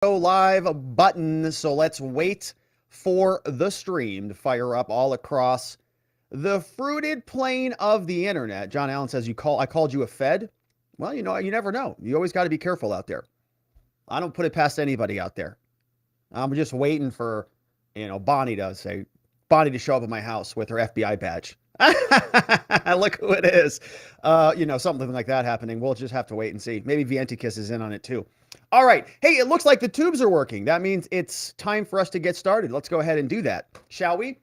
Go live button. So let's wait for the stream to fire up all across the fruited plain of the internet. John Allen says, I called you a Fed. Well, you never know. You always got to be careful out there. I don't put it past anybody out there. I'm just waiting for, Bonnie to show up at my house with her FBI badge. Look who it is. Something like that happening. We'll just have to wait and see. Maybe Vientikis is in on it too. All right. Hey, it looks like the tubes are working. That means it's time for us to get started. Let's go ahead and do that, shall we?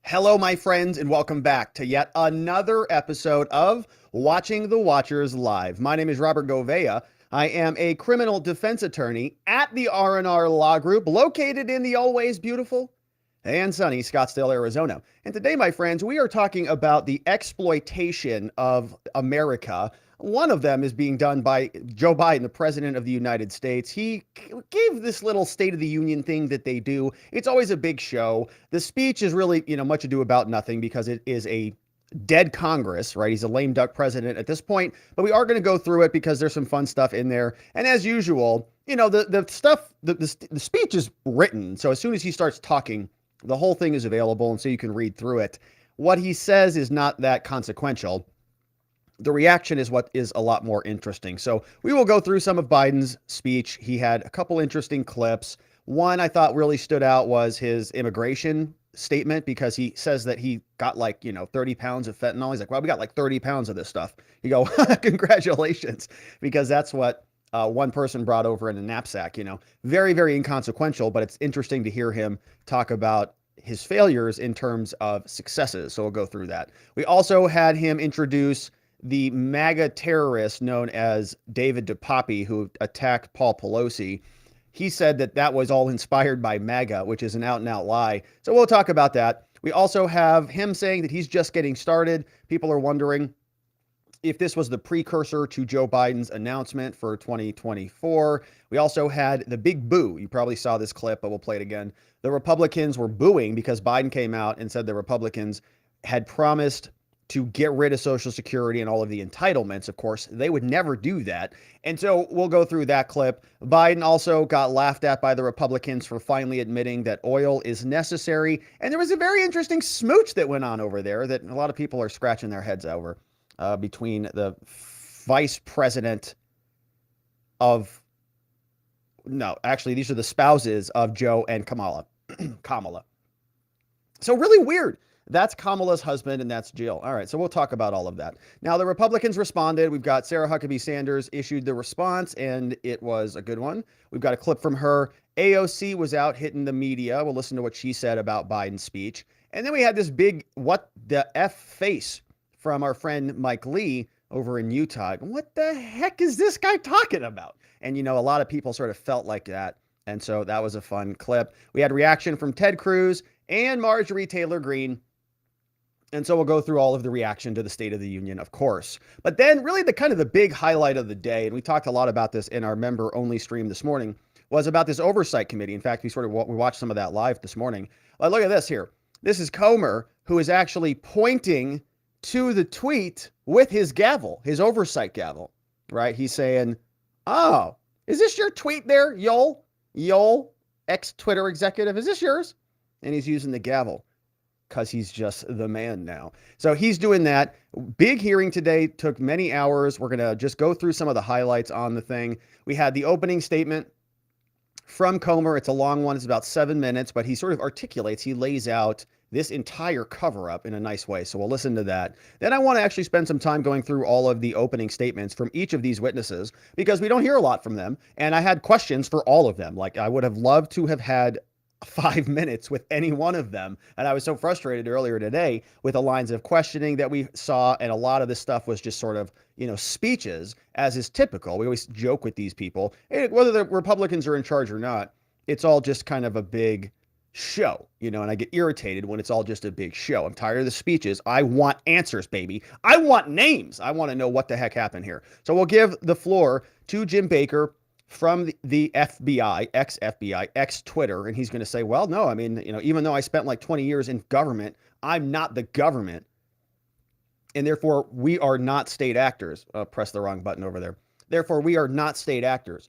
Hello, my friends, and welcome back to yet another episode of Watching the Watchers Live. My name is Robert Gouveia. I am a criminal defense attorney at the R&R Law Group, located in the always beautiful and sunny Scottsdale, Arizona. And today, my friends, we are talking about the exploitation of America. One of them is being done by Joe Biden, the president of the United States. He gave this little State of the Union thing that they do. It's always a big show. The speech is really, much ado about nothing because it is a dead Congress, right? He's a lame duck president at this point, but we are going to go through it because there's some fun stuff in there. And as usual, the speech is written. So as soon as he starts talking, the whole thing is available, and so you can read through it. What he says is not that consequential. The reaction is what is a lot more interesting. So we will go through some of Biden's speech. He had a couple interesting clips. One I thought really stood out was his immigration statement, because he says that he got 30 pounds of fentanyl. He's like, well, we got 30 pounds of this stuff. You go, congratulations, because that's what one person brought over in a knapsack. Very, very inconsequential, but it's interesting to hear him talk about his failures in terms of successes. So we'll go through that. We also had him introduce the MAGA terrorist known as David DePape, who attacked Paul Pelosi. He said that was all inspired by MAGA, which is an out-and-out lie. So we'll talk about that. We also have him saying that he's just getting started. People are wondering if this was the precursor to Joe Biden's announcement for 2024. We also had the big boo. You probably saw this clip, but we'll play it again. The Republicans were booing because Biden came out and said the Republicans had promised to get rid of Social Security and all of the entitlements. Of course, they would never do that. And so we'll go through that clip. Biden also got laughed at by the Republicans for finally admitting that oil is necessary. And there was a very interesting smooch that went on over there that a lot of people are scratching their heads over, between the vice president of, no, actually, these are the spouses of Joe and Kamala. So really weird. That's Kamala's husband, and that's Jill. All right, so we'll talk about all of that. Now, the Republicans responded. We've got Sarah Huckabee Sanders issued the response, and it was a good one. We've got a clip from her. AOC was out hitting the media. We'll listen to what she said about Biden's speech. And then we had this big what the F face from our friend Mike Lee over in Utah. What the heck is this guy talking about? And, a lot of people sort of felt like that. And so that was a fun clip. We had reaction from Ted Cruz and Marjorie Taylor Greene. And so we'll go through all of the reaction to the State of the Union, of course. But then really the big highlight of the day, and we talked a lot about this in our member-only stream this morning, was about this Oversight Committee. In fact, we watched some of that live this morning. Look at this here. This is Comer, who is actually pointing to the tweet with his gavel, his Oversight gavel, right? He's saying, oh, is this your tweet there, Yoel? Yoel, ex-Twitter executive, is this yours? And he's using the gavel, because he's just the man now. So he's doing that. Big hearing today, took many hours. We're going to just go through some of the highlights on the thing. We had the opening statement from Comer. It's a long one. It's about 7 minutes, but he sort of articulates, he lays out this entire cover-up in a nice way. So we'll listen to that. Then I want to actually spend some time going through all of the opening statements from each of these witnesses, because we don't hear a lot from them. And I had questions for all of them. I would have loved to have had 5 minutes with any one of them. And I was so frustrated earlier today with the lines of questioning that we saw. And a lot of this stuff was just sort of, speeches, as is typical. We always joke with these people, whether the Republicans are in charge or not, it's all just kind of a big show, and I get irritated when it's all just a big show. I'm tired of the speeches. I want answers, baby. I want names. I want to know what the heck happened here. So we'll give the floor to Jim Baker from the FBI, ex-FBI, ex-Twitter, and he's going to say, well, no, I mean, even though I spent 20 years in government, I'm not the government, and therefore we are not state actors. Press the wrong button over there. Therefore, we are not state actors.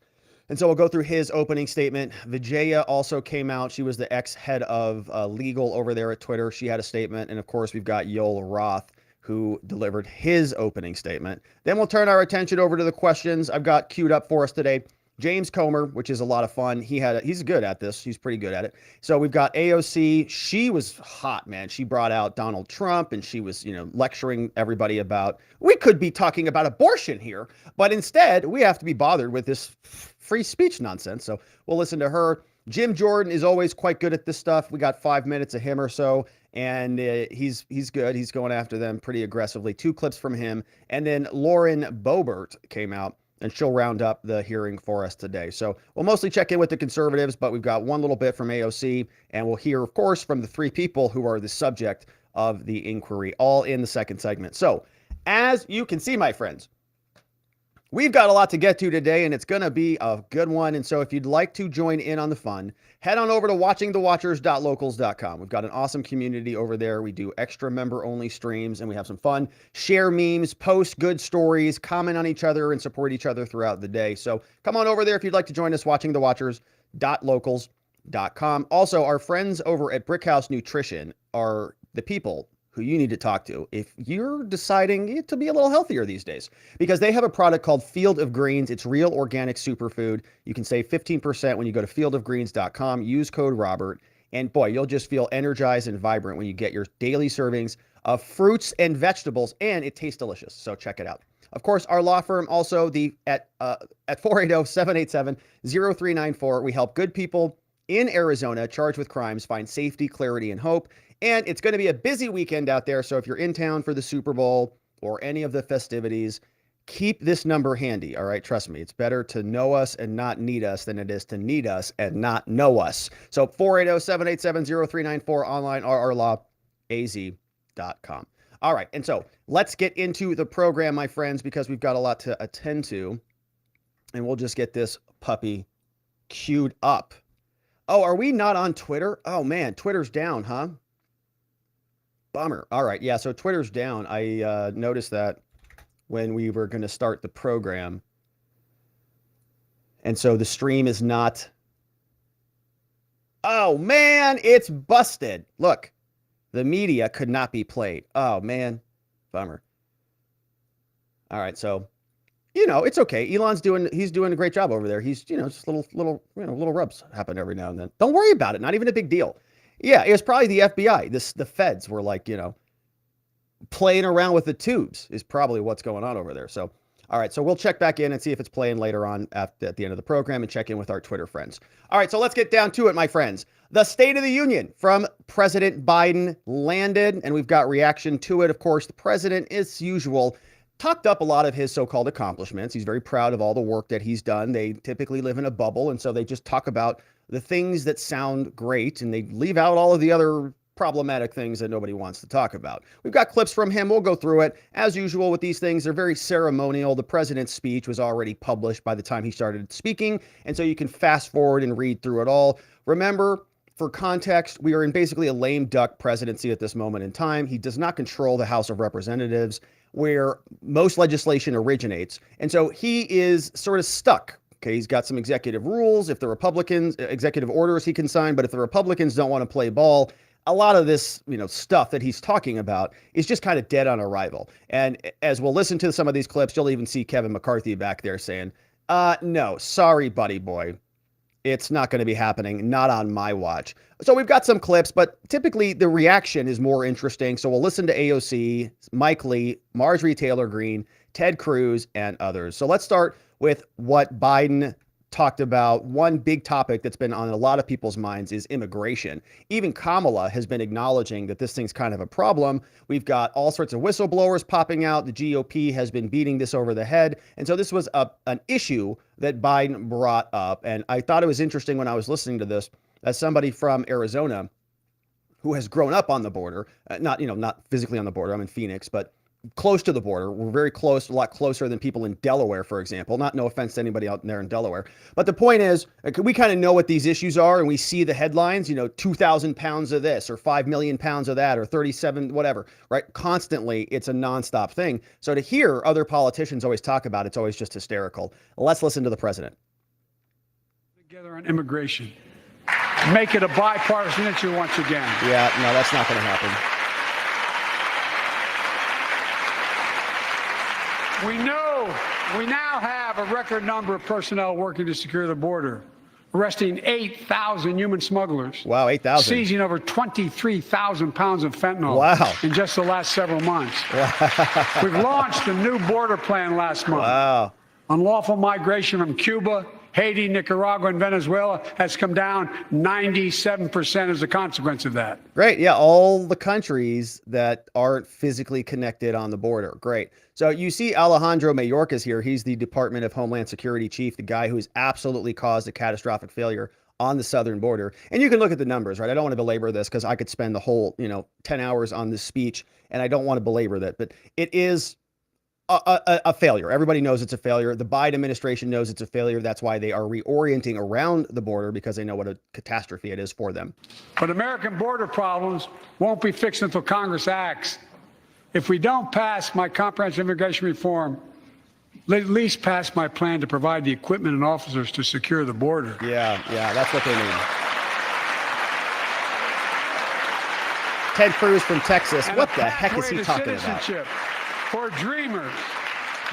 And so we'll go through his opening statement. Vijaya also came out. She was the ex-head of legal over there at Twitter. She had a statement. And of course, we've got Yoel Roth, who delivered his opening statement. Then we'll turn our attention over to the questions I've got queued up for us today. James Comer, which is a lot of fun. He's good at this. He's pretty good at it. So we've got AOC. She was hot, man. She brought out Donald Trump and she was, lecturing everybody about, we could be talking about abortion here, but instead we have to be bothered with this free speech nonsense. So we'll listen to her. Jim Jordan is always quite good at this stuff. We got 5 minutes of him or so, and he's good. He's going after them pretty aggressively. 2 clips from him. And then Lauren Boebert came out, and she'll round up the hearing for us today. So we'll mostly check in with the conservatives, but we've got one little bit from AOC, and we'll hear, of course, from the 3 people who are the subject of the inquiry, all in the second segment. So as you can see, my friends, we've got a lot to get to today, and it's going to be a good one. And so if you'd like to join in on the fun, head on over to watchingthewatchers.locals.com. We've got an awesome community over there. We do extra member-only streams, and we have some fun. Share memes, post good stories, comment on each other, and support each other throughout the day. So come on over there if you'd like to join us, watchingthewatchers.locals.com. Also, our friends over at Brickhouse Nutrition are the people who you need to talk to if you're deciding to be a little healthier these days, because they have a product called Field of Greens. It's real organic superfood. You can save 15% when you go to fieldofgreens.com, use code Robert, and boy, you'll just feel energized and vibrant when you get your daily servings of fruits and vegetables, and it tastes delicious. So check it out. Of course, our law firm also at 480-787-0394. We help good people in Arizona charged with crimes find safety, clarity, and hope. And it's going to be a busy weekend out there. So if you're in town for the Super Bowl or any of the festivities, keep this number handy. All right. Trust me, it's better to know us and not need us than it is to need us and not know us. So 480-787-0394, online, rrlawaz.com. All right. And so let's get into the program, my friends, because we've got a lot to attend to. And we'll just get this puppy queued up. Oh, are we not on Twitter? Oh, man, Twitter's down, huh? Bummer. All right. Yeah, so Twitter's down. I noticed that when we were going to start the program. And so the stream is not. Oh, man, it's busted. Look, the media could not be played. Oh, man. Bummer. All right. So, it's okay. Elon's he's doing a great job over there. He's, just little rubs happen every now and then. Don't worry about it. Not even a big deal. Yeah, it was probably the FBI. The feds were like, playing around with the tubes is probably what's going on over there. So, all right. So we'll check back in and see if it's playing later on at the end of the program and check in with our Twitter friends. All right. So let's get down to it, my friends. The State of the Union from President Biden landed, and we've got reaction to it. Of course, the president, as usual, talked up a lot of his so-called accomplishments. He's very proud of all the work that he's done. They typically live in a bubble, and so they just talk about the things that sound great, and they leave out all of the other problematic things that nobody wants to talk about. We've got clips from him. We'll go through it. As usual with these things, they're very ceremonial. The president's speech was already published by the time he started speaking, and so you can fast forward and read through it all. Remember, for context, we are in basically a lame duck presidency at this moment in time. He does not control the House of Representatives, where most legislation originates, and so he is sort of stuck. Okay, he's got some executive rules. If the Republicans, executive orders he can sign, but if the Republicans don't want to play ball, a lot of this, stuff that he's talking about is just kind of dead on arrival. And as we'll listen to some of these clips, you'll even see Kevin McCarthy back there saying, no, sorry, buddy boy. It's not going to be happening. Not on my watch. So we've got some clips, but typically the reaction is more interesting. So we'll listen to AOC, Mike Lee, Marjorie Taylor Greene, Ted Cruz, and others. So let's start with what Biden talked about. One big topic that's been on a lot of people's minds is immigration. Even Kamala has been acknowledging that this thing's kind of a problem. We've got all sorts of whistleblowers popping out. The GOP has been beating this over the head. And so this was an issue that Biden brought up. And I thought it was interesting when I was listening to this, as somebody from Arizona who has grown up on the border, not physically on the border. I'm in Phoenix, but close to the border. We're very close, a lot closer than people in Delaware, for example. No offense to anybody out there in Delaware. But the point is, we kind of know what these issues are, and we see the headlines, 2,000 pounds of this, or 5 million pounds of that, or 37, whatever, right? Constantly, it's a nonstop thing. So to hear other politicians always talk about it's always just hysterical. Let's listen to the president. Together on immigration. Make it a bipartisan issue once again. Yeah, no, that's not going to happen. We now have a record number of personnel working to secure the border, arresting 8,000 human smugglers. Wow, 8,000. Seizing over 23,000 pounds of fentanyl in just the last several months. Wow. We've launched a new border plan last month. Wow. Unlawful migration from Cuba, Haiti, Nicaragua, and Venezuela has come down 97% as a consequence of that. Great. Yeah, all the countries that aren't physically connected on the border. Great. So you see Alejandro Mayorkas here. He's the Department of Homeland Security chief, the guy who's absolutely caused a catastrophic failure on the southern border. And you can look at the numbers, right? I don't want to belabor this because I could spend the whole, 10 hours on this speech, and I don't want to belabor that. But it is a failure. Everybody knows it's a failure. The Biden administration knows it's a failure. That's why they are reorienting around the border, because they know what a catastrophe it is for them. But American border problems won't be fixed until Congress acts. If we don't pass my comprehensive immigration reform, at least pass my plan to provide the equipment and officers to secure the border. Yeah, that's what they need. Ted Cruz from Texas. What the heck is he talking about? For dreamers,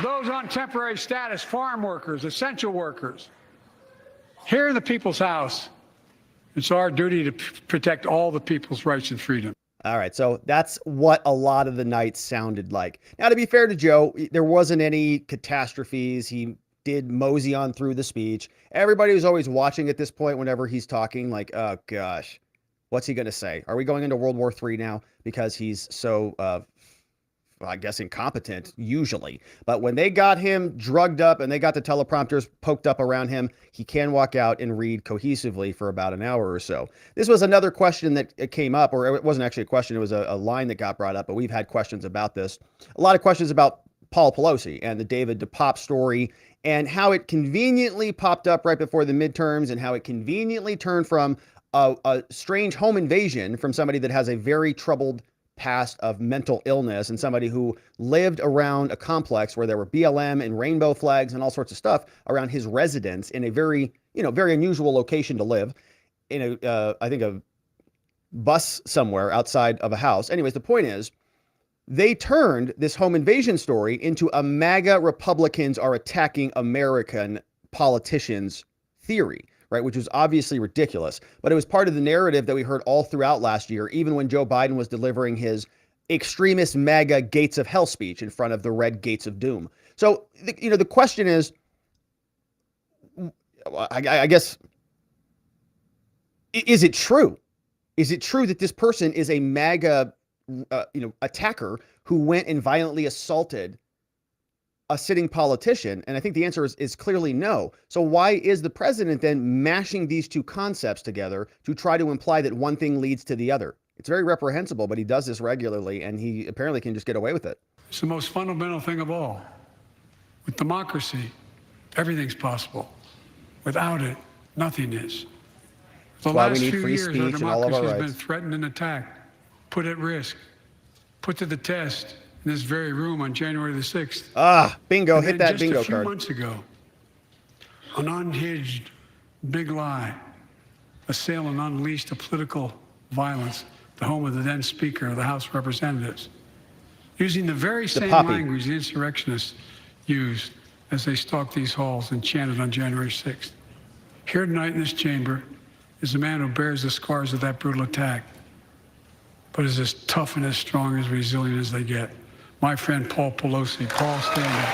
those on temporary status, farm workers, essential workers. Here in the people's house, it's our duty to protect all the people's rights and freedom. All right, so that's what a lot of the night sounded like. Now, to be fair to Joe, there wasn't any catastrophes. He did mosey on through the speech. Everybody was always watching at this point whenever he's talking, like, oh, gosh, what's he going to say? Are we going into World War III now? Because he's so I guess incompetent usually. But when they got him drugged up and they got the teleprompters poked up around him, he can walk out and read cohesively for about an hour or so. This was another question that came up, or it wasn't actually a question, it was a line that got brought up, but we've had questions about this. A lot of questions about Paul Pelosi and the David DePop story and how it conveniently popped up right before the midterms and how it conveniently turned from a strange home invasion from somebody that has a very troubled past of mental illness and somebody who lived around a complex where there were BLM and rainbow flags and all sorts of stuff around his residence in a very, very unusual location to live in I think a bus somewhere outside of a house. Anyways, the point is they turned this home invasion story into a MAGA Republicans are attacking American politicians theory. Right, which was obviously ridiculous, but it was part of the narrative that we heard all throughout last year, even when Joe Biden was delivering his extremist MAGA gates of hell speech in front of the red gates of doom. So, the question is, I guess, is it true? Is it true that this person is a MAGA, attacker who went and violently assaulted a sitting politician? And I think the answer is clearly no. So why is the president then mashing these two concepts together to try to imply that one thing leads to the other? It's very reprehensible, but he does this regularly, and he apparently can just get away with it. It's the most fundamental thing of all. With democracy, everything's possible. Without it, nothing is. The last few years, our democracy has been threatened and attacked, put at risk, put to the test in this very room on January the 6th. Bingo. Hit that bingo card. Just a few months ago, an unhinged big lie assailant unleashed a political violence, the home of the then Speaker of the House of Representatives, using the very same language the insurrectionists used as they stalked these halls and chanted on January 6th. Here tonight in this chamber is a man who bears the scars of that brutal attack, but is as tough and as strong and as resilient as they get. My friend Paul Pelosi. Paul, stand up.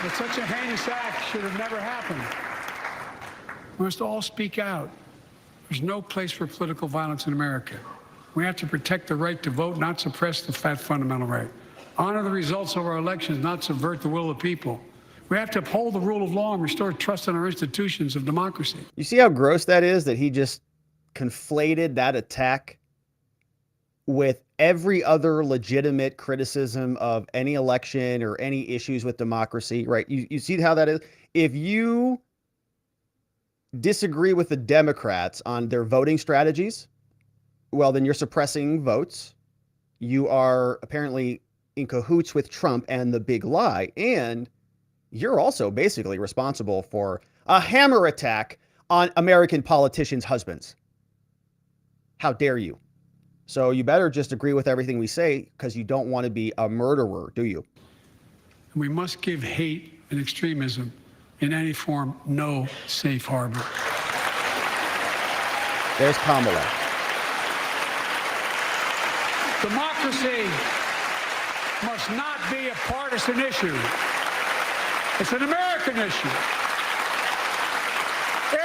But such a heinous act should have never happened. We must all speak out. There's no place for political violence in America. We have to protect the right to vote, not suppress the fundamental right. Honor the results of our elections, not subvert the will of the people. We have to uphold the rule of law and restore trust in our institutions of democracy. You see how gross that is, that he just conflated that attack with every other legitimate criticism of any election or any issues with democracy, right? You see how that is? If you disagree with the Democrats on their voting strategies, well, then you're suppressing votes. You are apparently in cahoots with Trump and the big lie. And you're also basically responsible for a hammer attack on American politicians' husbands. How dare you? So you better just agree with everything we say, because you don't want to be a murderer, do you? We must give hate and extremism in any form no safe harbor. There's Kamala. Democracy must not be a partisan issue. It's an American issue.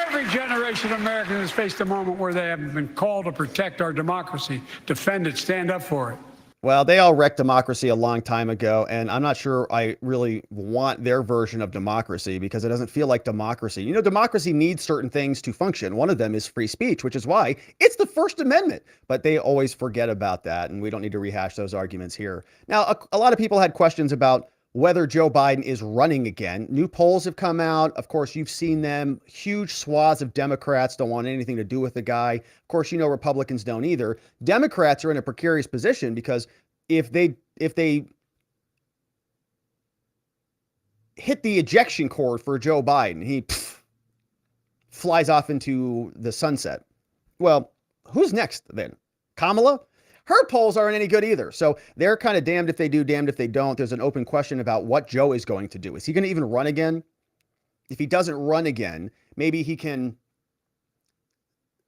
Every generation of Americans has faced a moment where they have been called to protect our democracy, defend it, stand up for it. Well, they all wrecked democracy a long time ago, and I'm not sure I really want their version of democracy, because it doesn't feel like democracy. You know, democracy needs certain things to function. One of them is free speech, which is why it's the First Amendment. But they always forget about that, and we don't need to rehash those arguments here. Now, a lot of people had questions about whether Joe Biden is running again. New polls have come out. Of course, you've seen them. Huge swaths of Democrats don't want anything to do with the guy. Of course, you know, Republicans don't either. Democrats are in a precarious position, because if they hit the ejection cord for Joe Biden, he flies off into the sunset. Well, who's next then? Kamala? Her polls aren't any good either. So they're kind of damned if they do, damned if they don't. There's an open question about what Joe is going to do. Is he going to even run again? If he doesn't run again, maybe he can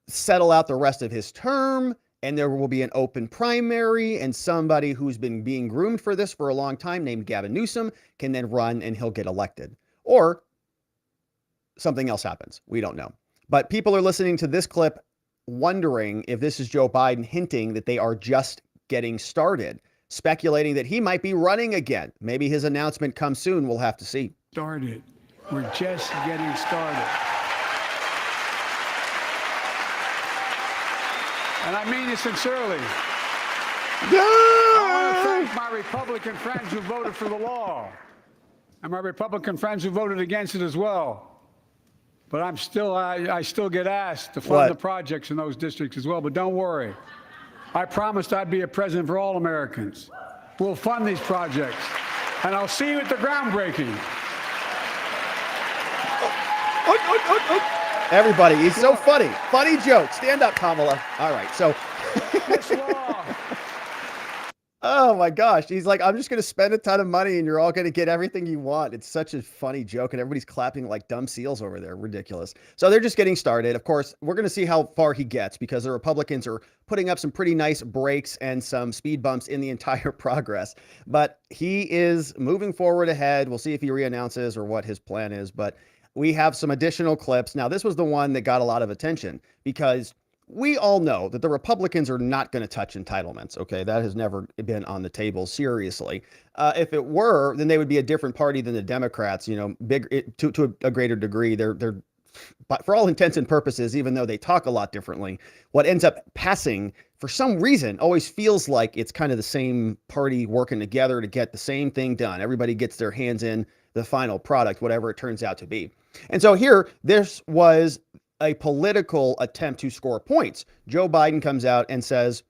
settle out the rest of his term, and there will be an open primary, and somebody who's been being groomed for this for a long time, named Gavin Newsom, can then run and he'll get elected. Or something else happens. We don't know. But people are listening to this clip wondering if this is Joe Biden hinting that they are just getting started, speculating that he might be running again. Maybe his announcement comes soon. We'll have to see. Started. We're just getting started. And I mean it sincerely. I want to thank my Republican friends who voted for the law, and my Republican friends who voted against it as well. But I still get asked to fund the projects in those districts as well. But don't worry. I promised I'd be a president for all Americans. We'll fund these projects. And I'll see you at the groundbreaking. Everybody, he's so funny. Funny joke. Stand up, Kamala. All right, so. This law. Oh my gosh. He's like, I'm just going to spend a ton of money and you're all going to get everything you want. It's such a funny joke, and everybody's clapping like dumb seals over there. Ridiculous. So they're just getting started. Of course, we're going to see how far he gets, because the Republicans are putting up some pretty nice breaks and some speed bumps in the entire progress. But he is moving forward ahead. We'll see if he reannounces or what his plan is. But we have some additional clips. Now, this was the one that got a lot of attention, because we all know that the Republicans are not going to touch entitlements. Okay, that has never been on the table seriously. If it were, then they would be a different party than the Democrats. You know, to a greater degree. But for all intents and purposes, even though they talk a lot differently, what ends up passing for some reason always feels like it's kind of the same party working together to get the same thing done. Everybody gets their hands in the final product, whatever it turns out to be. And so here, this was a political attempt to score points. Joe Biden comes out and says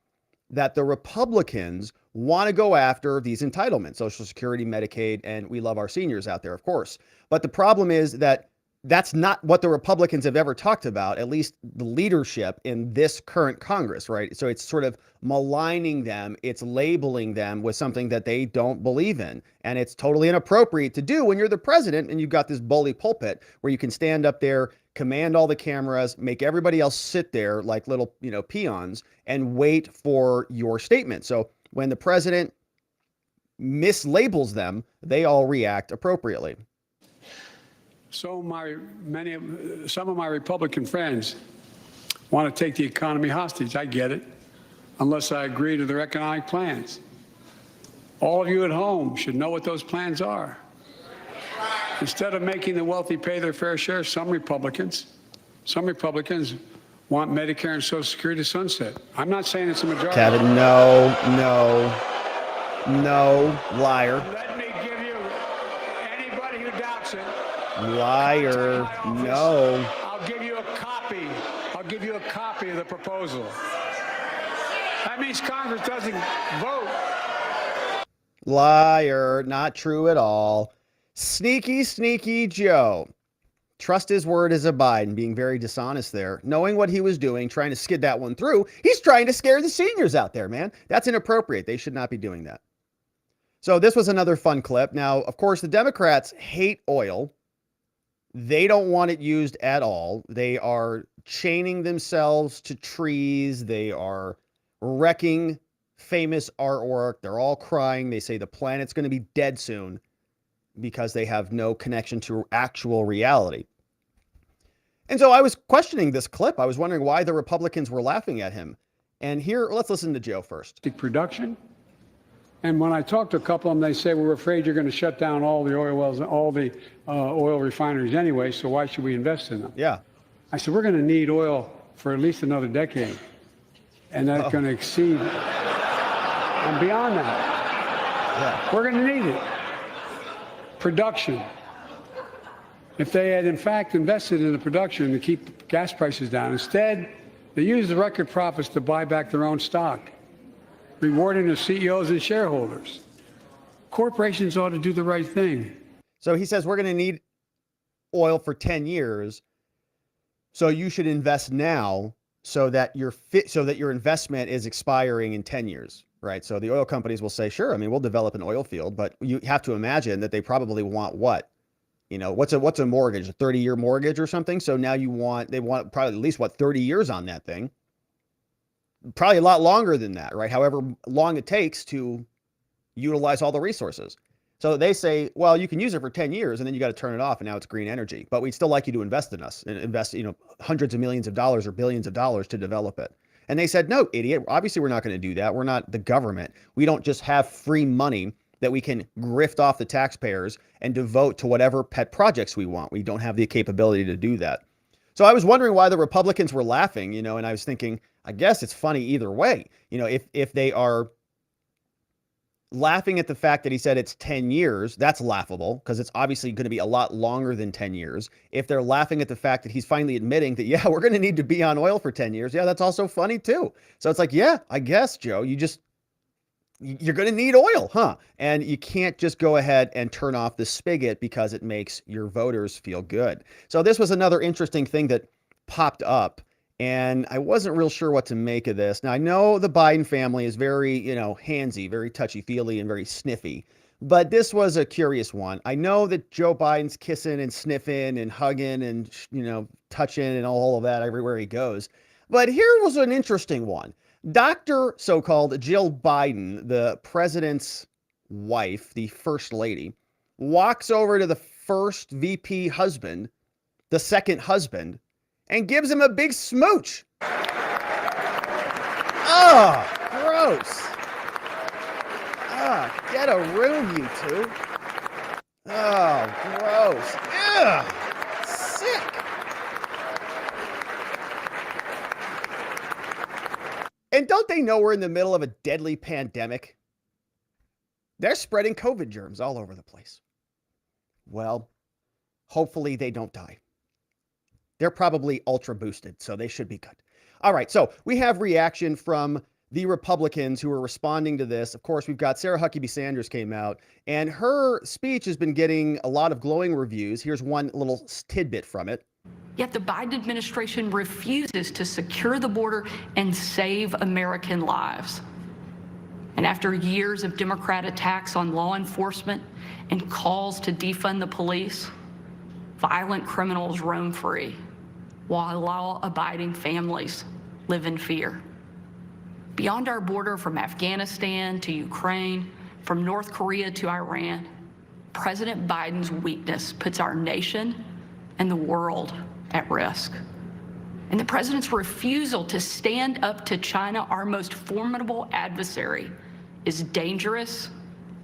that the Republicans want to go after these entitlements, Social Security, Medicaid, and we love our seniors out there, of course. But the problem is that that's not what the Republicans have ever talked about, at least the leadership in this current Congress, right? So it's sort of maligning them. It's labeling them with something that they don't believe in. And it's totally inappropriate to do when you're the president and you've got this bully pulpit where you can stand up there, command all the cameras, make everybody else sit there like little, peons, and wait for your statement. So when the president mislabels them, they all react appropriately. So some of my Republican friends want to take the economy hostage. I get it, unless I agree to their economic plans. All of you at home should know what those plans are. Instead of making the wealthy pay their fair share, some Republicans want Medicare and Social Security to sunset. I'm not saying it's a majority. Kevin, no, liar. Let me give you anybody who doubts it. Liar, no. I'll I'll give you a copy. I'll give you a copy of the proposal. That means Congress doesn't vote. Liar. Not true at all. Sneaky, sneaky Joe. Trust his word as a Biden, being very dishonest there. Knowing what he was doing, trying to skid that one through. He's trying to scare the seniors out there, man. That's inappropriate. They should not be doing that. So this was another fun clip. Now, of course, the Democrats hate oil. They don't want it used at all. They are chaining themselves to trees. They are wrecking famous artwork. They're all crying. They say the planet's going to be dead soon because they have no connection to actual reality. And so I was questioning this clip. I was wondering why the Republicans were laughing at him. And here, let's listen to Joe first. Production. And when I talked to a couple of them, they say, we're afraid you're going to shut down all the oil wells and all the oil refineries anyway, so why should we invest in them? Yeah. I said, we're going to need oil for at least another decade. And that's going to exceed and beyond that. Yeah. We're going to need it. Production. If they had, in fact, invested in the production to keep gas prices down, instead, they used the record profits to buy back their own stock, rewarding the CEOs and shareholders. Corporations ought to do the right thing. So he says we're going to need oil for 10 years. So you should invest now so that your investment is expiring in 10 years, right? So the oil companies will say, sure, I mean, we'll develop an oil field, but you have to imagine that they probably want what? You know, what's a mortgage, a 30-year mortgage or something? So now they want probably at least 30 years on that thing. Probably a lot longer than that, right? However long it takes to utilize all the resources. So they say, well, you can use it for 10 years and then you got to turn it off and now it's green energy. But we'd still like you to invest in us and invest, hundreds of millions of dollars or billions of dollars to develop it. And they said, no, idiot. Obviously, we're not going to do that. We're not the government. We don't just have free money that we can grift off the taxpayers and devote to whatever pet projects we want. We don't have the capability to do that. So I was wondering why the Republicans were laughing, and I was thinking, I guess it's funny either way. If they are laughing at the fact that he said it's 10 years, that's laughable because it's obviously going to be a lot longer than 10 years. If they're laughing at the fact that he's finally admitting that, yeah, we're going to need to be on oil for 10 years. Yeah, that's also funny too. So it's like, yeah, I guess, Joe, you're going to need oil, huh? And you can't just go ahead and turn off the spigot because it makes your voters feel good. So this was another interesting thing that popped up, and I wasn't real sure what to make of this. Now, I know the Biden family is very, handsy, very touchy-feely, and very sniffy, but this was a curious one. I know that Joe Biden's kissing and sniffing and hugging and, touching and all of that everywhere he goes. But here was an interesting one. Dr. so-called Jill Biden, the president's wife, the first lady, walks over to the first VP husband, the second husband, and gives him a big smooch. Oh, gross. Get a room, you two. Oh, gross. Ugh, sick. And don't they know we're in the middle of a deadly pandemic? They're spreading COVID germs all over the place. Well, hopefully they don't die. They're probably ultra boosted, so they should be good. All right, so we have reaction from the Republicans who are responding to this. Of course, we've got Sarah Huckabee Sanders came out, and her speech has been getting a lot of glowing reviews. Here's one little tidbit from it. Yet the Biden administration refuses to secure the border and save American lives. And after years of Democrat attacks on law enforcement and calls to defund the police, violent criminals roam free, while law-abiding families live in fear. Beyond our border, from Afghanistan to Ukraine, from North Korea to Iran, President Biden's weakness puts our nation and the world at risk. And the president's refusal to stand up to China, our most formidable adversary, is dangerous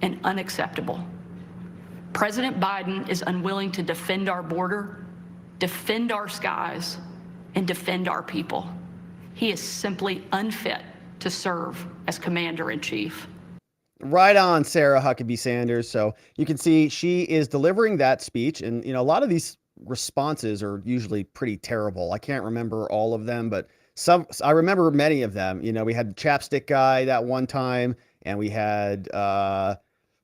and unacceptable. President Biden is unwilling to defend our border, defend our skies, and defend our people. He is simply unfit to serve as commander-in-chief. Right on, Sarah Huckabee Sanders. So you can see she is delivering that speech. And, a lot of these responses are usually pretty terrible. I can't remember all of them, but I remember many of them. You know, we had the chapstick guy that one time, and we had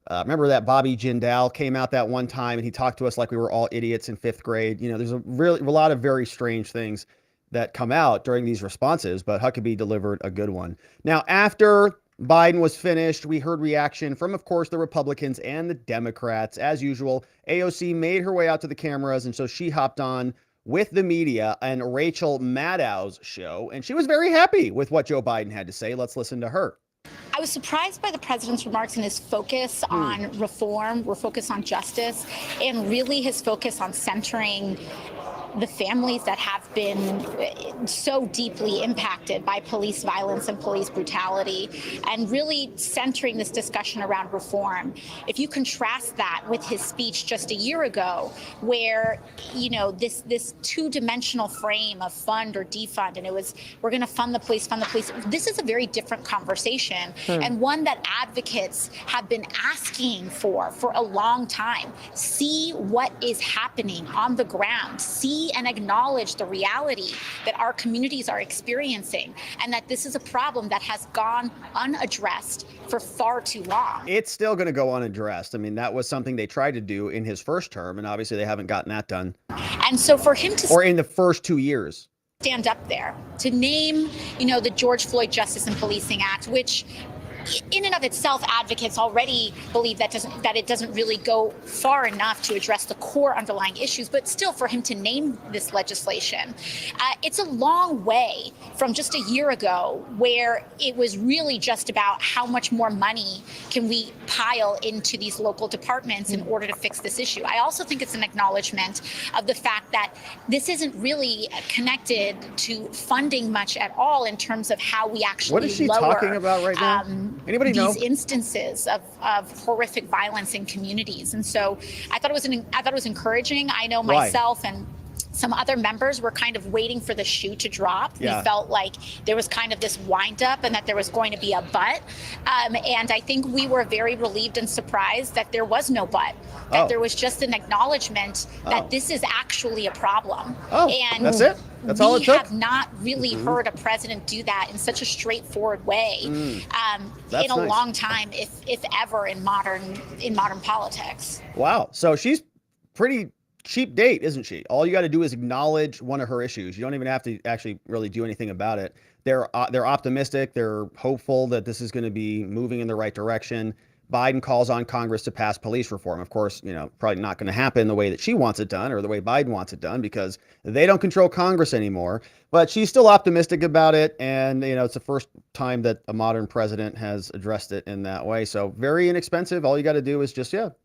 remember that Bobby Jindal came out that one time and he talked to us like we were all idiots in 5th grade. You know, there's a lot of very strange things that come out during these responses, but Huckabee delivered a good one. Now, after Biden was finished, we heard reaction from, of course, the Republicans and the Democrats. As usual, AOC made her way out to the cameras, and so she hopped on with the media and Rachel Maddow's show, and she was very happy with what Joe Biden had to say. Let's listen to her. I was surprised by the president's remarks and his focus on reform, we're focused on justice, and really his focus on centering the families that have been so deeply impacted by police violence and police brutality, and really centering this discussion around reform. If you contrast that with his speech just a year ago, where, you know, this two-dimensional frame of fund or defund, and it was, we're going to fund the police, this is a very different conversation, and one that advocates have been asking for a long time. See what is happening on the ground. See and acknowledge the reality that our communities are experiencing, and that this is a problem that has gone unaddressed for far too long. It's still going to go unaddressed. I mean, that was something they tried to do in his first term, and obviously they haven't gotten that done. And so for him to... Or in the first 2 years. Stand up there, to name, you know, the George Floyd Justice and Policing Act, which in and of itself, advocates already believe that it doesn't really go far enough to address the core underlying issues, but still for him to name this legislation, it's a long way from just a year ago where it was really just about how much more money can we pile into these local departments in order to fix this issue. I also think it's an acknowledgement of the fact that this isn't really connected to funding much at all in terms of how we actually What is she talking about right now? Anybody know? These instances of horrific violence in communities. And so I thought it was encouraging. I know myself and some other members were kind of waiting for the shoe to drop. Yeah. We felt like there was kind of this wind up and that there was going to be a but. And I think we were very relieved and surprised that there was no but, that there was just an acknowledgement that this is actually a problem. And that's it? That's all it took? We have not really heard a president do that in such a straightforward way in a long time, if ever, in modern politics. Wow. So she's pretty cheap date, isn't she? All you got to do is acknowledge one of her issues. You don't even have to actually really do anything about it. They're optimistic. They're hopeful that this is going to be moving in the right direction. Biden calls on Congress to pass police reform. Of course, you know, probably not going to happen the way that she wants it done or the way Biden wants it done because they don't control Congress anymore. But she's still optimistic about it. And, you know, it's the first time that a modern president has addressed it in that way. So very inexpensive. All you got to do is just, shout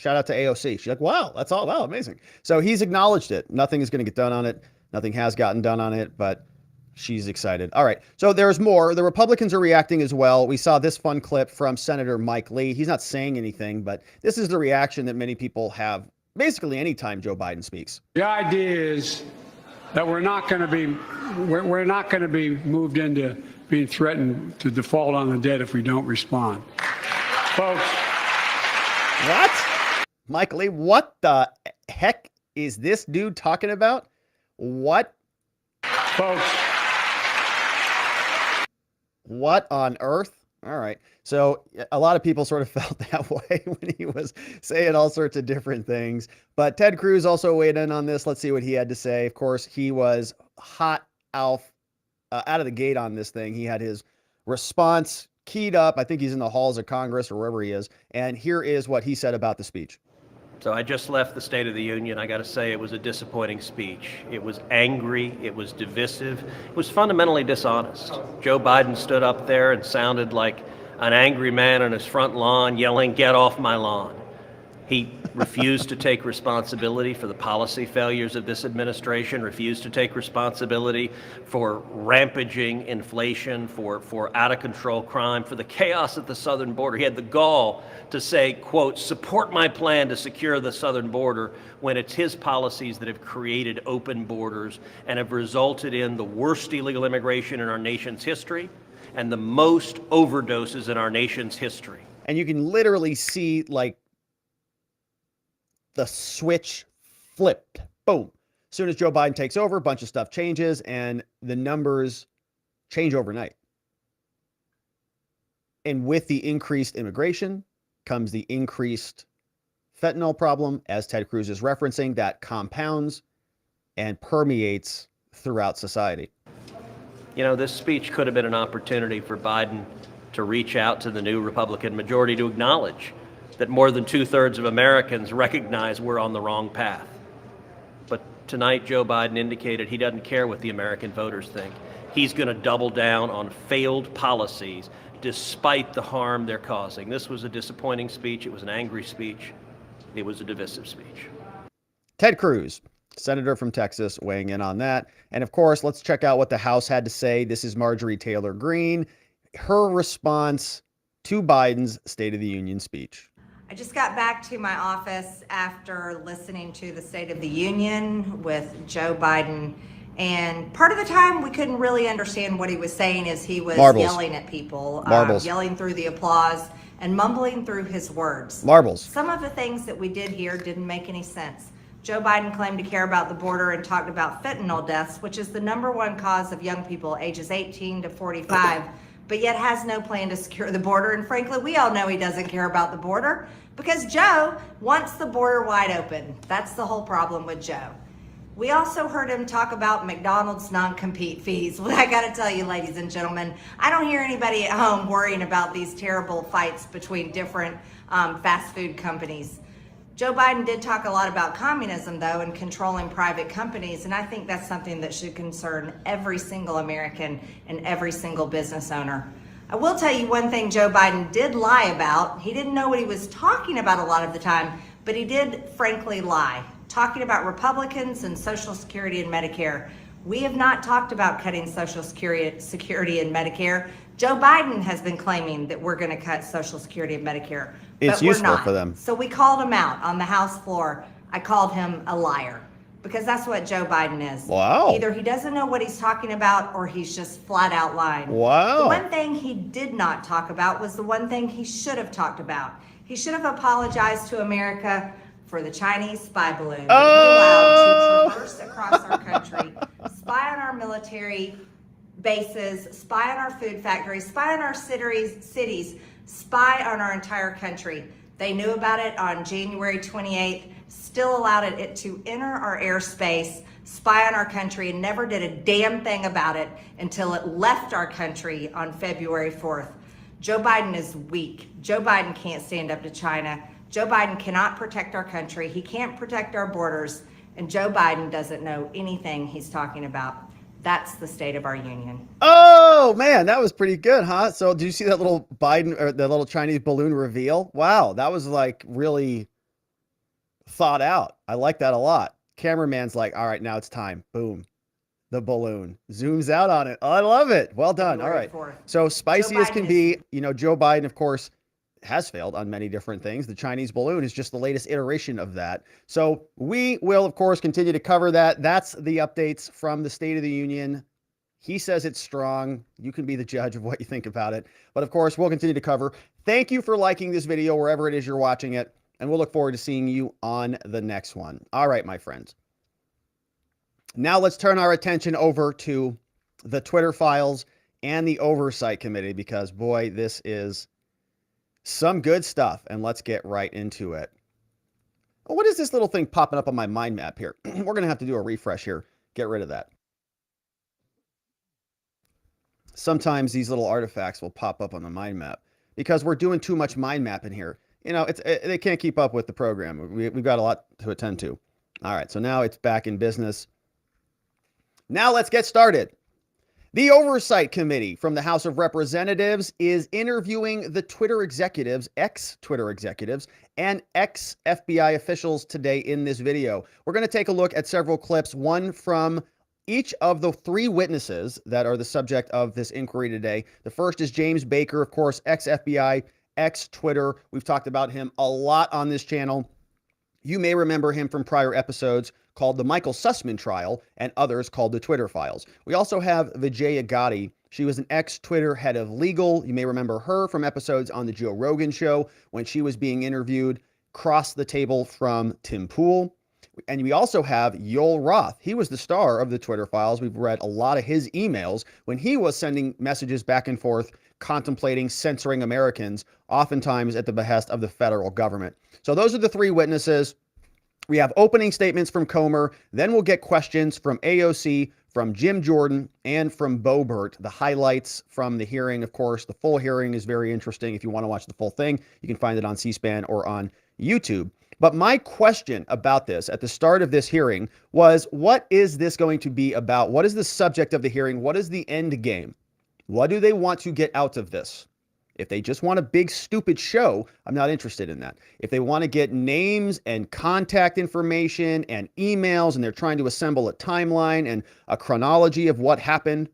out to AOC. She's like, wow, that's all. Wow, amazing. So he's acknowledged it. Nothing is going to get done on it. Nothing has gotten done on it, but she's excited. All right. So there's more. The Republicans are reacting as well. We saw this fun clip from Senator Mike Lee. He's not saying anything, but this is the reaction that many people have basically anytime Joe Biden speaks. The idea is that we're not going to be moved into being threatened to default on the debt if we don't respond. Folks. What? Mike Lee, what the heck is this dude talking about? What? Folks. What on earth? All right. So a lot of people sort of felt that way when he was saying all sorts of different things. But Ted Cruz also weighed in on this. Let's see what he had to say. Of course, he was hot out of the gate on this thing. He had his response keyed up. I think he's in the halls of Congress or wherever he is. And here is what he said about the speech. So I just left the State of the Union. I got to say it was a disappointing speech. It was angry. It was divisive. It was fundamentally dishonest. Joe Biden stood up there and sounded like an angry man on his front lawn yelling, "Get off my lawn." He refused to take responsibility for the policy failures of this administration, refused to take responsibility for rampaging inflation, for out-of-control crime, for the chaos at the southern border. He had the gall to say, quote, "support my plan to secure the southern border," when it's his policies that have created open borders and have resulted in the worst illegal immigration in our nation's history and the most overdoses in our nation's history. And you can literally see, like, the switch flipped. boom. As soon as Joe Biden takes over, a bunch of stuff changes and the numbers change overnight. And with the increased immigration comes the increased fentanyl problem, as Ted Cruz is referencing, that compounds and permeates throughout society. You know, this speech could have been an opportunity for Biden to reach out to the new Republican majority to acknowledge that more than 2/3 of Americans recognize we're on the wrong path. But tonight, Joe Biden indicated he doesn't care what the American voters think. He's going to double down on failed policies despite the harm they're causing. This was a disappointing speech. It was an angry speech. It was a divisive speech. Ted Cruz, senator from Texas, weighing in on that. And of course, let's check out what the House had to say. This is Marjorie Taylor Greene, her response to Biden's State of the Union speech. I just got back to my office after listening to the State of the Union with Joe Biden. And part of the time we couldn't really understand what he was saying as he was yelling at people, yelling through the applause and mumbling through his words. Some of the things that we did hear didn't make any sense. Joe Biden claimed to care about the border and talked about fentanyl deaths, which is the #1 cause of young people ages 18 to 45, but yet has no plan to secure the border. And frankly, we all know he doesn't care about the border because Joe wants the border wide open. That's the whole problem with Joe. We also heard him talk about McDonald's non-compete fees. Well, I got to tell you, ladies and gentlemen, I don't hear anybody at home worrying about these terrible fights between different fast food companies. Joe Biden did talk a lot about communism, though, and controlling private companies, and I think that's something that should concern every single American and every single business owner. I will tell you one thing Joe Biden did lie about. He didn't know what he was talking about a lot of the time, but he did frankly lie. Talking about Republicans and Social Security and Medicare. We have not talked about cutting Social Security and Medicare. Joe Biden has been claiming that we're going to cut Social Security and Medicare. It's useful for them. So we called him out on the House floor. I called him a liar because that's what Joe Biden is. Wow. Either he doesn't know what he's talking about or he's just flat out lying. Wow. The one thing he did not talk about was the one thing he should have talked about. He should have apologized to America for the Chinese spy balloon that he allowed to traverse across our country, spy on our military bases, spy on our food factories, spy on our cities, spy on our entire country. They knew about it on January 28th, still allowed it to enter our airspace, spy on our country, and never did a damn thing about it until it left our country on February 4th. Joe Biden is weak. Joe Biden can't stand up to China. Joe Biden cannot protect our country. He can't protect our borders. And Joe Biden doesn't know anything he's talking about. That's the state of our union. Oh, man, that was pretty good, huh? So did you see that little Biden or the little Chinese balloon reveal? Wow, that was like really thought out. I like that a lot. Cameraman's like, all right, now it's time. Boom. The balloon zooms out on it. Oh, I love it. Well done. February All right. 4th. So spicy as can be, Joe Biden, of course, has failed on many different things. The Chinese balloon is just the latest iteration of that. So we will, of course, continue to cover that. That's the updates from the State of the Union. He says it's strong. You can be the judge of what you think about it. But of course, we'll continue to cover. Thank you for liking this video wherever it is you're watching it. And we'll look forward to seeing you on the next one. All right, my friends. Now let's turn our attention over to the Twitter files and the Oversight Committee because, boy, this is some good stuff, and let's get right into it. What is this little thing popping up on my mind map here? We're going to have to do a refresh here. Get rid of that. Sometimes these little artifacts will pop up on the mind map because we're doing too much mind map in here. They can't keep up with the program. We've got a lot to attend to. All right, so now it's back in business. Now let's get started. The Oversight Committee from the House of Representatives is interviewing the Twitter executives, ex-Twitter executives, and ex-FBI officials today in this video. We're going to take a look at several clips, one from each of the three witnesses that are the subject of this inquiry today. The first is James Baker, of course, ex-FBI, ex-Twitter. We've talked about him a lot on this channel. You may remember him from prior episodes called the Michael Sussman trial and others called the Twitter files. We also have Vijaya Gadde. She was an ex-Twitter head of legal. You may remember her from episodes on the Joe Rogan show when she was being interviewed across the table from Tim Pool. And we also have Yoel Roth. He was the star of the Twitter files. We've read a lot of his emails when he was sending messages back and forth, contemplating censoring Americans, oftentimes at the behest of the federal government. So those are the three witnesses. We have opening statements from Comer. Then we'll get questions from AOC, from Jim Jordan, and from Boebert. The highlights from the hearing, of course. The full hearing is very interesting. If you want to watch the full thing, you can find it on C-SPAN or on YouTube. But my question about this at the start of this hearing was, what is this going to be about? What is the subject of the hearing? What is the end game? What do they want to get out of this? If they just want a big, stupid show, I'm not interested in that. If they want to get names and contact information and emails, and they're trying to assemble a timeline and a chronology of what happened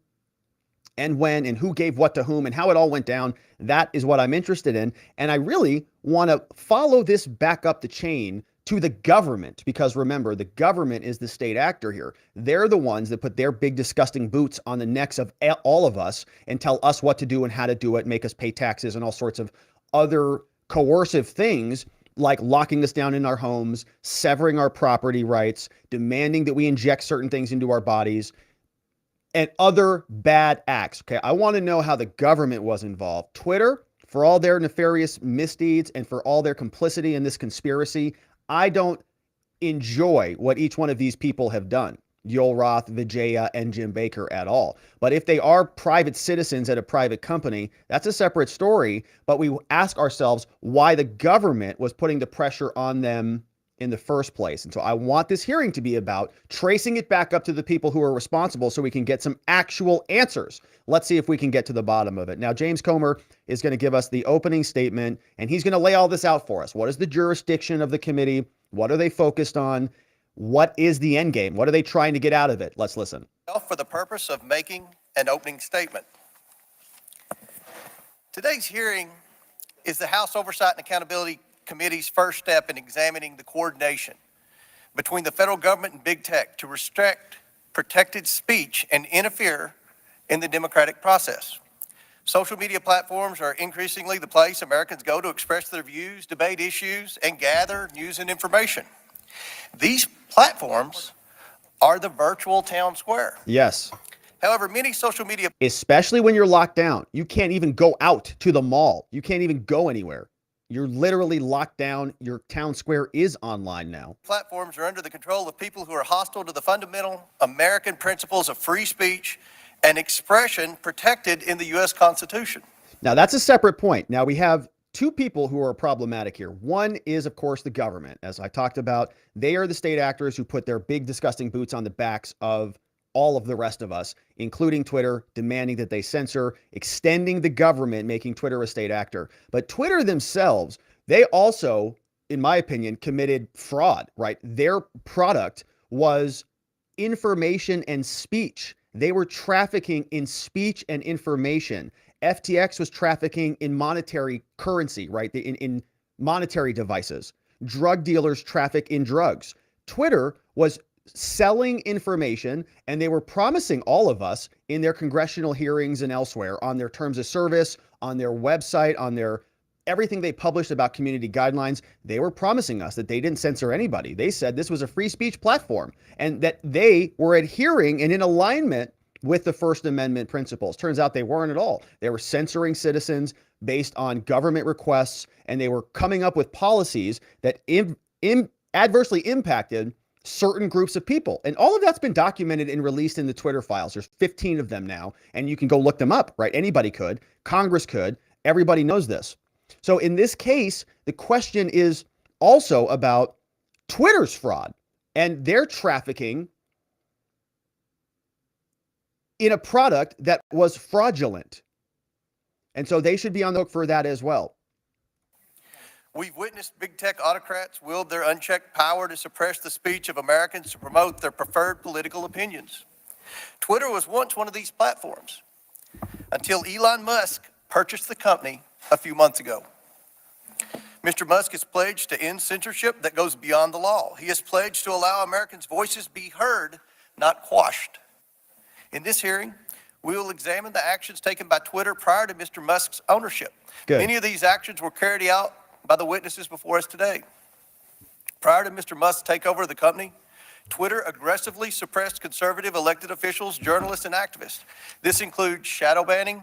and when and who gave what to whom and how it all went down, that is what I'm interested in. And I really want to follow this back up the chain to the government, because remember, the government is the state actor here. They're the ones that put their big, disgusting boots on the necks of all of us and tell us what to do and how to do it, make us pay taxes and all sorts of other coercive things, like locking us down in our homes, severing our property rights, demanding that we inject certain things into our bodies, and other bad acts. Okay, I want to know how the government was involved. Twitter, for all their nefarious misdeeds and for all their complicity in this conspiracy, I don't enjoy what each one of these people have done. Yoel Roth, Vijaya, and Jim Baker at all. But if they are private citizens at a private company, that's a separate story. But we ask ourselves why the government was putting the pressure on them in the first place. And so I want this hearing to be about tracing it back up to the people who are responsible so we can get some actual answers. Let's see if we can get to the bottom of it. Now, James Comer is going to give us the opening statement, and he's going to lay all this out for us. What is the jurisdiction of the committee? What are they focused on? What is the end game? What are they trying to get out of it? Let's listen. For the purpose of making an opening statement. Today's hearing is the House Oversight and Accountability Committee's first step in examining the coordination between the federal government and big tech to restrict protected speech and interfere in the democratic process. Social media platforms are increasingly the place Americans go to express their views, debate issues, and gather news and information. These platforms are the virtual town square. Yes. However, many social media, especially when you're locked down, you can't even go out to the mall. You can't even go anywhere. You're literally locked down. Your town square is online now. Platforms are under the control of people who are hostile to the fundamental American principles of free speech and expression protected in the U.S. Constitution. Now, that's a separate point. Now, we have two people who are problematic here. One is, of course, the government. As I talked about, they are the state actors who put their big, disgusting boots on the backs of all of the rest of us, including Twitter, demanding that they censor, extending the government, making Twitter a state actor. But Twitter themselves, they also, in my opinion, committed fraud, right? Their product was information and speech. They were trafficking in speech and information. FTX was trafficking in monetary currency, right? In monetary devices. Drug dealers traffic in drugs. Twitter was selling information, and they were promising all of us in their congressional hearings and elsewhere, on their terms of service, on their website, on their everything they published about community guidelines, they were promising us that they didn't censor anybody. They said this was a free speech platform and that they were adhering and in alignment with the First Amendment principles. Turns out they weren't at all. They were censoring citizens based on government requests, and they were coming up with policies that adversely impacted certain groups of people. And all of that's been documented and released in the Twitter files. There's 15 of them now, and you can go look them up, right? Anybody could. Congress could. Everybody knows this. So in this case, the question is also about Twitter's fraud and their trafficking in a product that was fraudulent. And so they should be on the hook for that as well. We've witnessed big tech autocrats wield their unchecked power to suppress the speech of Americans to promote their preferred political opinions. Twitter was once one of these platforms until Elon Musk purchased the company a few months ago. Mr. Musk has pledged to end censorship that goes beyond the law. He has pledged to allow Americans' voices be heard, not quashed. In this hearing, we will examine the actions taken by Twitter prior to Mr. Musk's ownership. Good. Many of these actions were carried out by the witnesses before us today. Prior to Mr. Musk's takeover of the company, Twitter aggressively suppressed conservative elected officials, journalists, and activists. This includes shadow banning,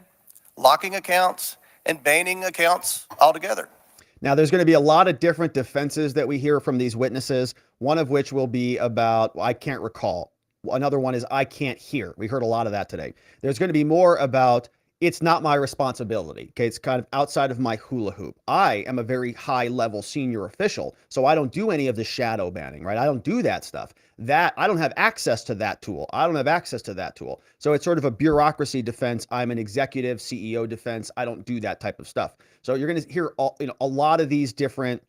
locking accounts, and banning accounts altogether. Now, there's going to be a lot of different defenses that we hear from these witnesses, one of which will be about, well, I can't recall. Another one is, I can't hear. We heard a lot of that today. There's going to be more about, it's not my responsibility. Okay, it's kind of outside of my hula hoop. I am a very high level senior official, so I don't do any of the shadow banning, right? I don't do that stuff. That I don't have access to that tool. I don't have access to that tool. So it's sort of a bureaucracy defense. I'm an executive CEO defense. I don't do that type of stuff. So you're going to hear a lot of these different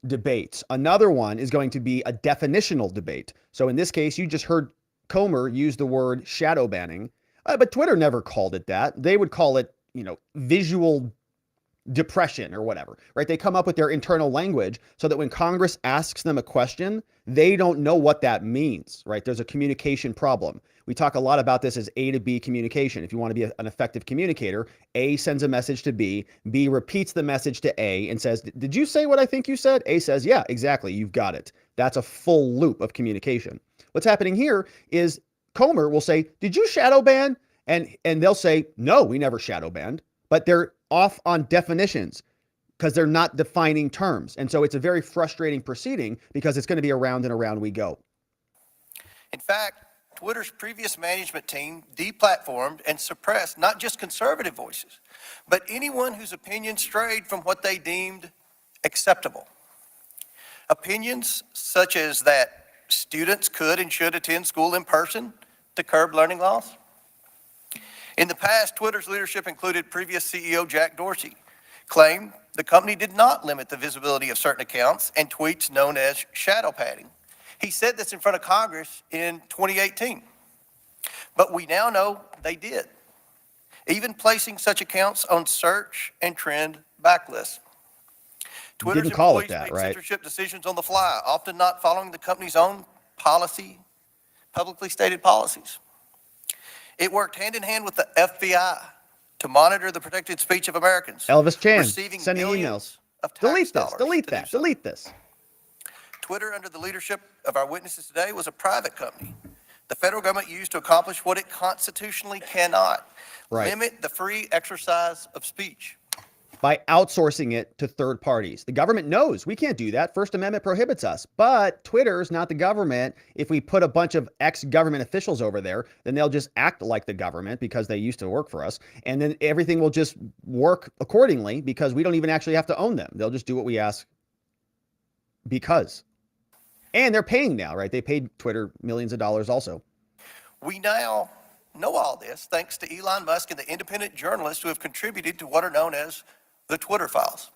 debates. Another one is going to be a definitional debate. So in this case, you just heard Comer use the word shadow banning. But Twitter never called it that. They would call it, visual depression or whatever, right? They come up with their internal language so that when Congress asks them a question, they don't know what that means, right? There's a communication problem. We talk a lot about this as A to B communication. If you want to be an effective communicator, A sends a message to B repeats the message to A and says, did you say what I think you said? A says, yeah, exactly. You've got it. That's a full loop of communication. What's happening here is Comer will say, did you shadow ban? And they'll say, no, we never shadow banned, but they're off on definitions because they're not defining terms. And so it's a very frustrating proceeding because it's going to be around and around we go. In fact, Twitter's previous management team deplatformed and suppressed not just conservative voices, but anyone whose opinion strayed from what they deemed acceptable. Opinions such as that students could and should attend school in person to curb learning loss. In the past, Twitter's leadership included previous CEO Jack Dorsey, claimed the company did not limit the visibility of certain accounts and tweets known as shadow padding. He said this in front of Congress in 2018. But we now know they did, even placing such accounts on search and trend backlists. Twitter's didn't call it employees that, make right? censorship decisions on the fly, often not following the company's own publicly stated policies. It worked hand in hand with the FBI to monitor the protected speech of Americans. Elvis Chan receiving sending millions emails. Of tax Delete this, dollars delete to do that, so. delete this. Twitter, under the leadership of our witnesses today, was a private company the federal government used to accomplish what it constitutionally cannot, limit the free exercise of speech. By outsourcing it to third parties. The government knows we can't do that. First Amendment prohibits us, but Twitter's not the government. If we put a bunch of ex-government officials over there, then they'll just act like the government because they used to work for us. And then everything will just work accordingly because we don't even actually have to own them. They'll just do what we ask because. And they're paying now, right? They paid Twitter millions of dollars also. We now know all this thanks to Elon Musk and the independent journalists who have contributed to what are known as the Twitter files.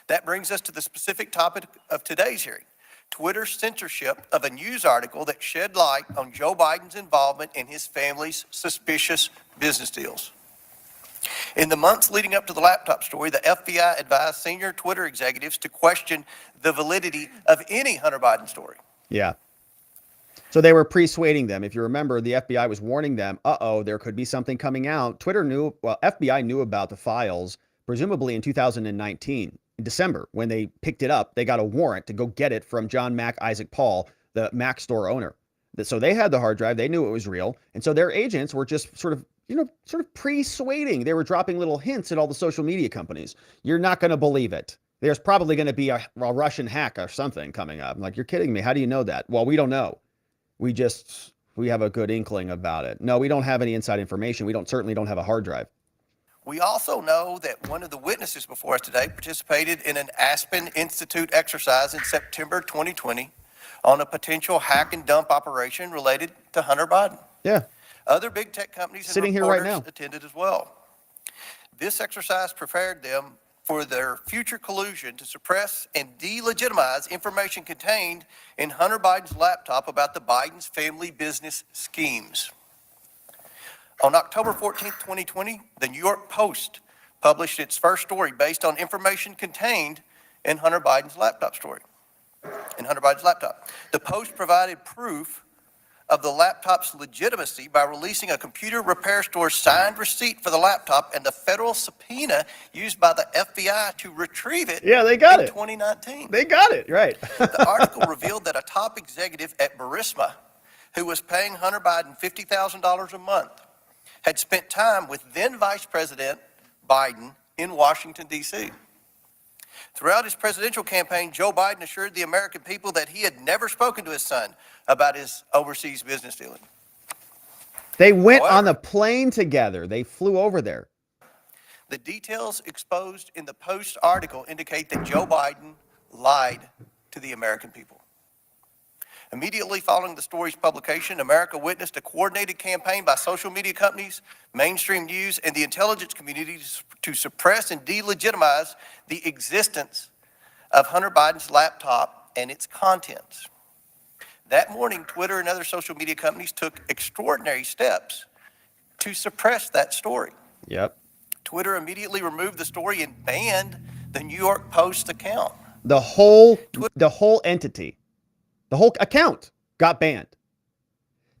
That brings us to the specific topic of today's hearing, Twitter's censorship of a news article that shed light on Joe Biden's involvement in his family's suspicious business deals. In the months leading up to the laptop story, the FBI advised senior Twitter executives to question the validity of any Hunter Biden story. Yeah. So they were persuading them. If you remember, the FBI was warning them, there could be something coming out. FBI knew about the files presumably in 2019, in December, when they picked it up. They got a warrant to go get it from John Mac Isaac Paul, the Mac store owner. So they had the hard drive. They knew it was real. And so their agents were just sort of persuading. They were dropping little hints at all the social media companies. You're not going to believe it. There's probably going to be a Russian hack or something coming up. I'm like, you're kidding me. How do you know that? Well, we don't know. We have a good inkling about it. No, we don't have any inside information. We certainly don't have a hard drive. We also know that one of the witnesses before us today participated in an Aspen Institute exercise in September 2020 on a potential hack and dump operation related to Hunter Biden. Yeah. Other big tech companies and sitting here right reporters now attended as well. This exercise prepared them for their future collusion to suppress and delegitimize information contained in Hunter Biden's laptop about the Biden's family business schemes. On October 14, 2020, the New York Post published its first story based on information contained in Hunter Biden's laptop story. The Post provided proof of the laptop's legitimacy by releasing a computer repair store's signed receipt for the laptop and the federal subpoena used by the FBI to retrieve it. Yeah, they got in it. 2019. They got it, right. The article revealed that a top executive at Burisma, who was paying Hunter Biden $50,000 a month, had spent time with then Vice President Biden in Washington, D.C. Throughout his presidential campaign, Joe Biden assured the American people that he had never spoken to his son about his overseas business dealing. They went However, on a plane together. They flew over there. the details exposed in the Post article indicate that Joe Biden lied to the American people. Immediately following the story's publication, America witnessed a coordinated campaign by social media companies, mainstream news, and the intelligence community to suppress and delegitimize the existence of Hunter Biden's laptop and its contents. That morning, Twitter and other social media companies took extraordinary steps to suppress that story. Yep. Twitter immediately removed the story and banned the New York Post account. The whole entity, the whole account got banned.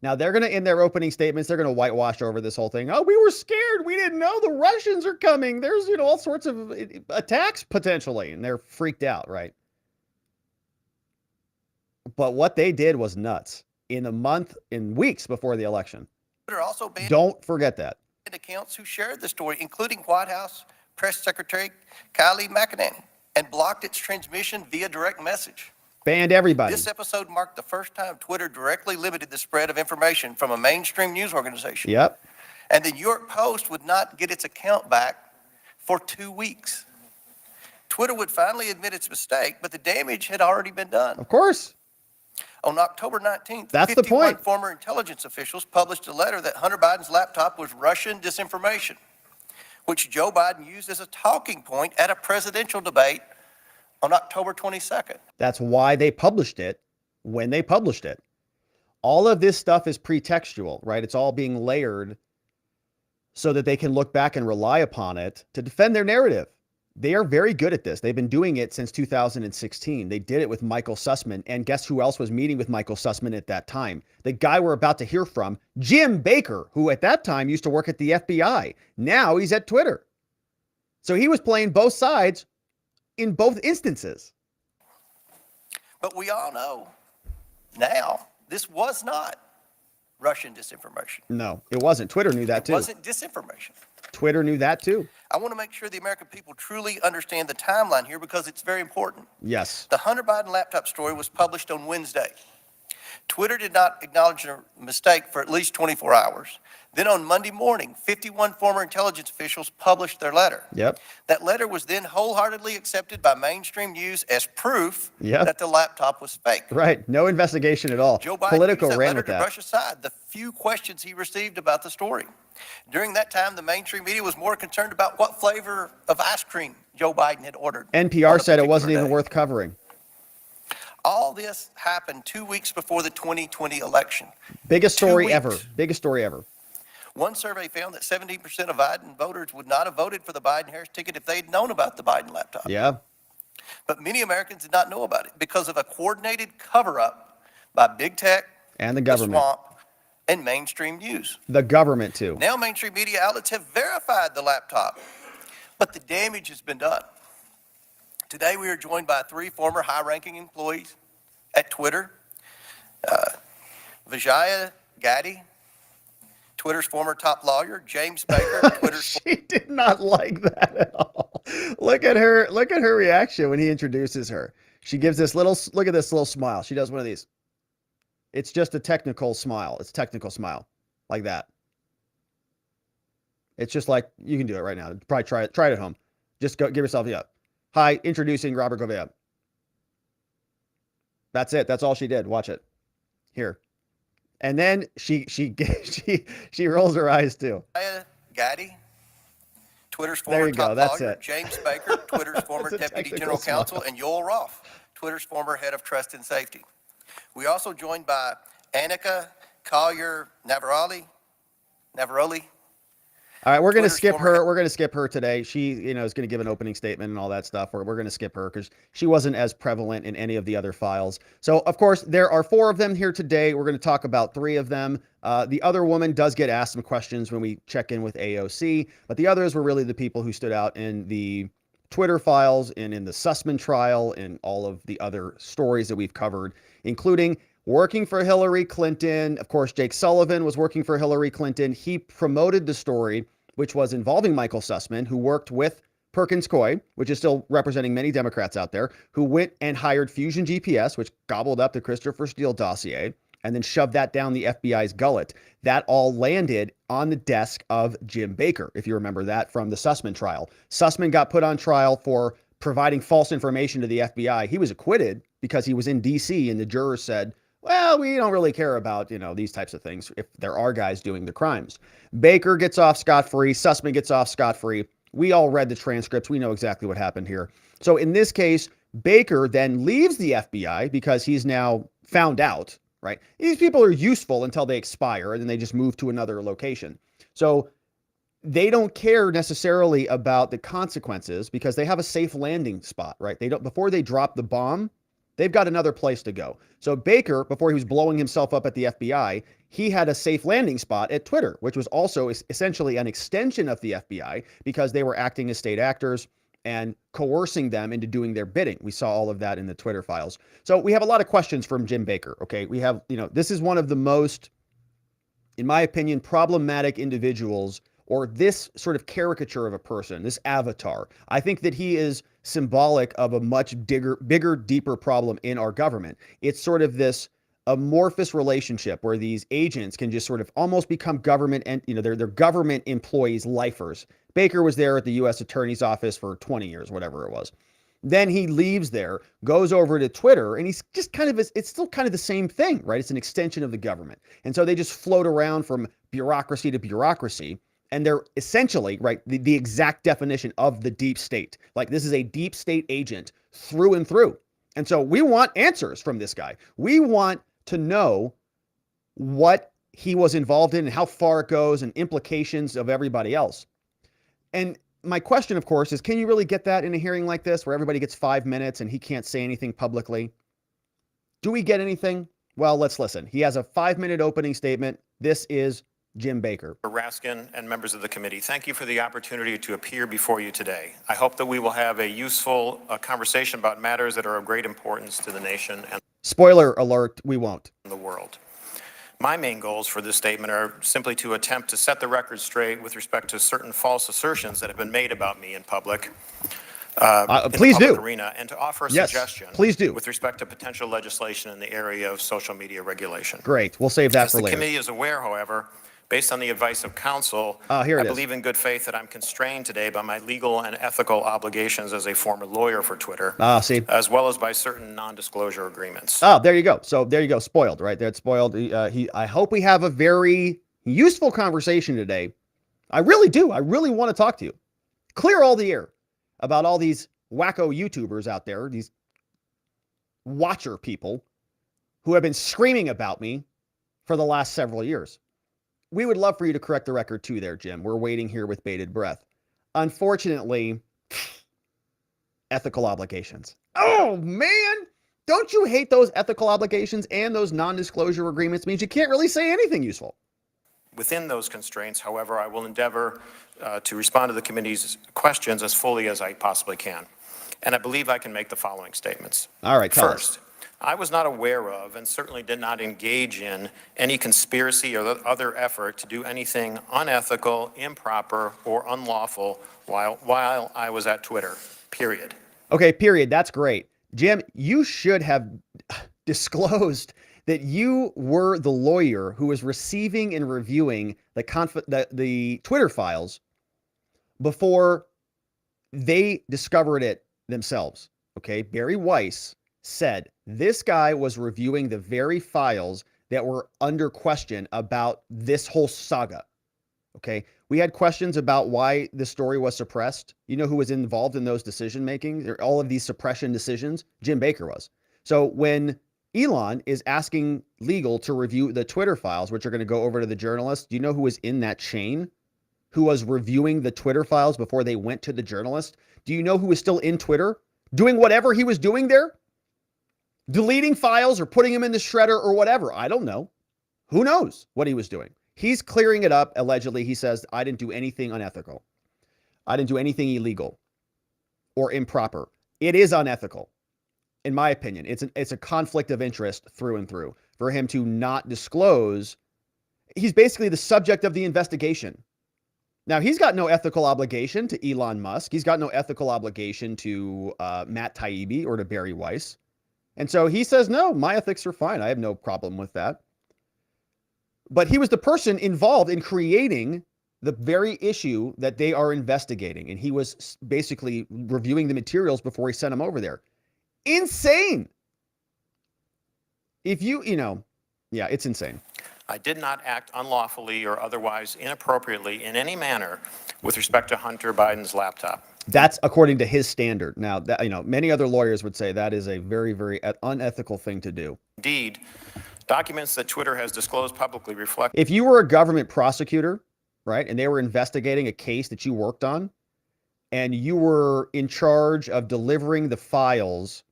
Now they're going to, in their opening statements, they're going to whitewash over this whole thing. Oh, we were scared. We didn't know the Russians are coming. There's, all sorts of attacks potentially. And they're freaked out, right? But what they did was nuts in weeks before the election. Twitter also banned Don't forget that. accounts who shared the story, including White House Press Secretary Kylie McEnany, and blocked its transmission via direct message. Banned everybody. This episode marked the first time Twitter directly limited the spread of information from a mainstream news organization. Yep. And the New York Post would not get its account back for 2 weeks. Twitter would finally admit its mistake, but the damage had already been done. Of course. On October 19th, That's the 51 point. former intelligence officials published a letter that Hunter Biden's laptop was Russian disinformation, which Joe Biden used as a talking point at a presidential debate on October 22nd. That's why they published it when they published it. All of this stuff is pretextual, right? It's all being layered so that they can look back and rely upon it to defend their narrative. They are very good at this. They've been doing it since 2016. They did it with Michael Sussman. And guess who else was meeting with Michael Sussman at that time? The guy we're about to hear from, Jim Baker, who at that time used to work at the FBI. Now he's at Twitter. So he was playing both sides in both instances. But we all know now this was not Russian disinformation. No, it wasn't. Twitter knew that It too. wasn't disinformation. Twitter knew that too. I want to make sure the American people truly understand the timeline here because it's very important. Yes. The Hunter Biden laptop story was published on Wednesday. Twitter did not acknowledge a mistake for at least 24 hours. Then on Monday morning, 51 former intelligence officials published their letter. Yep. That letter was then wholeheartedly accepted by mainstream news as proof Yep. that the laptop was fake. Right. No investigation at all. Joe Biden Politico used that ran letter with to that. brush aside the few questions he received about the story. During that time, the mainstream media was more concerned about what flavor of ice cream Joe Biden had ordered. on NPR a said it wasn't particular even day. worth covering. All this happened 2 weeks before the 2020 election. Biggest 2 story weeks. ever. Biggest story ever. One survey found that 17% of Biden voters would not have voted for the Biden-Harris ticket if they'd known about the Biden laptop. Yeah. But many Americans did not know about it because of a coordinated cover-up by big tech, And the the government. swamp, and mainstream news. The government too. Now mainstream media outlets have verified the laptop, but the damage has been done. Today we are joined by 3 former high-ranking employees at Twitter. Vijaya, Gadde, Twitter's former top lawyer, James Baker, Twitter's She did not like that at all. Look at her reaction when he introduces her. She gives this look at this little smile. She does one of these. It's just a technical smile. It's a technical smile like that. It's just like, you can do it right now. Probably try it at home. Just go give yourself a up. Hi, introducing Robert Gouveia. That's it. That's all she did. Watch it. Here. And then she rolls her eyes too. Vijaya, Gadde, Twitter's There former you go, top that's lawyer, it. James Baker, Twitter's former It's a deputy technical general smile. counsel, and Yoel Roth, Twitter's former head of trust and safety. We also joined by Annika Collier Navaroli. All right, we're going to Twitter's skip former- her. We're going to skip her today. She, is going to give an opening statement and all that stuff. We're going to skip her because she wasn't as prevalent in any of the other files. So, of course, there are 4 of them here today. We're going to talk about 3 of them. The other woman does get asked some questions when we check in with AOC, but the others were really the people who stood out in the Twitter files and in the Sussman trial and all of the other stories that we've covered, including working for Hillary Clinton. Of course, Jake Sullivan was working for Hillary Clinton. He promoted the story, which was involving Michael Sussman, who worked with Perkins Coie, which is still representing many Democrats out there, who went and hired Fusion GPS, which gobbled up the Christopher Steele dossier, and then shoved that down the FBI's gullet. That all landed on the desk of Jim Baker, if you remember that from the Sussman trial. Sussman got put on trial for providing false information to the FBI. He was acquitted because he was in D.C. and the jurors said, well, we don't really care about, these types of things if there are guys doing the crimes. Baker gets off scot-free. Sussman gets off scot-free. We all read the transcripts. We know exactly what happened here. So in this case, Baker then leaves the FBI because he's now found out, right? These people are useful until they expire and then they just move to another location. So they don't care necessarily about the consequences because they have a safe landing spot, right? They don't, before they drop the bomb, they've got another place to go. So Baker, before he was blowing himself up at the FBI, he had a safe landing spot at Twitter, which was also essentially an extension of the FBI because they were acting as state actors and coercing them into doing their bidding. We saw all of that in the Twitter files. So we have a lot of questions from Jim Baker, okay? We have, this is one of the most, in my opinion, problematic individuals, or this sort of caricature of a person, this avatar. I think that he is symbolic of a much bigger, deeper problem in our government. It's sort of this amorphous relationship where these agents can just sort of almost become government, and they're government employees, lifers. Baker was there at the U.S. Attorney's Office for 20 years, whatever it was. Then he leaves there, goes over to Twitter, and he's just it's still kind of the same thing, right? It's an extension of the government. And so they just float around from bureaucracy to bureaucracy. And they're essentially, right, the exact definition of the deep state. Like, this is a deep state agent through and through. And so we want answers from this guy. We want to know what he was involved in and how far it goes and implications of everybody else. And my question, of course, is can you really get that in a hearing like this where everybody gets 5 minutes and he can't say anything publicly? Do we get anything? Well, let's listen. He has a 5-minute opening statement. This is Jim Baker. Raskin and members of the committee, thank you for the opportunity to appear before you today. I hope that we will have a useful conversation about matters that are of great importance to the nation and spoiler alert, we won't. The world. My main goals for this statement are simply to attempt to set the record straight with respect to certain false assertions that have been made about me in public. Please do. Arena, and to offer a yes, suggestion please do. with respect to potential legislation in the area of social media regulation. Great. We'll save that As for later. The committee is aware, however, based on the advice of counsel, here I it is. believe in good faith that I'm constrained today by my legal and ethical obligations as a former lawyer for Twitter, see. as well as by certain non-disclosure agreements. There you go. So there you go. Spoiled, right? That's spoiled. I hope we have a very useful conversation today. I really do. I really want to talk to you. Clear all the air about all these wacko YouTubers out there, these watcher people who have been screaming about me for the last several years. We would love for you to correct the record too there, Jim. We're waiting here with bated breath. Unfortunately, ethical obligations. Oh, man. Don't you hate those ethical obligations and those non-disclosure agreements? Means you can't really say anything useful. Within those constraints, however, I will endeavor to respond to the committee's questions as fully as I possibly can. And I believe I can make the following statements. All right, tell us. First, I was not aware of and certainly did not engage in any conspiracy or other effort to do anything unethical, improper, or unlawful while I was at Twitter, period. Okay, period. That's great. Jim, you should have disclosed that you were the lawyer who was receiving and reviewing the Twitter files before they discovered it themselves. Okay, Barry Weiss said this guy was reviewing the very files that were under question about this whole saga. Okay, we had questions about why the story was suppressed. You know who was involved in those decision making, all of these suppression decisions? Jim Baker was. So when Elon is asking legal to review the Twitter files, which are going to go over to the journalists, do you know who was in that chain? who was reviewing the Twitter files before they went to the journalist? Do you know who was still in Twitter doing whatever he was doing there? Deleting files or putting them in the shredder or whatever. I don't know. Who knows what he was doing? He's clearing it up. Allegedly, he says, I didn't do anything unethical. I didn't do anything illegal or improper. It is unethical, in my opinion. It's a conflict of interest through and through for him to not disclose. He's basically the subject of the investigation. Now, he's got no ethical obligation to Elon Musk. He's got no ethical obligation to Matt Taibbi or to Barry Weiss. And so he says, no, my ethics are fine. I have no problem with that. But he was the person involved in creating the very issue that they are investigating. And he was basically reviewing the materials before he sent them over there. Insane. If yeah, it's insane. I did not act unlawfully or otherwise inappropriately in any manner with respect to Hunter Biden's laptop. That's according to his standard. Now, that, many other lawyers would say that is a very, very unethical thing to do. Indeed, documents that Twitter has disclosed publicly reflect. If you were a government prosecutor, right, and they were investigating a case that you worked on, and you were in charge of delivering the files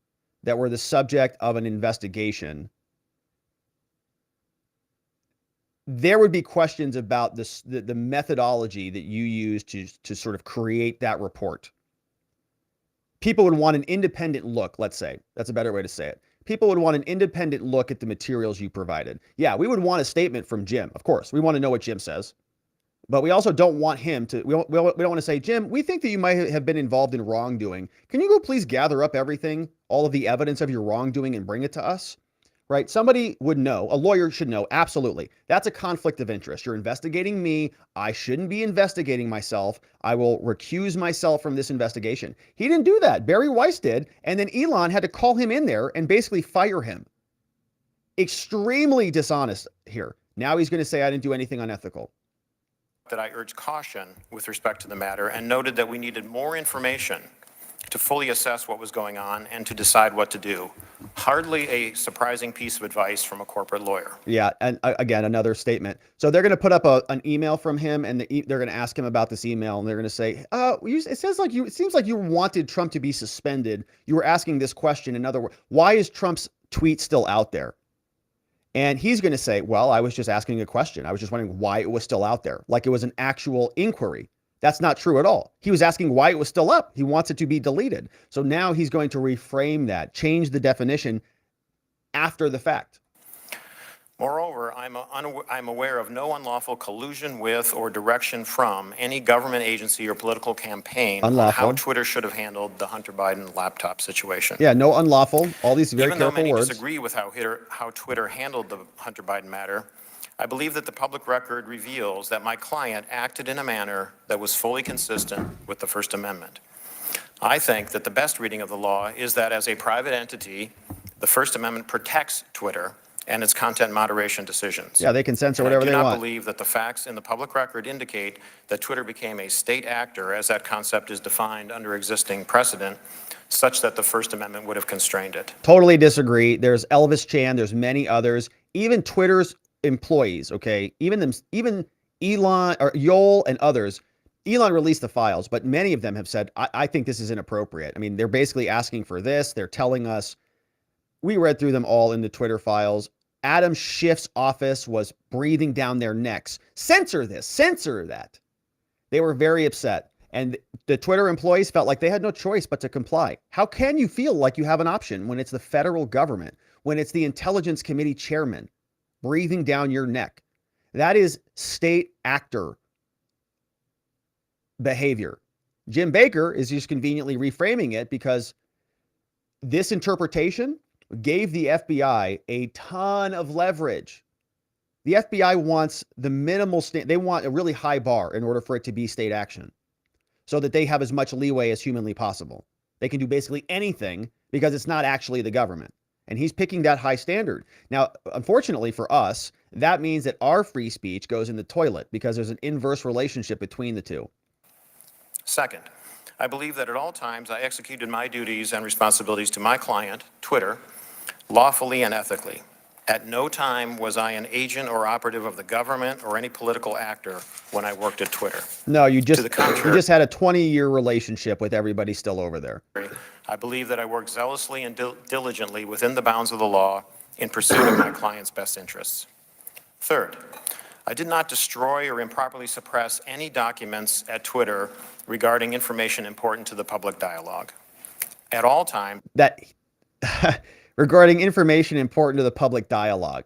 that were the subject of an investigation, there would be questions about the methodology that you used to sort of create that report. People would want an independent look, let's say. That's a better way to say it. People would want an independent look at the materials you provided. Yeah, we would want a statement from Jim, of course. We want to know what Jim says. But we also don't want him to, we don't want to say, Jim, we think that you might have been involved in wrongdoing. Can you go please gather up everything, all of the evidence of your wrongdoing and bring it to us? Right? Somebody would know, a lawyer should know, absolutely. That's a conflict of interest. You're investigating me. I shouldn't be investigating myself. I will recuse myself from this investigation. He didn't do that. Barry Weiss did. And then Elon had to call him in there and basically fire him. Extremely dishonest here. Now he's going to say, I didn't do anything unethical. That I urged caution with respect to the matter and noted that we needed more information to fully assess what was going on and to decide what to do. Hardly a surprising piece of advice from a corporate lawyer. Yeah, and again, another statement. So they're going to put up an email from him, and they're going to ask him about this email, and they're going to say, it seems like you wanted Trump to be suspended. You were asking this question. In other words, why is Trump's tweet still out there? And he's going to say, well, I was just asking a question. I was just wondering why it was still out there, like it was an actual inquiry. That's not true at all. He was asking why it was still up. He wants it to be deleted. So now he's going to reframe that, change the definition after the fact. Moreover, I'm aware of no unlawful collusion with or direction from any government agency or political campaign on how Twitter should have handled the Hunter Biden laptop situation. Yeah, no unlawful. All these very careful words. Even though many disagree with how Twitter handled the Hunter Biden matter, I believe that the public record reveals that my client acted in a manner that was fully consistent with the First Amendment. I think that the best reading of the law is that as a private entity, the First Amendment protects Twitter and its content moderation decisions. Yeah, they can censor whatever they want. I do not believe that the facts in the public record indicate that Twitter became a state actor, as that concept is defined under existing precedent, such that the First Amendment would have constrained it. Totally disagree. There's Elvis Chan, there's many others, even Twitter's employees, okay? Even Elon or Yoel and others. Elon released the files, but many of them have said, I think this is inappropriate. I mean, they're basically asking for this. They're telling us, we read through them all in the Twitter files. Adam Schiff's office was breathing down their necks. Censor this, censor that. They were very upset. And the Twitter employees felt like they had no choice but to comply. How can you feel like you have an option when it's the federal government, when it's the Intelligence Committee chairman breathing down your neck? That is state actor behavior. Jim Baker is just conveniently reframing it because this interpretation gave the FBI a ton of leverage. The FBI wants the minimal they want a really high bar in order for it to be state action, so that they have as much leeway as humanly possible. They can do basically anything because it's not actually the government. And he's picking that high standard. Now, unfortunately for us, that means that our free speech goes in the toilet because there's an inverse relationship between the two. Second, I believe that at all times I executed my duties and responsibilities to my client, Twitter, lawfully and ethically. At no time was I an agent or operative of the government or any political actor when I worked at Twitter. No, you To the contrary, just had a 20-year relationship with everybody still over there. I believe that I worked zealously and diligently within the bounds of the law in pursuit of my client's best interests. Third, I did not destroy or improperly suppress any documents at Twitter regarding information important to the public dialogue. At all times, That regarding information important to the public dialogue.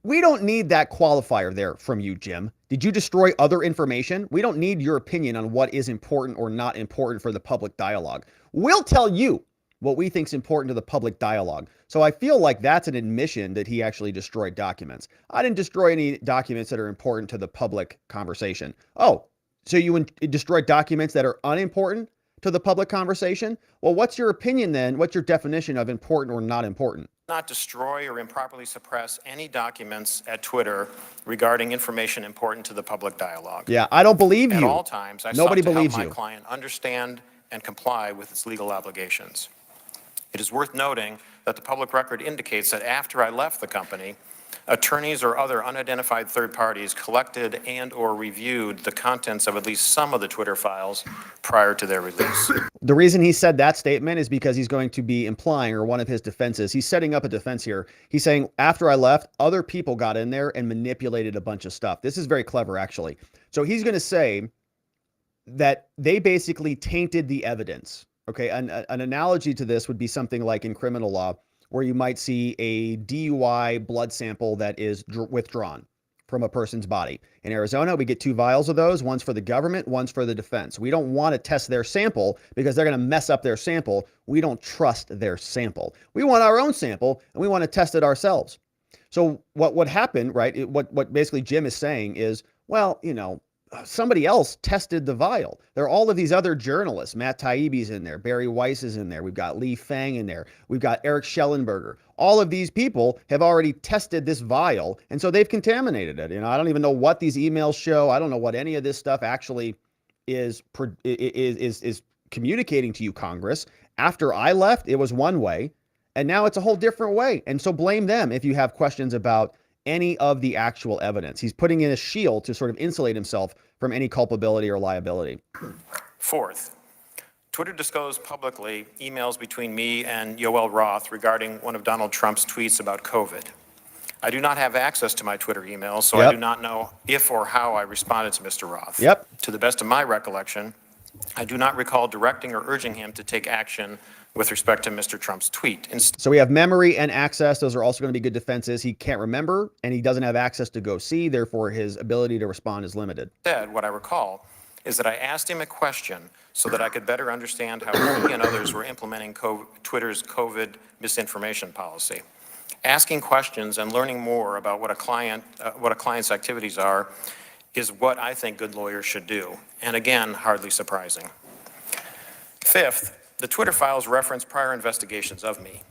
We don't need that qualifier there from you, Jim. Did you destroy other information? We don't need your opinion on what is important or not important for the public dialogue. We'll tell you what we think is important to the public dialogue. So I feel like that's an admission that he actually destroyed documents. I didn't destroy any documents that are important to the public conversation. Oh, so you destroyed documents that are unimportant to the public conversation? Well, what's your opinion then? What's your definition of important or not important? not destroy or improperly suppress any documents at Twitter regarding information important to the public dialogue. Yeah, I don't believe you. At all times, I Nobody sought to believes help you. my client understand and comply with its legal obligations. It is worth noting that the public record indicates that after I left the company, attorneys or other unidentified third parties collected and/or reviewed the contents of at least some of the Twitter files prior to their release. The reason he said that statement is because he's going to be implying, or one of his defenses, he's setting up a defense here. He's saying, after I left, other people got in there and manipulated a bunch of stuff. This is very clever, actually. So he's going to say that they basically tainted the evidence. Okay, an analogy to this would be something like in criminal law, where you might see a DUI blood sample that is withdrawn from a person's body. In Arizona, we get 2 vials of those, one's for the government, one's for the defense. We don't want to test their sample because they're going to mess up their sample. We don't trust their sample. We want our own sample and we want to test it ourselves. So what happened, right? What basically Jim is saying is, well, you know, somebody else tested the vial. There are all of these other journalists. Matt Taibbi's in there. Barry Weiss is in there. We've got Lee Fang in there. We've got Eric Schellenberger. All of these people have already tested this vial, and so they've contaminated it. You know, I don't even know what these emails show. I don't know what any of this stuff actually is communicating to you, Congress. After I left, it was one way, and now it's a whole different way. And so blame them if you have questions about any of the actual evidence. He's putting in a shield to sort of insulate himself from any culpability or liability. Fourth, Twitter disclosed publicly emails between me and Yoel Roth regarding one of Donald Trump's tweets about COVID. I do not have access to my Twitter emails, so I do not know if or how I responded to Mr. Roth. To the best of my recollection, I do not recall directing or urging him to take action with respect to Mr. Trump's tweet. So we have memory and access. Those are also going to be good defenses. He can't remember, and he doesn't have access to go see. Therefore, his ability to respond is limited. What I recall is that I asked him a question so that I could better understand how he and others were implementing Twitter's COVID misinformation policy. Asking questions and learning more about what a client's activities are is what I think good lawyers should do. And again, hardly surprising. Fifth, the Twitter files reference prior investigations of me.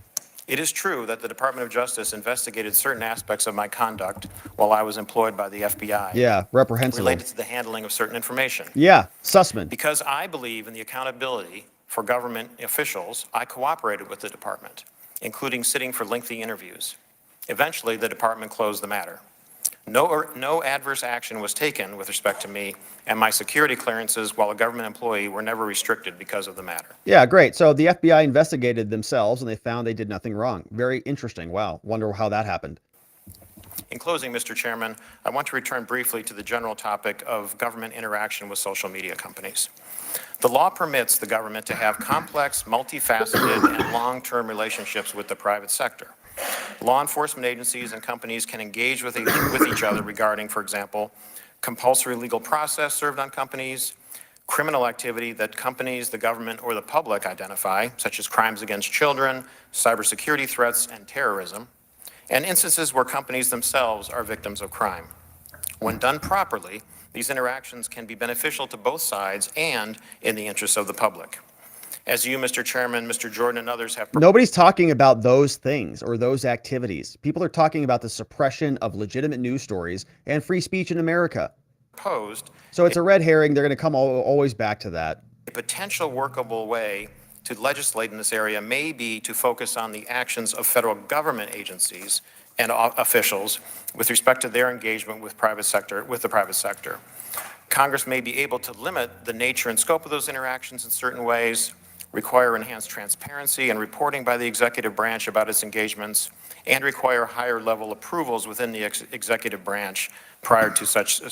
It is true that the Department of Justice investigated certain aspects of my conduct while I was employed by the FBI. Yeah, reprehensible. Related to the handling of certain information. Yeah, Sussman. Because I believe in the accountability for government officials, I cooperated with the department, including sitting for lengthy interviews. Eventually, the department closed the matter. No adverse action was taken with respect to me, and my security clearances while a government employee were never restricted because of the matter. Yeah, great. So the FBI investigated themselves and they found they did nothing wrong. Very interesting. Wow. Wonder how that happened. In closing, Mr. Chairman, I want to return briefly to the general topic of government interaction with social media companies. The law permits the government to have complex, multifaceted, and long-term relationships with the private sector. Law enforcement agencies and companies can engage with each other regarding, for example, compulsory legal process served on companies, criminal activity that companies, the government, or the public identify, such as crimes against children, cybersecurity threats, and terrorism, and instances where companies themselves are victims of crime. When done properly, these interactions can be beneficial to both sides and in the interests of the public. As you, Mr. Chairman, Mr. Jordan, and others have... Nobody's talking about those things or those activities. People are talking about the suppression of legitimate news stories and free speech in America. So it's a red herring. They're going to come always back to that. A potential workable way to legislate in this area may be to focus on the actions of federal government agencies and officials with respect to their engagement with the private sector. Congress may be able to limit the nature and scope of those interactions in certain ways, require enhanced transparency and reporting by the executive branch about its engagements, and require higher level approvals within the executive branch prior to such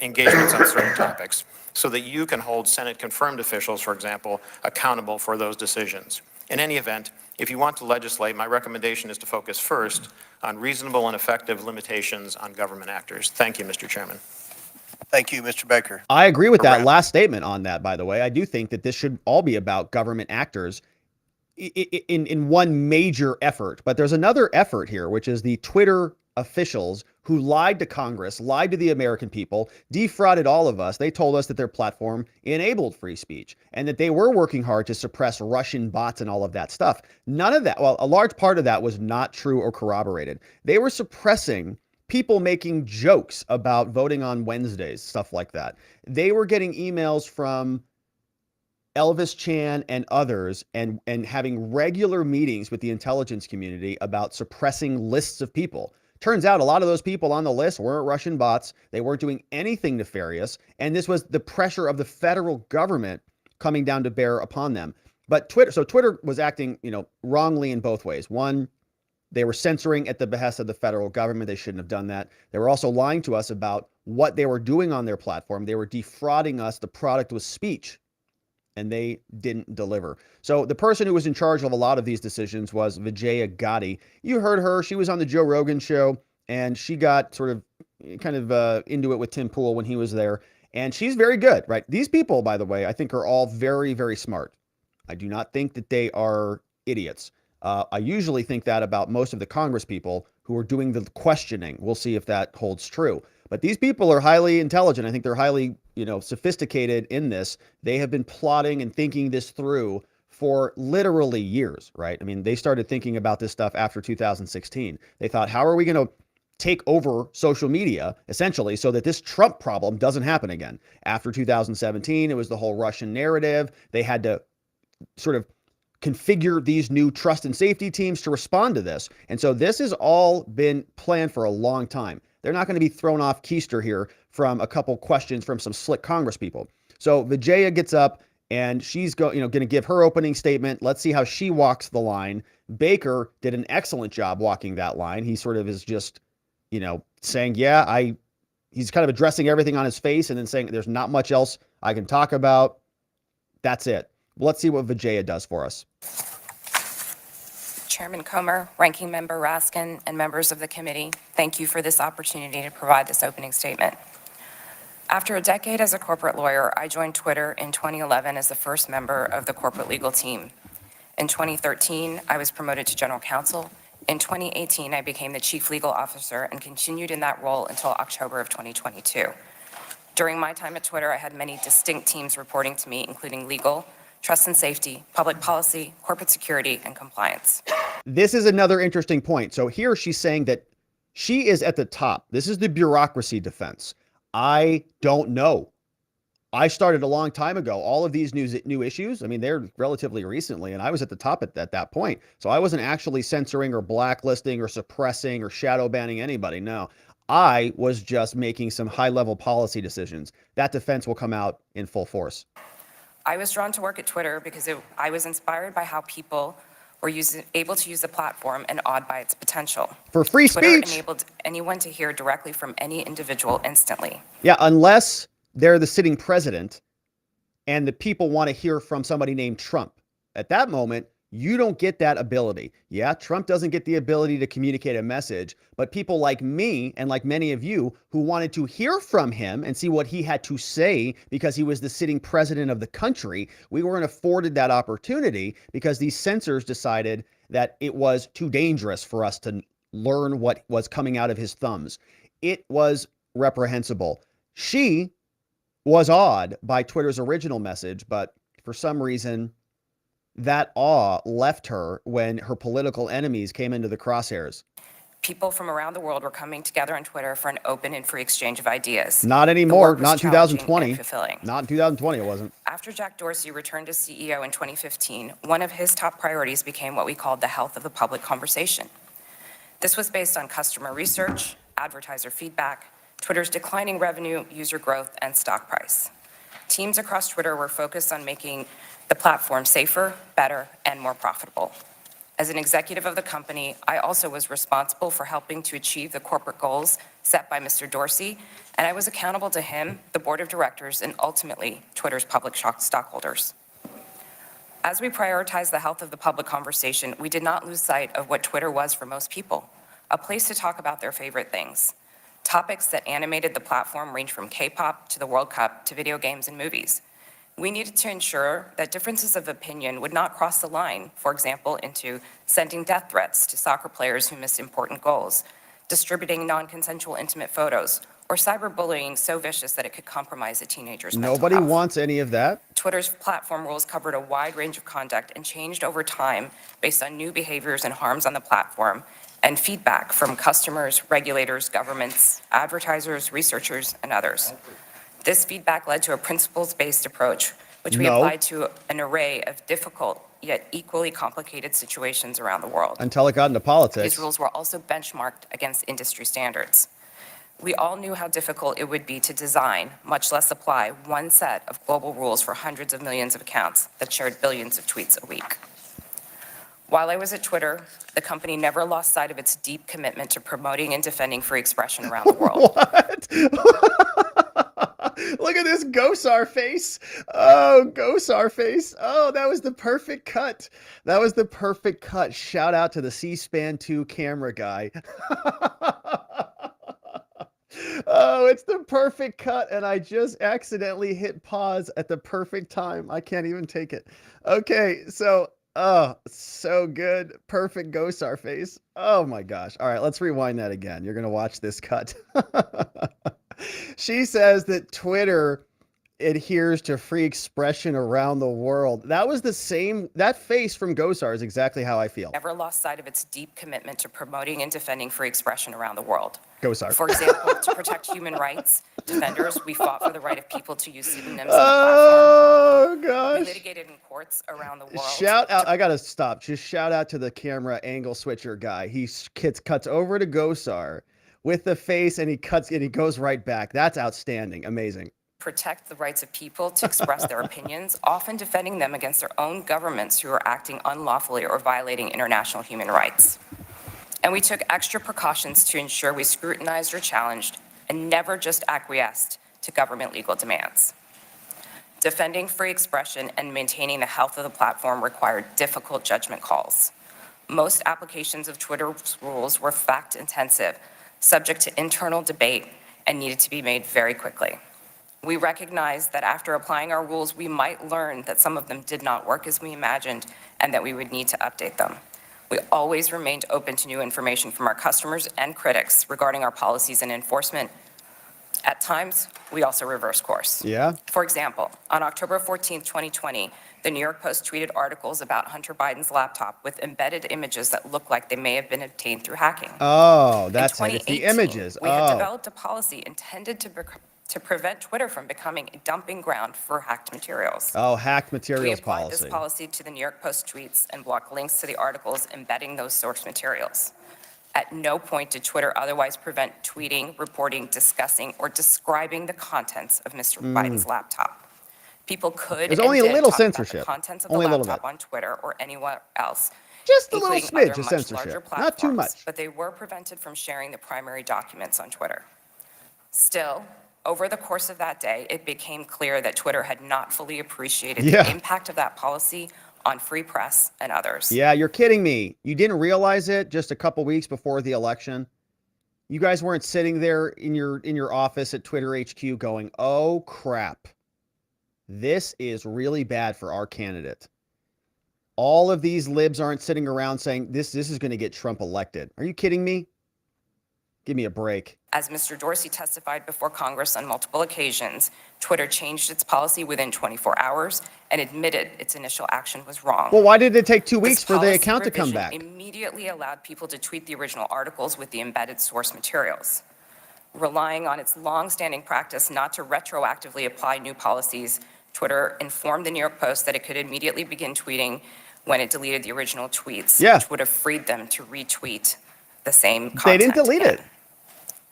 engagements on certain topics, so that you can hold Senate-confirmed officials, for example, accountable for those decisions. In any event, if you want to legislate, my recommendation is to focus first on reasonable and effective limitations on government actors. Thank you, Mr. Chairman. Thank you, Mr. Baker. I agree with that last statement on that, by the way. I do think that this should all be about government actors in one major effort. But there's another effort here, which is the Twitter officials who lied to Congress, lied to the American people, defrauded all of us. They told us that their platform enabled free speech and that they were working hard to suppress Russian bots and all of that stuff. None of that, well, a large part of that was not true or corroborated. They were suppressing people making jokes about voting on Wednesdays, stuff like that. They were getting emails from Elvis Chan and others and having regular meetings with the intelligence community about suppressing lists of people. Turns out a lot of those people on the list weren't Russian bots. They weren't doing anything nefarious. And this was the pressure of the federal government coming down to bear upon them. But Twitter was acting, wrongly in both ways. One, they were censoring at the behest of the federal government. They shouldn't have done that. They were also lying to us about what they were doing on their platform. They were defrauding us. The product was speech, and they didn't deliver. So the person who was in charge of a lot of these decisions was Vijaya Gadde. You heard her. She was on the Joe Rogan show, and she got sort of into it with Tim Pool when he was there. And she's very good, right? These people, by the way, I think are all very, very smart. I do not think that they are idiots. I usually think that about most of the Congress people who are doing the questioning. We'll see if that holds true. But these people are highly intelligent. I think they're highly, sophisticated in this. They have been plotting and thinking this through for literally years, right? I mean, they started thinking about this stuff after 2016. They thought, how are we going to take over social media, essentially, so that this Trump problem doesn't happen again? After 2017, it was the whole Russian narrative. They had to sort of configure these new trust and safety teams to respond to this. And so this has all been planned for a long time. They're not going to be thrown off keister here from a couple questions from some slick Congress people. So Vijaya gets up and she's going to give her opening statement. Let's see how she walks the line. Baker did an excellent job walking that line. He sort of is just, saying, he's kind of addressing everything on his face and then saying there's not much else I can talk about. That's it. Let's see what Vijaya does for us. Chairman Comer, Ranking Member Raskin, and members of the committee, thank you for this opportunity to provide this opening statement. After a decade as a corporate lawyer, I joined Twitter in 2011 as the first member of the corporate legal team. In 2013, I was promoted to general counsel. In 2018, I became the chief legal officer and continued in that role until October of 2022. During my time at Twitter, I had many distinct teams reporting to me, including legal, trust and safety, public policy, corporate security, and compliance. This is another interesting point. So here she's saying that she is at the top. This is the bureaucracy defense. I don't know. I started a long time ago. All of these new issues, they're relatively recently, and I was at the top at that point. So I wasn't actually censoring or blacklisting or suppressing or shadow banning anybody. No, I was just making some high-level policy decisions. That defense will come out in full force. I was drawn to work at Twitter because I was inspired by how people were able to use the platform and awed by its potential. For free Twitter speech. enabled anyone to hear directly from any individual instantly. Yeah, unless they're the sitting president and the people want to hear from somebody named Trump. At that moment, you don't get that ability. Yeah, Trump doesn't get the ability to communicate a message, but people like me and like many of you who wanted to hear from him and see what he had to say because he was the sitting president of the country, we weren't afforded that opportunity because these censors decided that it was too dangerous for us to learn what was coming out of his thumbs. It was reprehensible. She was awed by Twitter's original message, but for some reason, that awe left her when her political enemies came into the crosshairs. People from around the world were coming together on Twitter for an open and free exchange of ideas. Not anymore. Not in challenging 2020. and fulfilling. Not in 2020, it wasn't. After Jack Dorsey returned as CEO in 2015, one of his top priorities became what we called the health of the public conversation. This was based on customer research, advertiser feedback, Twitter's declining revenue, user growth, and stock price. Teams across Twitter were focused on making the platform safer, better, and more profitable. As an executive of the company, I also was responsible for helping to achieve the corporate goals set by Mr. Dorsey, and I was accountable to him, the board of directors, and ultimately Twitter's public stockholders. As we prioritized the health of the public conversation, we did not lose sight of what Twitter was for most people, a place to talk about their favorite things. Topics that animated the platform range from K-pop to the World Cup to video games and movies. We needed to ensure that differences of opinion would not cross the line, for example, into sending death threats to soccer players who missed important goals, distributing non-consensual intimate photos, or cyberbullying so vicious that it could compromise a teenager's mental Nobody health. wants any of that. Twitter's platform rules covered a wide range of conduct and changed over time based on new behaviors and harms on the platform and feedback from customers, regulators, governments, advertisers, researchers, and others. This feedback led to a principles-based approach, which we applied to an array of difficult yet equally complicated situations around the world. Until it got into politics. These rules were also benchmarked against industry standards. We all knew how difficult it would be to design, much less apply, one set of global rules for hundreds of millions of accounts that shared billions of tweets a week. While I was at Twitter, the company never lost sight of its deep commitment to promoting and defending free expression around the world. What? Look at this Gosar face. Oh, Gosar face. Oh, that was the perfect cut. That was the perfect cut. Shout out to the C-SPAN 2 camera guy. Oh, it's the perfect cut, and I just accidentally hit pause at the perfect time. I can't even take it. Okay, so, oh, so good. Perfect Gosar face. Oh my gosh. All right, let's rewind that again. You're going to watch this cut. She says that Twitter adheres to free expression around the world. That was the same, that face from Gosar is exactly how I feel. Never lost sight of its deep commitment to promoting and defending free expression around the world. Gosar. For example, to protect human rights defenders, we fought for the right of people to use pseudonyms on the platform. Oh gosh. We litigated in courts around the world. Shout out, I gotta stop. Just shout out to the camera angle switcher guy. He cuts over to Gosar with the face and he goes right back. That's outstanding. Amazing. Protect the rights of people to express their opinions, often defending them against their own governments who are acting unlawfully or violating international human rights. And we took extra precautions to ensure we scrutinized or challenged and never just acquiesced to government legal demands. Defending free expression and maintaining the health of the platform required difficult judgment calls. Most applications of Twitter's rules were fact-intensive, subject to internal debate, and needed to be made very quickly. We recognized that after applying our rules, we might learn that some of them did not work as we imagined and that we would need to update them. We always remained open to new information from our customers and critics regarding our policies and enforcement. At times, we also reversed course. Yeah. For example, on October 14th, 2020, the New York Post tweeted articles about Hunter Biden's laptop with embedded images that look like they may have been obtained through hacking. Oh, that's it. In It's the 2018, images. we had developed a policy intended to prevent Twitter from becoming a dumping ground for hacked materials. Oh, hacked We materials applied policy. this policy to the New York Post tweets and blocked links to the articles embedding those source materials. At no point did Twitter otherwise prevent tweeting, reporting, discussing, or describing the contents of Mr. Biden's laptop. People could There's and only a did little talk about censorship. the contents of Only a the little laptop bit. on Twitter or anywhere else. Just a little including smidge other of much censorship. larger Not too platforms, much. But they were prevented from sharing the primary documents on Twitter. Still, over the course of that day, it became clear that Twitter had not fully appreciated the impact of that policy on free press and others. Yeah, you're kidding me. You didn't realize it just a couple weeks before the election? You guys weren't sitting there in your office at Twitter HQ going, "Oh crap. This is really bad for our candidate." All of these libs aren't sitting around saying this is going to get Trump elected. Are you kidding me? Give me a break. As Mr. Dorsey testified before Congress on multiple occasions, Twitter changed its policy within 24 hours and admitted its initial action was wrong. Well, why did it take 2 This weeks for the policy account to come revision back? Immediately allowed people to tweet the original articles with the embedded source materials. Relying on its long-standing practice not to retroactively apply new policies, Twitter informed the New York Post that it could immediately begin tweeting when it deleted the original tweets, which would have freed them to retweet the same content. They didn't delete again. it.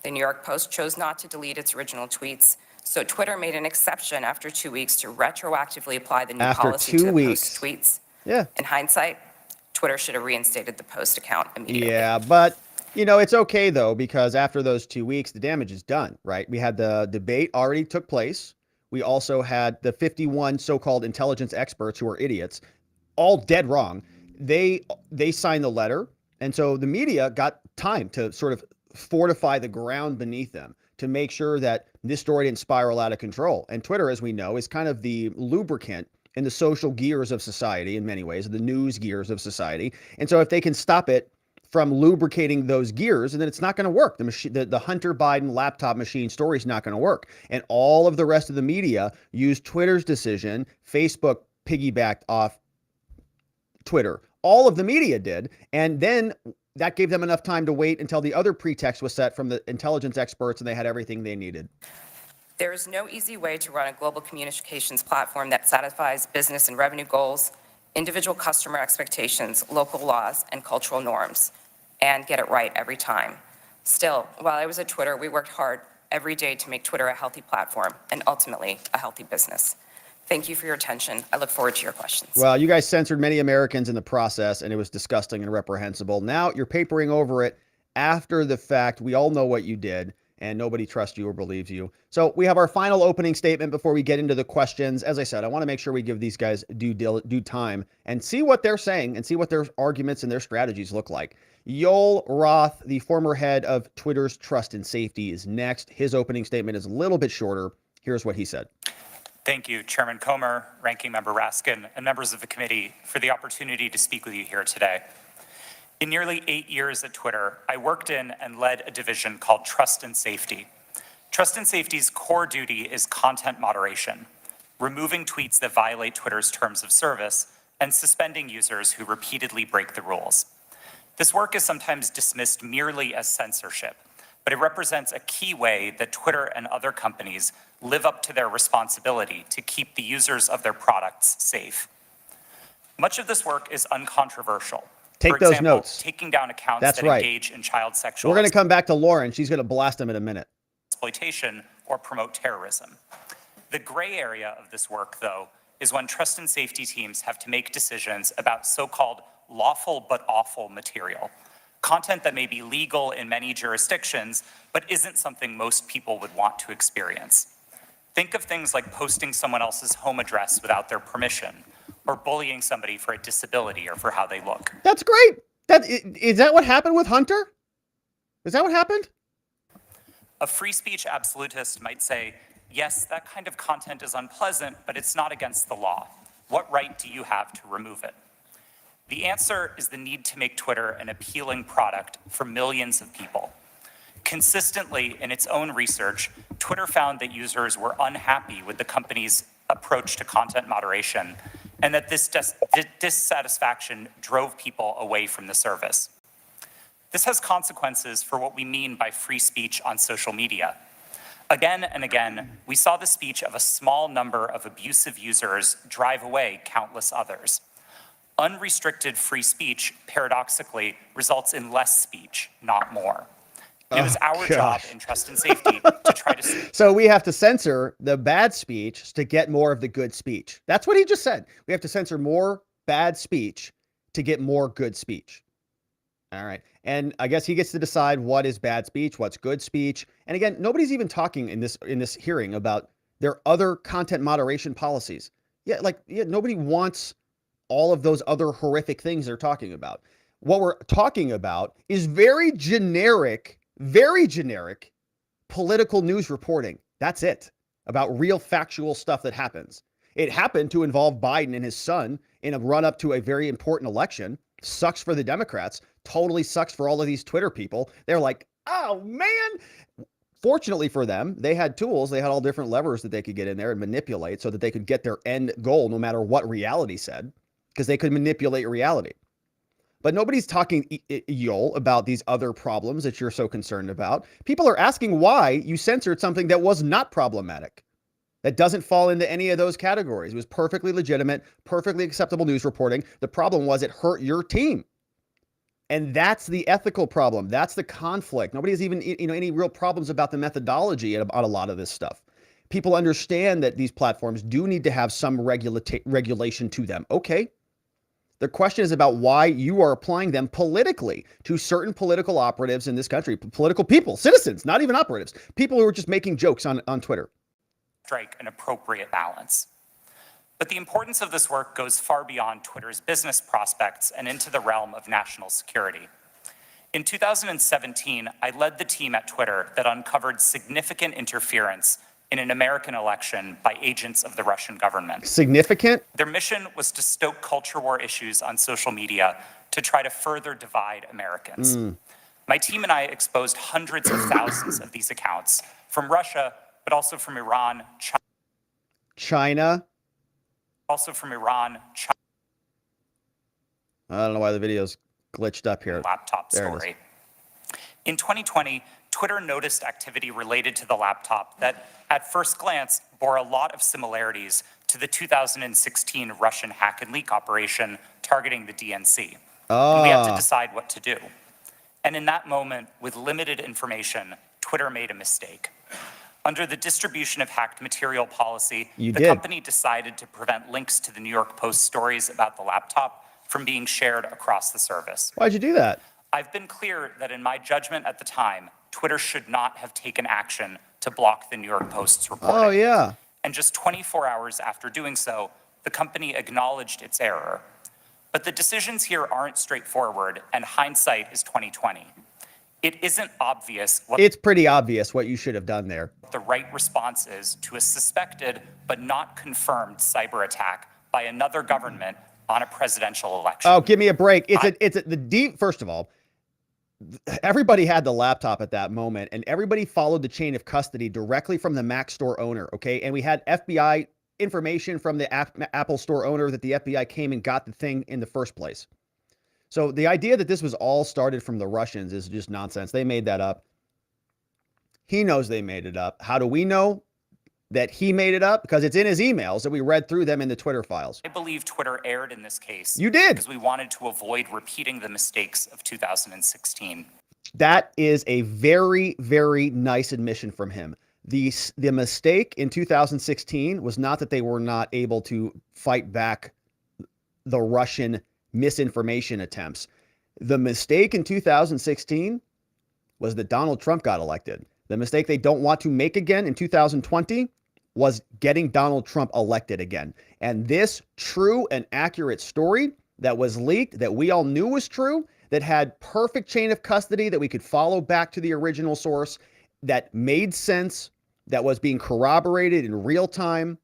The New York Post chose not to delete its original tweets, so Twitter made an exception after 2 weeks to retroactively apply the new After policy 2 to the weeks. Post tweets. Yeah. In hindsight, Twitter should have reinstated the Post account immediately. Yeah, but it's okay though, because after those 2 weeks, the damage is done, right? We had the debate already took place. We also had the 51 so-called intelligence experts who are idiots, all dead wrong. They signed the letter, and so the media got time to sort of fortify the ground beneath them to make sure that this story didn't spiral out of control. And Twitter, as we know, is kind of the lubricant in the social gears of society in many ways, the news gears of society. And so if they can stop it from lubricating those gears, and then it's not going to work. The Hunter Biden laptop machine story is not going to work. And all of the rest of the media used Twitter's decision. Facebook piggybacked off Twitter. All of the media did. And then that gave them enough time to wait until the other pretext was set from the intelligence experts and they had everything they needed. There is no easy way to run a global communications platform that satisfies business and revenue goals, individual customer expectations, local laws, and cultural norms, and get it right every time. Still, while I was at Twitter, we worked hard every day to make Twitter a healthy platform and ultimately a healthy business. Thank you for your attention. I look forward to your questions. Well, you guys censored many Americans in the process, and it was disgusting and reprehensible. Now you're papering over it after the fact. We all know what you did, and nobody trusts you or believes you. So we have our final opening statement before we get into the questions. As I said, I want to make sure we give these guys due time and see what they're saying and see what their arguments and their strategies look like. Yoel Roth, the former head of Twitter's Trust and Safety, is next. His opening statement is a little bit shorter. Here's what he said. Thank you, Chairman Comer, Ranking Member Raskin, and members of the committee for the opportunity to speak with you here today. In nearly 8 years at Twitter, I worked in and led a division called Trust and Safety. Trust and Safety's core duty is content moderation, removing tweets that violate Twitter's terms of service, and suspending users who repeatedly break the rules. This work is sometimes dismissed merely as censorship, but it represents a key way that Twitter and other companies live up to their responsibility to keep the users of their products safe. Much of this work is uncontroversial. Take For those example, notes. taking down accounts That's that right. engage in child sexual We're going to come back to Lauren. She's going to blast them in a minute. exploitation or promote terrorism. The gray area of this work, though, is when trust and safety teams have to make decisions about so-called lawful but awful material, content that may be legal in many jurisdictions, but isn't something most people would want to experience. Think of things like posting someone else's home address without their permission, or bullying somebody for a disability or for how they look. That's great. Is that what happened with Hunter? Is that what happened? A free speech absolutist might say, yes, that kind of content is unpleasant, but it's not against the law. What right do you have to remove it? The answer is the need to make Twitter an appealing product for millions of people. Consistently, in its own research, Twitter found that users were unhappy with the company's approach to content moderation, and that this dissatisfaction drove people away from the service. This has consequences for what we mean by free speech on social media. Again and again, we saw the speech of a small number of abusive users drive away countless others. Unrestricted free speech, paradoxically, results in less speech, not more. It was our job in trust and safety to try to... So we have to censor the bad speech to get more of the good speech. That's what he just said. We have to censor more bad speech to get more good speech. All right. And I guess he gets to decide what is bad speech, what's good speech. And again, nobody's even talking in this hearing about their other content moderation policies. Nobody wants all of those other horrific things they're talking about. What we're talking about is very generic political news reporting. That's it. About real factual stuff that happens. It happened to involve Biden and his son in a run-up to a very important election. Sucks for the Democrats. Totally sucks for all of these Twitter people. They're like, oh, man. Fortunately for them, they had tools. They had all different levers that they could get in there and manipulate so that they could get their end goal no matter what reality said, because they could manipulate reality. But nobody's talking, Yoel, about these other problems that you're so concerned about. People are asking why you censored something that was not problematic, that doesn't fall into any of those categories. It was perfectly legitimate, perfectly acceptable news reporting. The problem was it hurt your team. And that's the ethical problem. That's the conflict. Nobody has even, any real problems about the methodology on a lot of this stuff. People understand that these platforms do need to have some regulation to them. Okay. The question is about why you are applying them politically to certain political operatives in this country, political people, citizens, not even operatives, people who are just making jokes on Twitter. Strike an appropriate balance. But the importance of this work goes far beyond Twitter's business prospects and into the realm of national security. In 2017, I led the team at Twitter that uncovered significant interference in an American election by agents of the Russian government. Significant? Their mission was to stoke culture war issues on social media to try to further divide Americans. My team and I exposed hundreds of thousands of these accounts from Russia, but also from Iran, China. Also from Iran, China. I don't know why the video's glitched up here. Laptop story. In 2020, Twitter noticed activity related to the laptop that, at first glance, bore a lot of similarities to the 2016 Russian hack and leak operation targeting the DNC. And we had to decide what to do. And in that moment, with limited information, Twitter made a mistake. Under the distribution of hacked material policy, company decided to prevent links to the New York Post stories about the laptop from being shared across the service. Why'd you do that? I've been clear that in my judgment at the time, Twitter should not have taken action to block the New York Post's reporting. Oh, yeah. And just 24 hours after doing so, the company acknowledged its error. But the decisions here aren't straightforward, and hindsight is 2020. It isn't obvious what It's pretty obvious what you should have done there. the right response is to a suspected but not confirmed cyber attack by another government on a presidential election. Oh, give me a break. First of all, everybody had the laptop at that moment, and everybody followed the chain of custody directly from the Mac store owner, okay? And we had FBI information from the Apple store owner that the FBI came and got the thing in the first place. So the idea that this was all started from the Russians is just nonsense. They made that up. He knows they made it up. How do we know that he made it up? Because it's in his emails that we read through them in the Twitter files. I believe Twitter erred in this case. You did. Because we wanted to avoid repeating the mistakes of 2016. That is a very, very nice admission from him. The mistake in 2016 was not that they were not able to fight back the Russian misinformation attempts. The mistake in 2016 was that Donald Trump got elected. The mistake they don't want to make again in 2020 was getting Donald Trump elected again. And this true and accurate story that was leaked, that we all knew was true, that had perfect chain of custody, that we could follow back to the original source, that made sense, that was being corroborated in real time,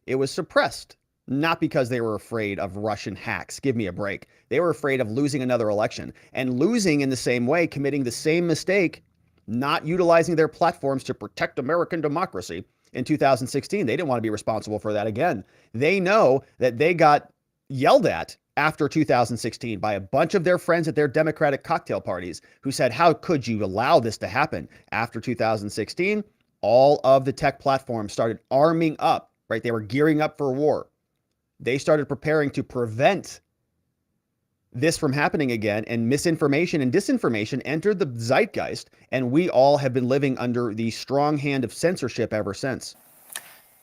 it was suppressed. Not because they were afraid of Russian hacks. Give me a break. They were afraid of losing another election, and losing in the same way, committing the same mistake, not utilizing their platforms to protect American democracy in 2016. They didn't want to be responsible for that again. They know that they got yelled at after 2016 by a bunch of their friends at their Democratic cocktail parties who said, how could you allow this to happen? After 2016, all of the tech platforms started arming up, right? They were gearing up for war. They started preparing to prevent this from happening again, and misinformation and disinformation entered the zeitgeist, and we all have been living under the strong hand of censorship ever since.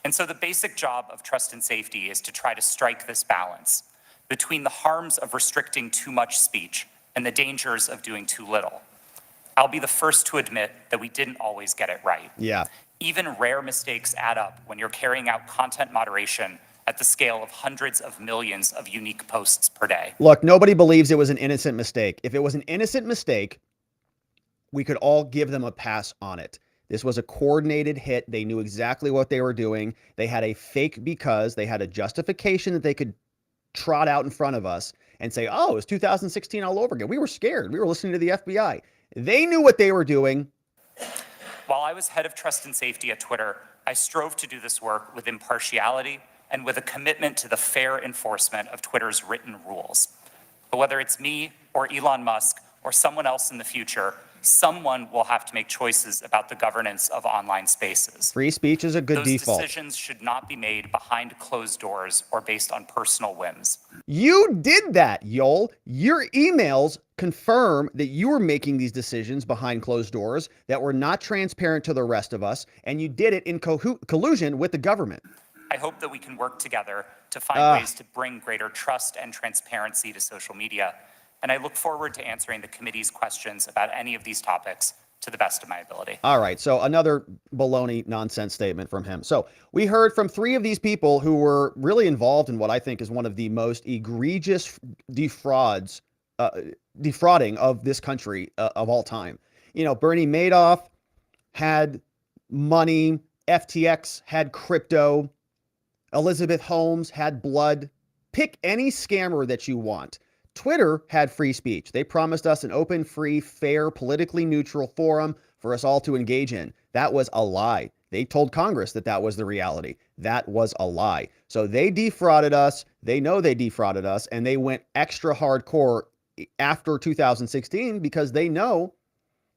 And so the basic job of trust and safety is to try to strike this balance between the harms of restricting too much speech and the dangers of doing too little. I'll be the first to admit that we didn't always get it right. Yeah. Even rare mistakes add up when you're carrying out content moderation at the scale of hundreds of millions of unique posts per day. Look, nobody believes it was an innocent mistake. If it was an innocent mistake, we could all give them a pass on it. This was a coordinated hit. They knew exactly what they were doing. They had a fake because they had a justification that they could trot out in front of us and say, oh, it was 2016 all over again. We were scared. We were listening to the FBI. They knew what they were doing. While I was head of trust and safety at Twitter, I strove to do this work with impartiality and with a commitment to the fair enforcement of Twitter's written rules. But whether it's me or Elon Musk or someone else in the future, someone will have to make choices about the governance of online spaces. Free speech is a good default. Those decisions should not be made behind closed doors or based on personal whims. You did that, Yoel. Your emails confirm that you were making these decisions behind closed doors that were not transparent to the rest of us, and you did it in collusion with the government. I hope that we can work together to find ways to bring greater trust and transparency to social media. And I look forward to answering the committee's questions about any of these topics to the best of my ability. All right. So another baloney nonsense statement from him. So we heard from 3 of these people who were really involved in what I think is one of the most egregious defrauding of this country of all time. You know, Bernie Madoff had money. FTX had crypto. Elizabeth Holmes had blood. Pick any scammer that you want. Twitter had free speech. They promised us an open, free, fair, politically neutral forum for us all to engage in. That was a lie. They told Congress that that was the reality. That was a lie. So they defrauded us. They know they defrauded us, and they went extra hardcore after 2016 because they know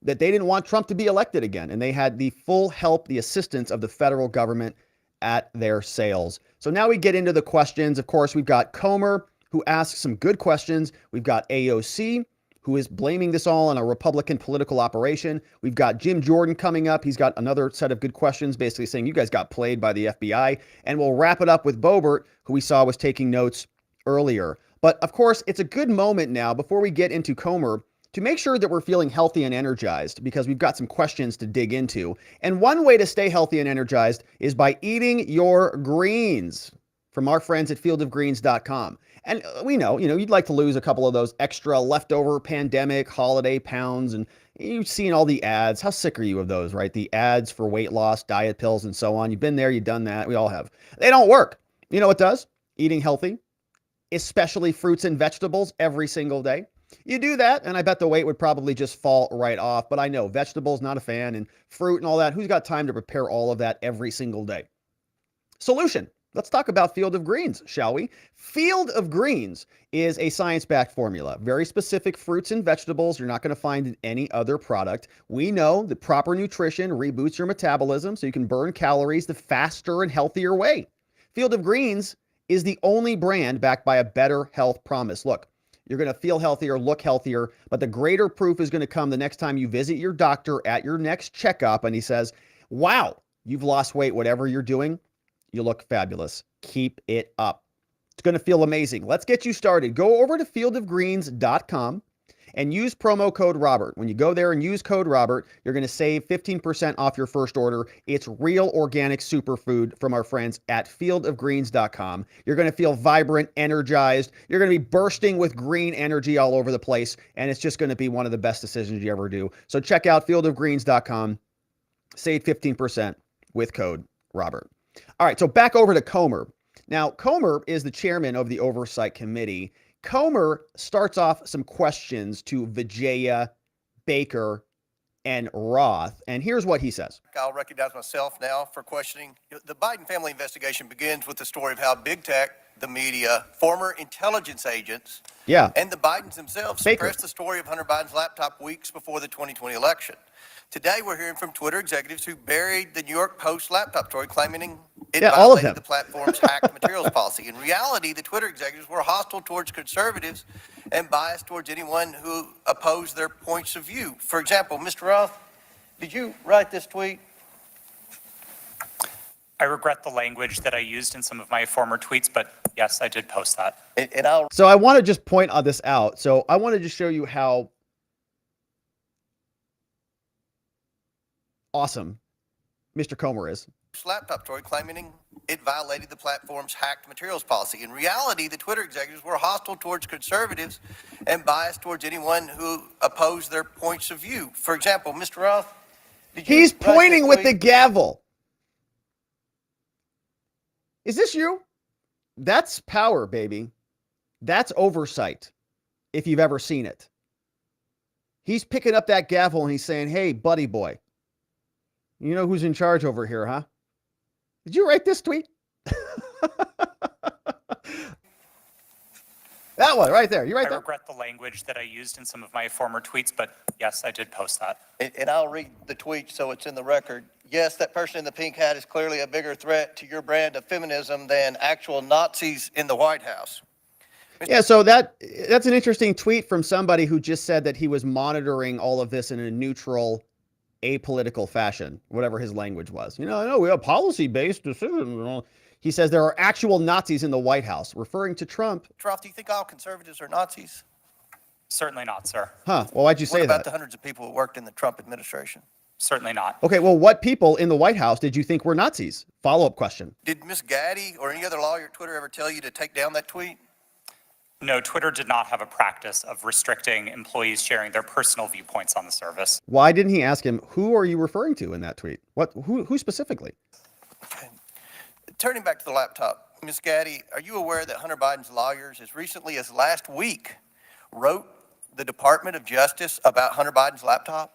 that they didn't want Trump to be elected again. And they had the full help, the assistance of the federal government at their sails. So now we get into the questions. Of course, we've got Comer, who asks some good questions. We've got AOC, who is blaming this all on a Republican political operation. We've got Jim Jordan coming up. He's got another set of good questions, basically saying you guys got played by the FBI. And we'll wrap it up with Boebert, who we saw was taking notes earlier. But of course, it's a good moment now before we get into Comer to make sure that we're feeling healthy and energized, because we've got some questions to dig into. And one way to stay healthy and energized is by eating your greens from our friends at fieldofgreens.com. And we know, you'd like to lose a couple of those extra leftover pandemic holiday pounds, and you've seen all the ads. How sick are you of those, right? The ads for weight loss, diet pills, and so on. You've been there, you've done that. We all have. They don't work. You know what does? Eating healthy, especially fruits and vegetables every single day. You do that, and I bet the weight would probably just fall right off. But I know vegetables, not a fan, and fruit and all that. Who's got time to prepare all of that every single day? Solution. Let's talk about Field of Greens, shall we? Field of Greens is a science-backed formula. Very specific fruits and vegetables you're not going to find in any other product. We know that proper nutrition reboots your metabolism so you can burn calories the faster and healthier way. Field of Greens is the only brand backed by a better health promise. Look, you're going to feel healthier, look healthier, but the greater proof is going to come the next time you visit your doctor at your next checkup and he says, wow, you've lost weight, whatever you're doing. You look fabulous. Keep it up. It's going to feel amazing. Let's get you started. Go over to fieldofgreens.com and use promo code Robert. When you go there and use code Robert, you're going to save 15% off your first order. It's real organic superfood from our friends at fieldofgreens.com. You're going to feel vibrant, energized. You're going to be bursting with green energy all over the place, and it's just going to be one of the best decisions you ever do. So check out fieldofgreens.com. Save 15% with code Robert. All right, so back over to Comer. Now, Comer is the chairman of the Oversight Committee. Comer starts off some questions to Vijaya, Baker, and Roth. And here's what he says. I'll recognize myself now for questioning. The Biden family investigation begins with the story of how big tech, the media, former intelligence agents, and the Bidens themselves suppressed the story of Hunter Biden's laptop weeks before the 2020 election. Today, we're hearing from Twitter executives who buried the New York Post laptop story, claiming it violated the platform's hacked materials policy. In reality, the Twitter executives were hostile towards conservatives and biased towards anyone who opposed their points of view. For example, Mr. Roth, did you write this tweet? I regret the language that I used in some of my former tweets, but yes, I did post that. So I want to just point this out. So I wanted to show you how awesome Mr. Comer is. Laptop story claiming it violated the platform's hacked materials policy. In reality, the Twitter executives were hostile towards conservatives and biased towards anyone who opposed their points of view. For example, Mr. Roth, he's pointing with the gavel. Is this you? That's power, baby. That's oversight, if you've ever seen it. He's picking up that gavel and he's saying, hey, buddy boy, you know who's in charge over here, huh? Did you write this tweet? That one right there. You right there? I regret the language that I used in some of my former tweets, but yes, I did post that. And I'll read the tweet so it's in the record. Yes, that person in the pink hat is clearly a bigger threat to your brand of feminism than actual Nazis in the White House. Yeah, so that's an interesting tweet from somebody who just said that he was monitoring all of this in a neutral, apolitical fashion, whatever his language was. No, we have policy-based decisions. He says there are actual Nazis in the White House, referring to Trump. Roth, do you think all conservatives are Nazis? Certainly not, sir. Huh, well, why'd you say What about that? the hundreds of people who worked in the Trump administration? Certainly not. Okay, well, what people in the White House did you think were Nazis? Follow-up question. Did Ms. Gadde or any other lawyer at Twitter ever tell you to take down that tweet? No, Twitter did not have a practice of restricting employees sharing their personal viewpoints on the service. Why didn't he ask him, who are you referring to in that tweet? Who specifically? Okay. Turning back to the laptop, Ms. Gadde, are you aware that Hunter Biden's lawyers, as recently as last week, wrote the Department of Justice about Hunter Biden's laptop?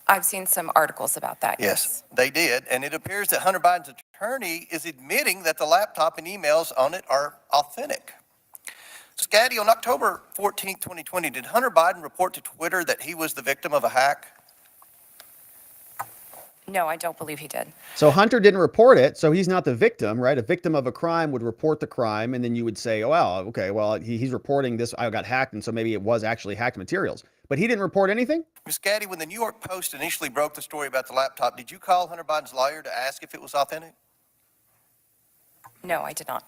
I've seen some articles about that. Yes, they did. And it appears that Hunter Biden's attorney is admitting that the laptop and emails on it are authentic. Gadde, on October 14, 2020, did Hunter Biden report to Twitter that he was the victim of a hack? No, I don't believe he did. So Hunter didn't report it, so he's not the victim, right? A victim of a crime would report the crime, and then you would say, oh, wow, okay, well, he's reporting this, I got hacked, and so maybe it was actually hacked materials. But he didn't report anything? Ms. Gadde, when the New York Post initially broke the story about the laptop, did you call Hunter Biden's lawyer to ask if it was authentic? No, I did not.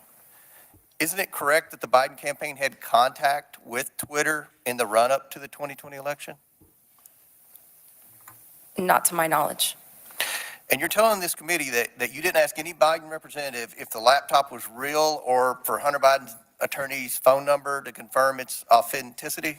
Isn't it correct that the Biden campaign had contact with Twitter in the run-up to the 2020 election? Not to my knowledge. And you're telling this committee that you didn't ask any Biden representative if the laptop was real or for Hunter Biden's attorney's phone number to confirm its authenticity?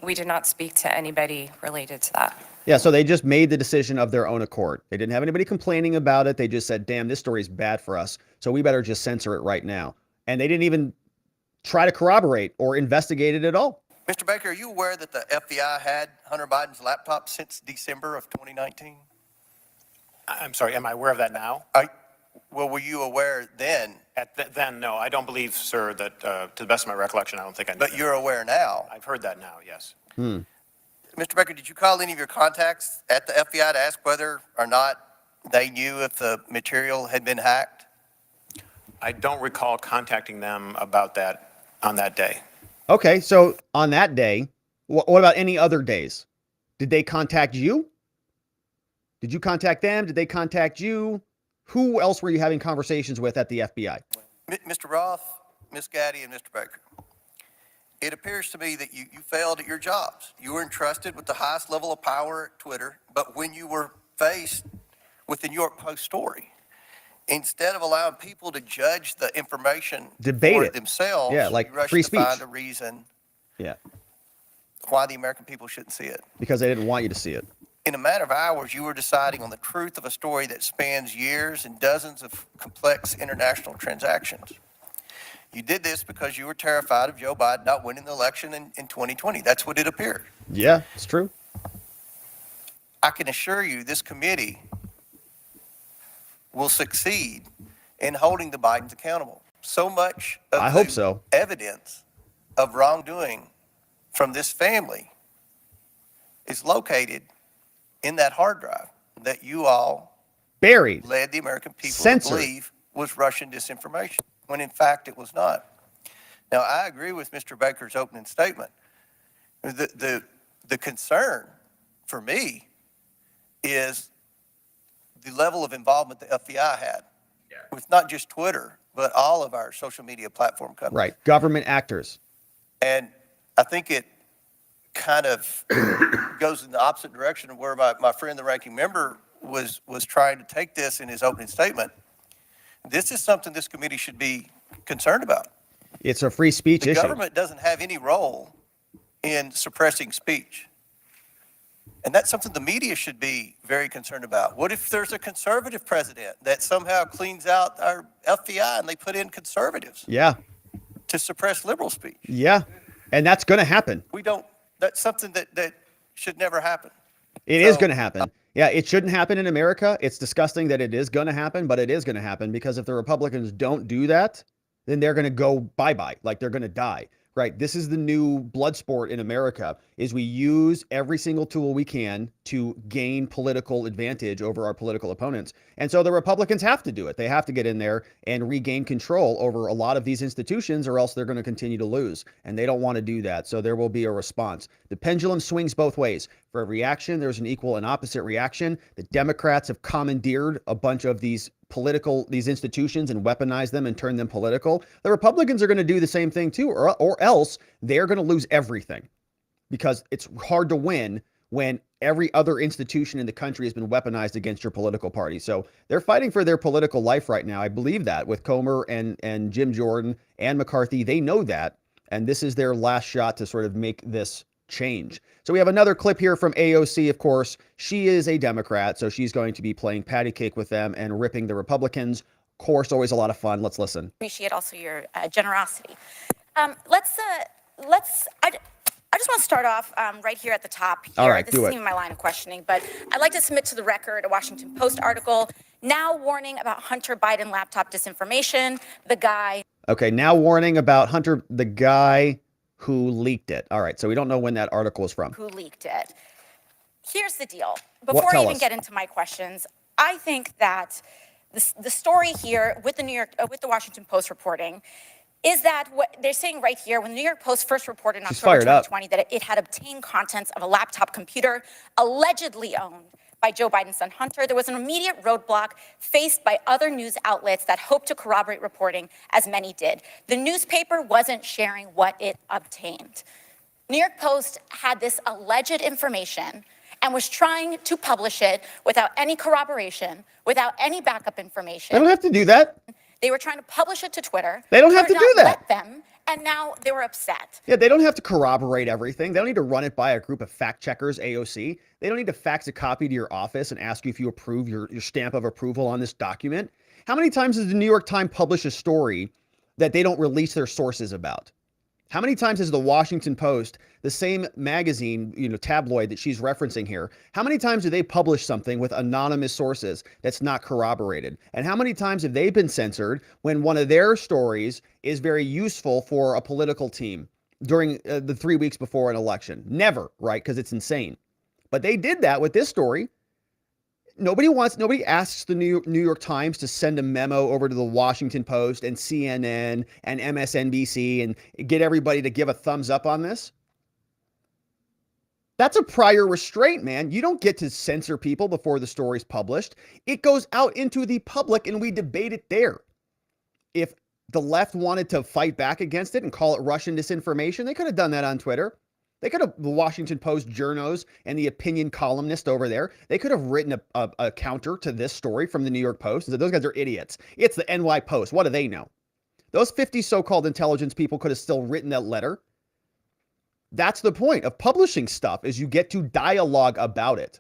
We did not speak to anybody related to that. Yeah, so they just made the decision of their own accord. They didn't have anybody complaining about it. They just said, damn, this story is bad for us, so we better just censor it right now. And they didn't even try to corroborate or investigate it at all. Mr. Baker, are you aware that the FBI had Hunter Biden's laptop since December of 2019? I'm sorry, am I aware of that now? Well, were you aware then? Then, no, I don't believe, sir, that to the best of my recollection, I don't think I knew. But you're aware now? I've heard that now, yes. Mr. Baker, did you call any of your contacts at the FBI to ask whether or not they knew if the material had been hacked? I don't recall contacting them about that on that day. Okay, so on that day, what about any other days? Did they contact you? Did you contact them? Did they contact you? Who else were you having conversations with at the FBI? Mr. Roth, Ms. Gadde, and Mr. Baker, it appears to me that you failed at your jobs. You were entrusted with the highest level of power at Twitter, but when you were faced with the New York Post story, instead of allowing people to judge the information for themselves, yeah, like you rushed free to speech. find a reason why the American people shouldn't see it. Because they didn't want you to see it. In a matter of hours, you were deciding on the truth of a story that spans years and dozens of complex international transactions. You did this because you were terrified of Joe Biden not winning the election in 2020. That's what it appeared. Yeah, it's true. I can assure you this committee will succeed in holding the Bidens accountable. So much of I hope so. evidence of wrongdoing from this family is located in that hard drive that you all Buried. led the American people Censored. to believe was Russian disinformation, when in fact it was not. Now, I agree with Mr. Baker's opening statement. The concern for me is the level of involvement the FBI had with not just Twitter, but all of our social media platform companies. Right. Government actors. And I think it kind of goes in the opposite direction of where my friend, the ranking member, was trying to take this in his opening statement. This is something this committee should be concerned about. It's a free speech The issue. government doesn't have any role in suppressing speech. And that's something the media should be very concerned about. What if there's a conservative president that somehow cleans out our FBI and they put in conservatives Yeah. to suppress liberal speech? Yeah. And that's going to happen. That's something that should never happen. It is going to happen. Yeah, it shouldn't happen in America. It's disgusting that it is going to happen, but it is going to happen because if the Republicans don't do that, then they're going to go bye-bye, like they're going to die, right? This is the new blood sport in America, is we use every single tool we can to gain political advantage over our political opponents. And so the Republicans have to do it. They have to get in there and regain control over a lot of these institutions, or else they're going to continue to lose. And they don't want to do that. So there will be a response. The pendulum swings both ways. For every action, there's an equal and opposite reaction. The Democrats have commandeered a bunch of these institutions and weaponized them and turned them political. The Republicans are going to do the same thing too, or else they're going to lose everything, because it's hard to win when every other institution in the country has been weaponized against your political party. So they're fighting for their political life right now. I believe that with Comer and Jim Jordan and McCarthy, they know that. And this is their last shot to sort of make this change. So we have another clip here from AOC, of course. She is a Democrat, so she's going to be playing patty cake with them and ripping the Republicans. Of course, always a lot of fun. Let's listen. Appreciate also your generosity. I just want to start off right here at the top here. All right, this isn't even my line of questioning, but I'd like to submit to the record a Washington Post article now warning about Hunter Biden laptop disinformation. The guy. Okay, now warning about Hunter, the guy who leaked it. All right, so we don't know when that article is from. Who leaked it. Here's the deal. Before I even get into my questions, I think that the story here with the Washington Post reporting is that what they're saying right here, when the New York Post first reported in October 2020 that it had obtained contents of a laptop computer allegedly owned by Joe Biden's son Hunter, there was an immediate roadblock faced by other news outlets that hoped to corroborate reporting, as many did. The newspaper wasn't sharing what it obtained. New York Post had this alleged information and was trying to publish it without any corroboration, without any backup information. They don't have to do that. They were trying to publish it to Twitter. They don't have to do that. Let them, and now they were upset. Yeah, they don't have to corroborate everything. They don't need to run it by a group of fact checkers, AOC. They don't need to fax a copy to your office and ask you if you approve your stamp of approval on this document. How many times does the New York Times publish a story that they don't release their sources about? How many times has the Washington Post, the same magazine, tabloid that she's referencing here, how many times do they publish something with anonymous sources that's not corroborated? And how many times have they been censored when one of their stories is very useful for a political team during the 3 weeks before an election? Never, right? Because it's insane. But they did that with this story. Nobody asks the New York Times to send a memo over to the Washington Post and CNN and MSNBC and get everybody to give a thumbs up on this. That's a prior restraint, man. You don't get to censor people before the story's published. It goes out into the public and we debate it there. If the left wanted to fight back against it and call it Russian disinformation, they could have done that on Twitter. They could have, the Washington Post journos and the opinion columnist over there, they could have written a counter to this story from the New York Post and said, those guys are idiots. It's the NY Post. What do they know? Those 50 so-called intelligence people could have still written that letter. That's the point of publishing stuff, is you get to dialogue about it.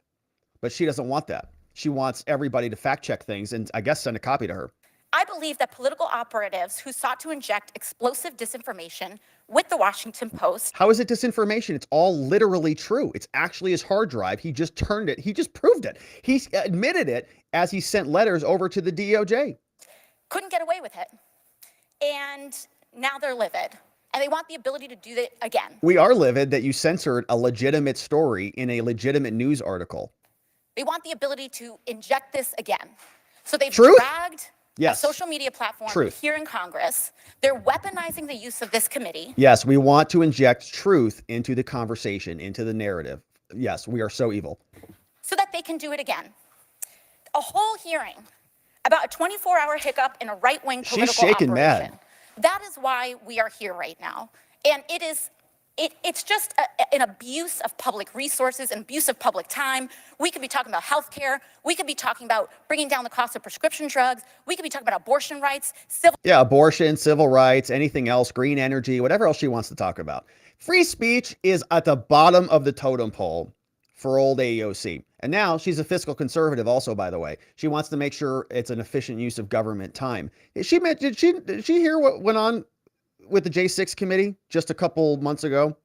But she doesn't want that. She wants everybody to fact check things and I guess send a copy to her. I believe that political operatives who sought to inject explosive disinformation with the Washington Post. How is it disinformation? It's all literally true. It's actually his hard drive. He just turned it. He just proved it. He admitted it as he sent letters over to the DOJ. Couldn't get away with it. And now they're livid. And they want the ability to do that again. We are livid that you censored a legitimate story in a legitimate news article. They want the ability to inject this again. So they've Truth? dragged a social media platform here in Congress. They're weaponizing the use of this committee. Yes, we want to inject truth into the conversation, into the narrative. Yes, we are so evil. So that they can do it again. A whole hearing about a 24-hour hiccup in a right-wing political She's shaking operation. mad. That is why we are here right now. And it's just an abuse of public resources, an abuse of public time. We could be talking about healthcare. We could be talking about bringing down the cost of prescription drugs. We could be talking about abortion rights, abortion, civil rights, anything else, green energy, whatever else she wants to talk about. Free speech is at the bottom of the totem pole for old AOC. And now she's a fiscal conservative also, by the way. She wants to make sure it's an efficient use of government time. Did she hear what went on with the J6 committee just a couple months ago?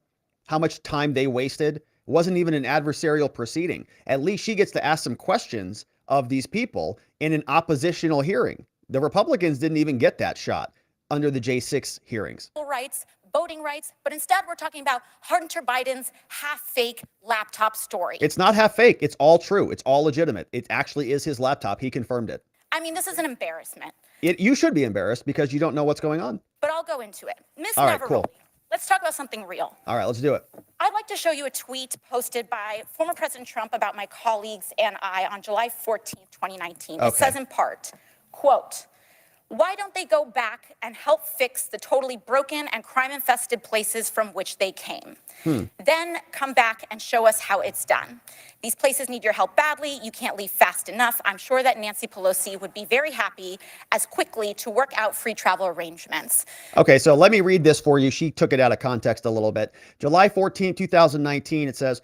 How much time they wasted? It wasn't even an adversarial proceeding. At least she gets to ask some questions of these people in an oppositional hearing. The Republicans didn't even get that shot under the J6 hearings. rights voting rights, but instead we're talking about Hunter Biden's half-fake laptop story. It's not half fake. It's all true. It's all legitimate. It actually is his laptop. He confirmed it. I mean, this is an embarrassment. You should be embarrassed because you don't know what's going on. But I'll go into it. Ms. All right, Navarrete, cool. let's talk about something real. All right, let's do it. I'd like to show you a tweet posted by former President Trump about my colleagues and I on July 14th, 2019. It says in part, quote, "Why don't they go back and help fix the totally broken and crime-infested places from which they came? Then come back and show us how it's done. These places need your help badly. You can't leave fast enough. I'm sure that Nancy Pelosi would be very happy as quickly to work out free travel arrangements." Okay, so let me read this for you. She took it out of context a little bit. July 14, 2019, it says,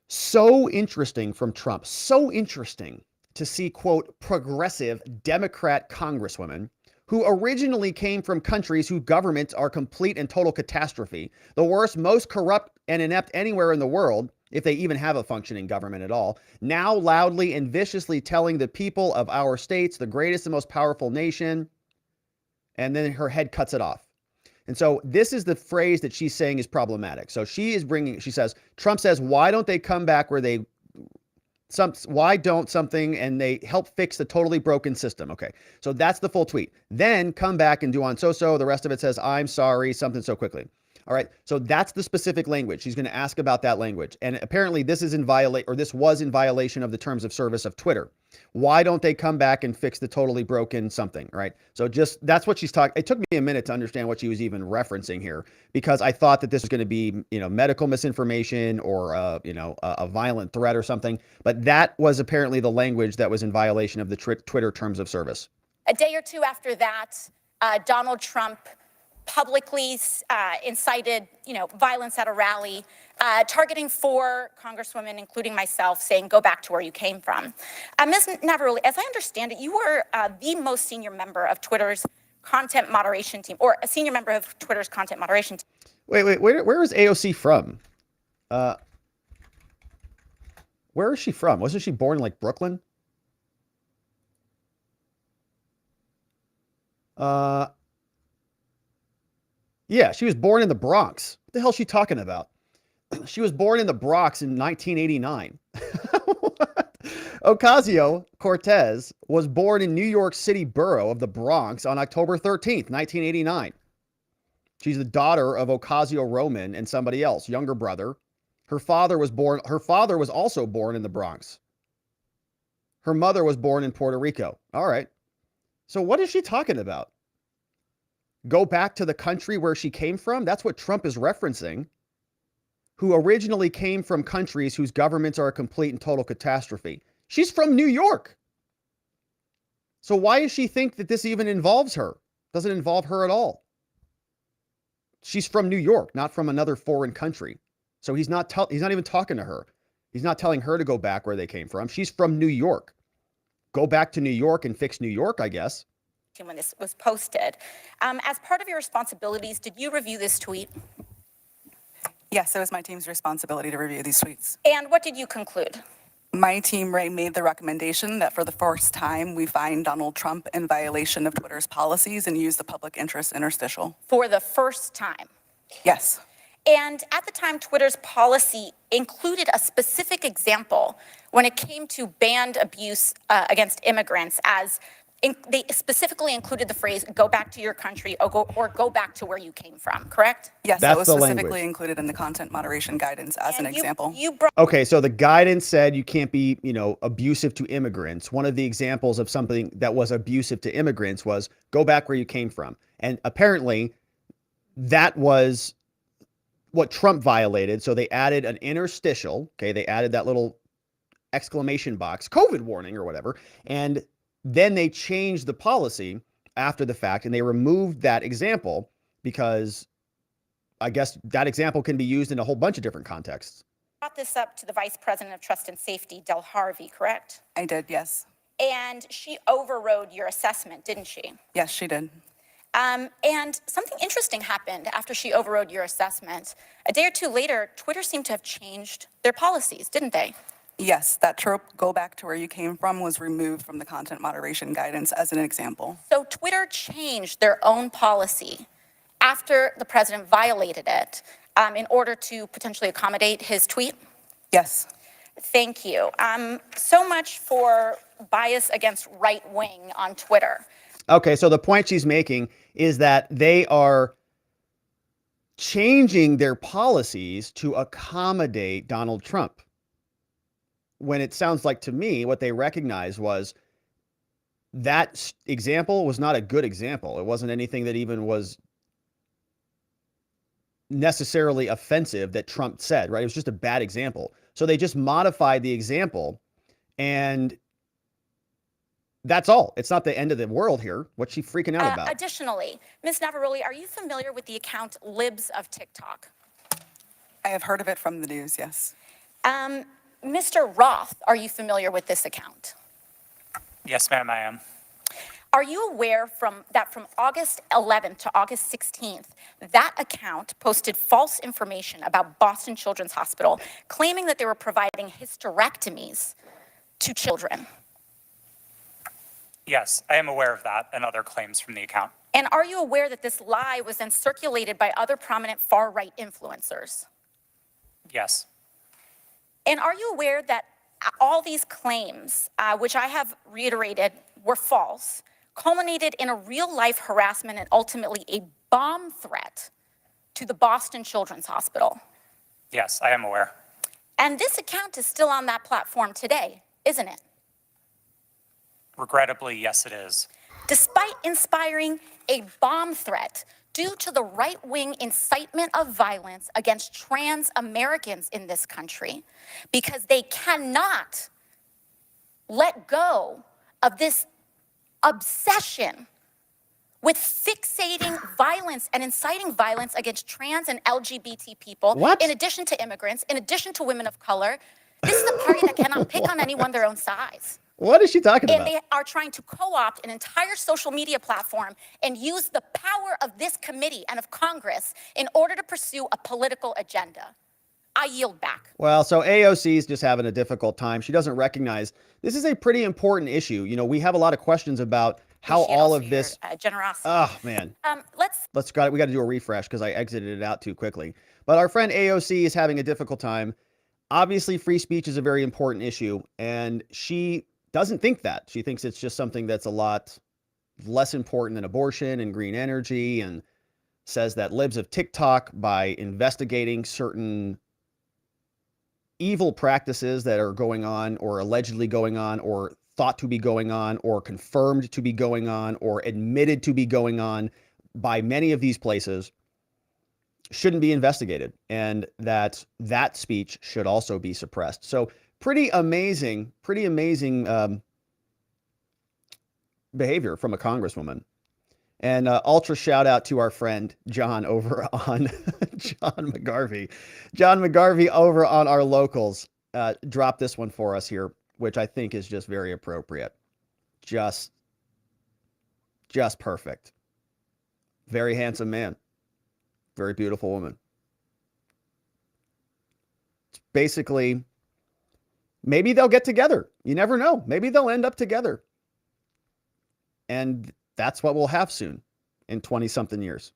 "So interesting from Trump. So interesting to see, quote, progressive Democrat congresswomen who originally came from countries whose governments are complete and total catastrophe, the worst, most corrupt and inept anywhere in the world, if they even have a functioning government at all, now loudly and viciously telling the people of our states, the greatest and most powerful nation," and then her head cuts it off. And so this is the phrase that she's saying is problematic. So she says, Trump says, why don't they come back where they, why don't something, and they help fix the totally broken system. Okay, so that's the full tweet. Then come back and do on so-so. The rest of it says, I'm sorry, something so quickly. All right, so that's the specific language. She's going to ask about that language. And apparently this is this was in violation of the terms of service of Twitter. Why don't they come back and fix the totally broken something, right? So just, that's what she's talking. It took me a minute to understand what she was even referencing here, because I thought that this was going to be, medical misinformation or, a violent threat or something. But that was apparently the language that was in violation of the Twitter terms of service. A day or two after that, Donald Trump publicly incited, violence at a rally, targeting 4 congresswomen, including myself, saying, "Go back to where you came from." Ms. Navarrete, as I understand it, you were the most senior member of Twitter's content moderation team, or a senior member of Twitter's content moderation team. Wait, where is AOC from? Where is she from? Wasn't she born in like Brooklyn? Yeah, she was born in the Bronx. What the hell is she talking about? She was born in the Bronx in 1989. Ocasio-Cortez was born in New York City borough of the Bronx on October 13th, 1989. She's the daughter of Ocasio-Roman and somebody else, younger brother. Her father was also born in the Bronx. Her mother was born in Puerto Rico. All right. So what is she talking about? Go back to the country where she came from? That's what Trump is referencing. Who originally came from countries whose governments are a complete and total catastrophe. She's from New York. So why does she think that this even involves her? Doesn't involve her at all. She's from New York, not from another foreign country. So he's not even talking to her. He's not telling her to go back where they came from. She's from New York. Go back to New York and fix New York, I guess. When this was posted. As part of your responsibilities, did you review this tweet? Yes, it was my team's responsibility to review these tweets. And what did you conclude? My team, Ray, made the recommendation that for the first time, we find Donald Trump in violation of Twitter's policies and use the public interest interstitial. For the first time? Yes. And at the time, Twitter's policy included a specific example when it came to banned abuse against immigrants, as they specifically included the phrase, "Go back to your country," or go back to where you came from, correct? Yes, that was specifically included in the content moderation guidance as an example. Okay, so the guidance said you can't be, abusive to immigrants. One of the examples of something that was abusive to immigrants was go back where you came from. And apparently that was what Trump violated. So they added an interstitial. Okay, they added that little exclamation box, COVID warning or whatever. And then they changed the policy after the fact, and they removed that example because I guess that example can be used in a whole bunch of different contexts. Brought this up to the Vice President of Trust and Safety, Del Harvey, correct? I did, yes. And she overrode your assessment, didn't she? Yes, she did. And something interesting happened after she overrode your assessment. A day or two later, Twitter seemed to have changed their policies, didn't they? Yes, that trope, "go back to where you came from," was removed from the content moderation guidance as an example. So Twitter changed their own policy after the president violated it in order to potentially accommodate his tweet? Yes. Thank you. So much for bias against right wing on Twitter. Okay, so the point she's making is that they are changing their policies to accommodate Donald Trump. When it sounds like to me, what they recognized was that example was not a good example. It wasn't anything that even was necessarily offensive that Trump said, right? It was just a bad example. So they just modified the example, and that's all. It's not the end of the world here. What's she freaking out about? Additionally, Ms. Navaroli, are you familiar with the account Libs of TikTok? I have heard of it from the news, yes. Mr. Roth, are you familiar with this account? Yes, ma'am, I am. Are you aware that from August 11th to August 16th, that account posted false information about Boston Children's Hospital, claiming that they were providing hysterectomies to children? Yes, I am aware of that and other claims from the account. And are you aware that this lie was then circulated by other prominent far-right influencers? Yes. And are you aware that all these claims, which I have reiterated were false, culminated in a real-life harassment and ultimately a bomb threat to the Boston Children's Hospital? Yes, I am aware. And this account is still on that platform today, isn't it? Regrettably, yes, it is. Despite inspiring a bomb threat due to the right-wing incitement of violence against trans Americans in this country, because they cannot let go of this obsession with fixating violence and inciting violence against trans and LGBT people, in addition to immigrants, in addition to women of color. This is a party that cannot pick on anyone their own size. What is she talking about? And they are trying to co-opt an entire social media platform and use the power of this committee and of Congress in order to pursue a political agenda. I yield back. Well, so AOC is just having a difficult time. She doesn't recognize this is a pretty important issue. You know, we have a lot of questions about how all of this generosity. Oh man. We got to do a refresh because I exited it out too quickly. But our friend AOC is having a difficult time. Obviously, free speech is a very important issue, and she doesn't think that. She thinks it's just something that's a lot less important than abortion and green energy, and says that Libs of TikTok, by investigating certain evil practices that are going on or allegedly going on or thought to be going on or confirmed to be going on or admitted to be going on by many of these places, shouldn't be investigated, and that speech should also be suppressed. So pretty amazing behavior from a congresswoman. And ultra shout out to our friend John over on John McGarvey. John McGarvey over on our locals dropped this one for us here, which I think is just very appropriate. Just perfect. Very handsome man. Very beautiful woman. It's basically, maybe they'll get together. You never know. Maybe they'll end up together. And that's what we'll have soon in 20-something years.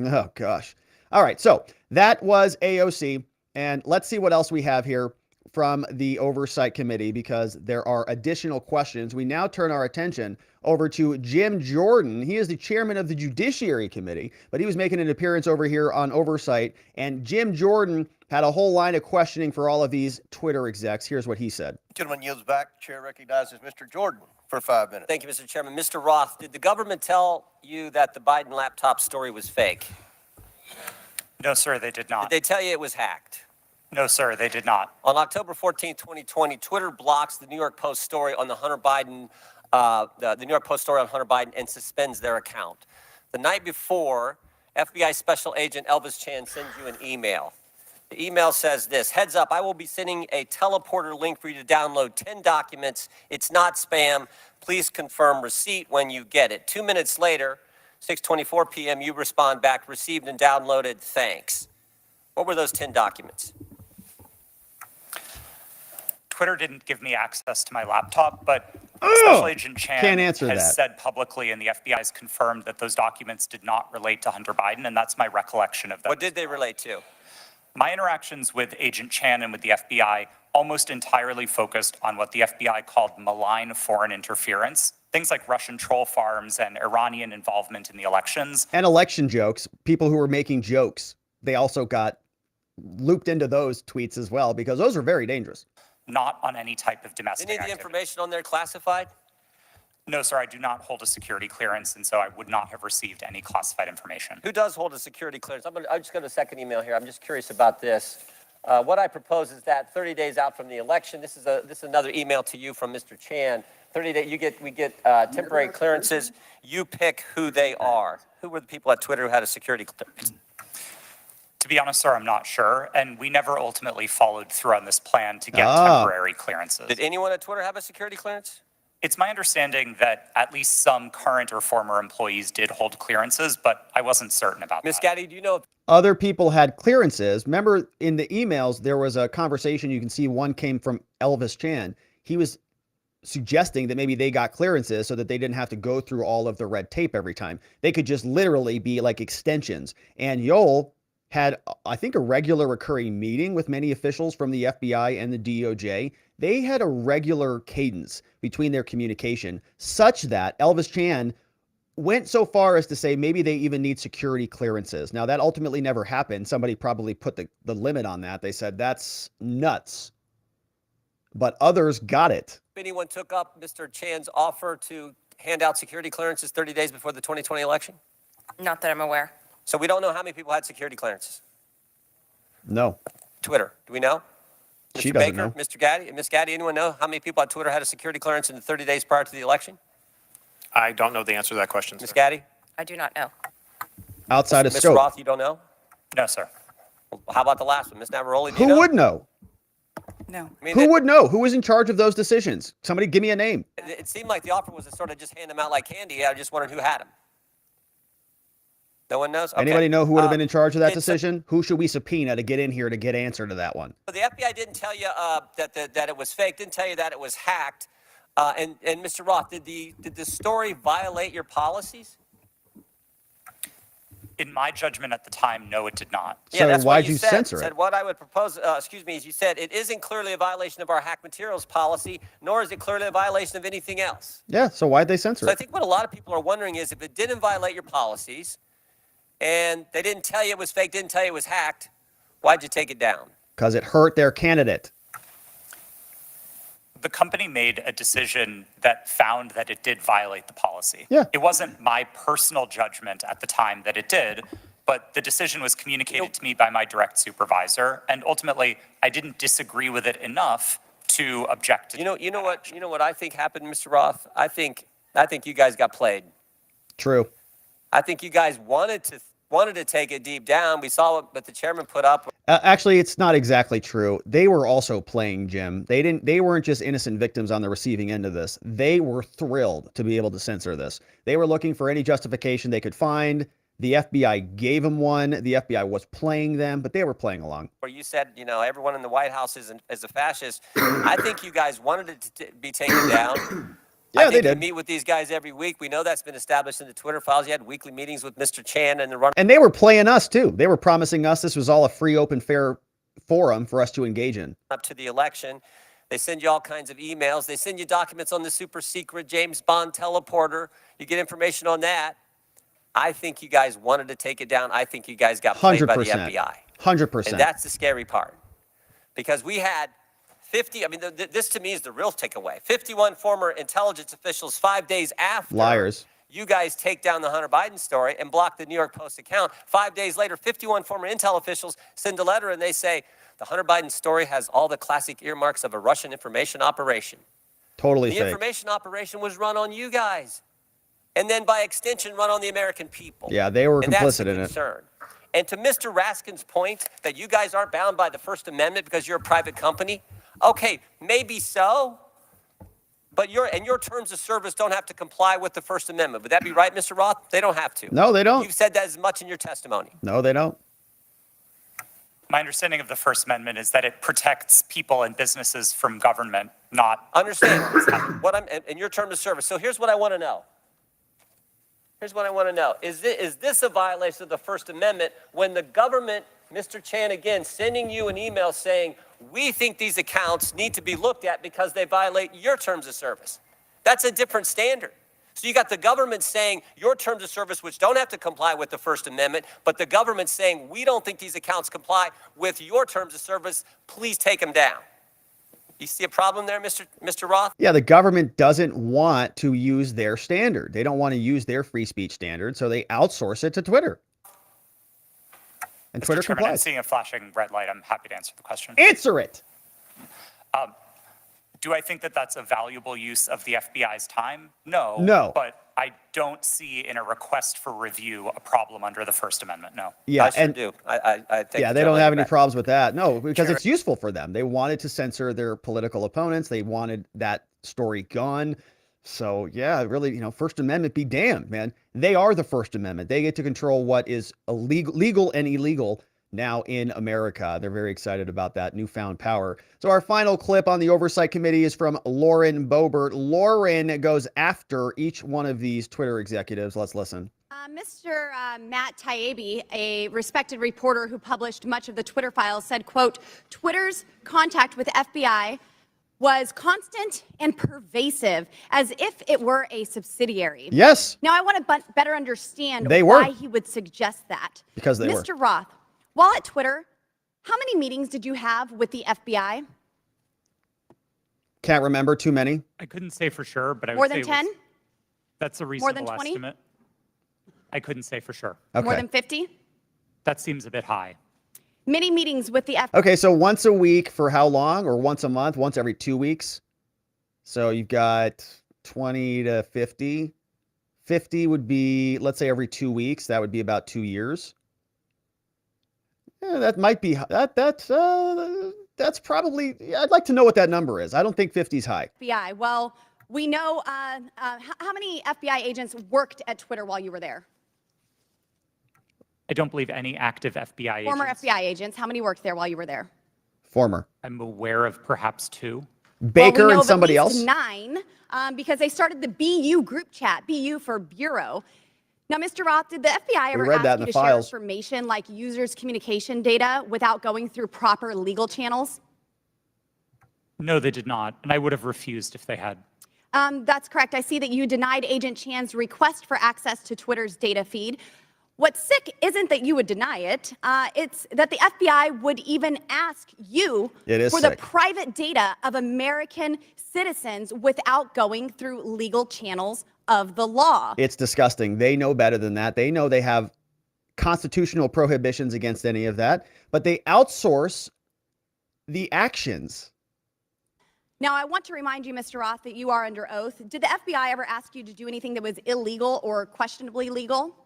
Oh, gosh. All right. So that was AOC. And let's see what else we have here from the Oversight Committee, because there are additional questions. We now turn our attention over to Jim Jordan. He is the chairman of the Judiciary Committee, but he was making an appearance over here on Oversight. And Jim Jordan had a whole line of questioning for all of these Twitter execs. Here's what he said. Gentleman yields back. Chair recognizes Mr. Jordan for 5 minutes. Thank you, Mr. Chairman. Mr. Roth, did the government tell you that the Biden laptop story was fake? No, sir, they did not. Did they tell you it was hacked? No, sir, they did not. On October 14, 2020, Twitter blocks the New York Post story on the Hunter Biden, the New York Post story on Hunter Biden, and suspends their account. The night before, FBI Special Agent Elvis Chan sends you an email. The email says this: heads up, I will be sending a teleporter link for you to download 10 documents. It's not spam. Please confirm receipt when you get it. 2 minutes later, 6:24 p.m., you respond back, received and downloaded, thanks. What were those 10 documents? Twitter didn't give me access to my laptop, but Special Agent Chan can't answer has that. said publicly, and the FBI has confirmed that those documents did not relate to Hunter Biden, and that's my recollection of them. What did they relate to? My interactions with Agent Chan and with the FBI almost entirely focused on what the FBI called malign foreign interference, things like Russian troll farms and Iranian involvement in the elections. And election jokes. People who were making jokes, they also got looped into those tweets as well, because those are very dangerous. Not on any type of domestic Any of the activity. information on there classified? No, sir, I do not hold a security clearance, and so I would not have received any classified information. Who does hold a security clearance? I'm just going to second email here. I'm just curious about this. What I propose is that 30 days out from the election, this is another email to you from Mr. Chan. 30 days, we get temporary clearances. You pick who they are. Who were the people at Twitter who had a security clearance? To be honest, sir, I'm not sure, and we never ultimately followed through on this plan to get temporary clearances. Did anyone at Twitter have a security clearance? It's my understanding that at least some current or former employees did hold clearances, but I wasn't certain about that. Ms. Gadde, do you know if Other people had clearances. Remember in the emails, there was a conversation. You can see one came from Elvis Chan. He was suggesting that maybe they got clearances so that they didn't have to go through all of the red tape every time. They could just literally be like extensions. And Yoel had, I think, a regular recurring meeting with many officials from the FBI and the DOJ. They had a regular cadence between their communication, such that Elvis Chan went so far as to say maybe they even need security clearances. Now, that ultimately never happened. Somebody probably put the limit on that. They said, that's nuts. But others got it. anyone took up Mr. Chan's offer to hand out security clearances 30 days before the 2020 election? Not that I'm aware. So we don't know how many people had security clearances. No. Twitter, do we know? She Mr. doesn't Baker, know. Mr. Gadde, Ms. Gadde, anyone know how many people on Twitter had a security clearance in the 30 days prior to the election? I don't know the answer to that question, Ms. sir. Gadde? I do not know. Outside of Mr. scope. Roth, you don't know? No, sir. Well, how about the last one? Ms. Navaroli, do you Who know? would know? No. I mean, Who would know? Who was in charge of those decisions? Somebody give me a name. It seemed like the offer was to sort of just hand them out like candy. I just wondered who had them. No one knows? Okay. Anybody know who would have been in charge of that did so- decision? Who should we subpoena to get in here to get answer to that one? The FBI didn't tell you that it was fake, didn't tell you that it was hacked. And Mr. Roth, did the story violate your policies? In my judgment at the time, no, it did not. So that's why'd what you said. censor Said it? what I would propose, is you said it isn't clearly a violation of our hack materials policy, nor is it clearly a violation of anything else. Yeah, so why'd they censor So I it? think what a lot of people are wondering is if it didn't violate your policies and they didn't tell you it was fake, didn't tell you it was hacked, why'd you take it down? Because it hurt their candidate. The company made a decision that found that it did violate the policy. Yeah. It wasn't my personal judgment at the time that it did, but the decision was communicated to me by my direct supervisor, and ultimately, I didn't disagree with it enough to object to You know what I think happened, Mr. Roth? I think you guys got played. True. I think you guys wanted to take it deep down. We saw what the chairman put up. Actually, it's not exactly true. They were also playing, Jim. They weren't just innocent victims on the receiving end of this. They were thrilled to be able to censor this. They were looking for any justification they could find. The FBI gave them one. The FBI was playing them, but they were playing along. Where you said, everyone in the White House is a fascist. I think you guys wanted it to be taken down. Yeah, I think they did. You meet with these guys every week. We know that's been established in the Twitter files. You had weekly meetings with Mr. Chan and the run. And they were playing us too. They were promising us this was all a free, open, fair forum for us to engage in. Up to the election. They send you all kinds of emails. They send you documents on the super secret James Bond teleporter. You get information on that. I think you guys wanted to take it down. I think you guys got played by the 100%. FBI. 100%. And that's the scary part. Because we had 50, this to me is the real takeaway. 51 former intelligence officials 5 days after Liars. you guys take down the Hunter Biden story and block the New York Post account. 5 days later, 51 former intel officials send a letter and they say, the Hunter Biden story has all the classic earmarks of a Russian information operation. Totally The fake. information operation was run on you guys. And then by extension, run on the American people. Yeah, they were And that's complicit the in it. concern. And to Mr. Raskin's point that you guys aren't bound by the First Amendment because you're a private company, okay, maybe so, but your terms of service don't have to comply with the First Amendment. Would that be right, Mr. Roth? They don't have to. No, they don't. You've said that as much in your testimony. No, they don't. My understanding of the First Amendment is that it protects people and businesses from government, not... Understand what I'm, in your terms of service. So here's what I want to know. Is this a violation of the First Amendment when the government, Mr. Chan, again, sending you an email saying, we think these accounts need to be looked at because they violate your terms of service? That's a different standard. So you got the government saying your terms of service, which don't have to comply with the First Amendment, but the government saying we don't think these accounts comply with your terms of service, please take them down. You see a problem there, Mr. Roth? Yeah, the government doesn't want to use their standard. They don't want to use their free speech standard, so they outsource it to Twitter. And Twitter Mr. Chairman, I'm complies. seeing a flashing red light. I'm happy to answer the question. Answer it. Do I think that that's a valuable use of the FBI's time? No. No. But I don't see in a request for review a problem under the First Amendment. No. Yeah, I sure do. I think yeah, they don't have any back. problems with that. No, because it's useful for them. They wanted to censor their political opponents. They wanted that story gone. So yeah, really, First Amendment be damned, man. They are the First Amendment. They get to control what is legal and illegal now in America. They're very excited about that newfound power. So our final clip on the Oversight Committee is from Lauren Boebert. Lauren goes after each one of these Twitter executives. Let's listen. Mr. Matt Taibbi, a respected reporter who published much of the Twitter files, said, quote, Twitter's contact with FBI was constant and pervasive, as if it were a subsidiary. Yes. Now, I want to better understand They why were. he would suggest that. Because they were. Mr. Roth, while at Twitter, how many meetings did you have with the FBI? Can't remember too many. I couldn't say for sure, but I would More say than 10? That's a More reasonable than 20? estimate. I couldn't say for sure. Okay. More than 50? That seems a bit high. Many meetings with the FBI. Okay, so once a week for how long? Or once a month? Once every 2 weeks? So you've got 20 to 50. 50 would be, let's say, every 2 weeks. That would be about 2 years. Yeah, that might be that's probably. I'd like to know what that number is. I don't think 50 is high. FBI. Well, we know how many FBI agents worked at Twitter while you were there? I don't believe any active FBI Former agents. FBI agents. How many worked there while you were there? Former. I'm aware of perhaps 2. Baker well, we know and somebody of at least else. 9, because they started the BU group chat. BU for Bureau. Now, Mr. Roth, did the FBI ever read that ask in you the to share files. information like users' communication data without going through proper legal channels? No, they did not, and I would have refused if they had. That's correct. I see that you denied Agent Chan's request for access to Twitter's data feed. What's sick isn't that you would deny it. It's that the FBI would even ask you for the private data of American citizens without going through legal channels of the law. It's disgusting. They know better than that. They know they have constitutional prohibitions against any of that, but they outsource the actions. Now, I want to remind you, Mr. Roth, that you are under oath. Did the FBI ever ask you to do anything that was illegal or questionably legal?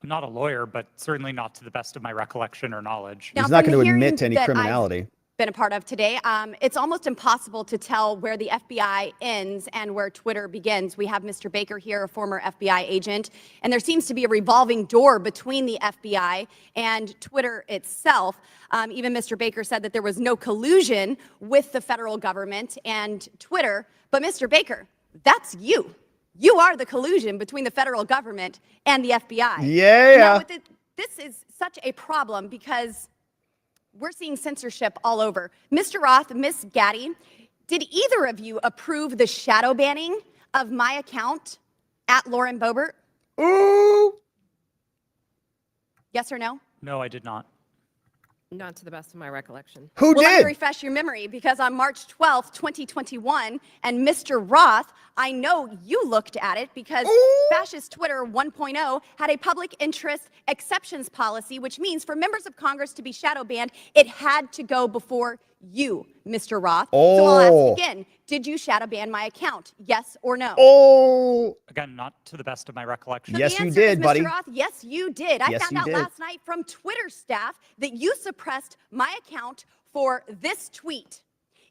I'm not a lawyer, but certainly not to the best of my recollection or knowledge. Now, He's not from going the to admit hearing to any that criminality. Been a part of today. It's almost impossible to tell where the FBI ends and where Twitter begins. We have Mr. Baker here, a former FBI agent, and there seems to be a revolving door between the FBI and Twitter itself. Even Mr. Baker said that there was no collusion with the federal government and Twitter. But Mr. Baker, that's you. You are the collusion between the federal government and the FBI. Yeah. Now, this is such a problem because we're seeing censorship all over. Mr. Roth, Ms. Gadde, did either of you approve the shadow banning of my account at Lauren Boebert? Ooh. Yes or no? No, I did not. Not to the best of my recollection. Who Well, let me did? refresh your memory, because on March 12th, 2021, and Mr. Roth, I know you looked at it because Fascist Twitter 1.0 had a public interest exceptions policy, which means for members of Congress to be shadow banned, it had to go before you, Mr. Roth. So I'll ask again, did you shadow ban my account? Yes or no? Oh. Again, not to the best of my recollection. So Yes, the you answer did, is, buddy. Mr. Roth, yes, you did. I Yes, found you out did. last night from Twitter staff that you suppressed my account for this tweet.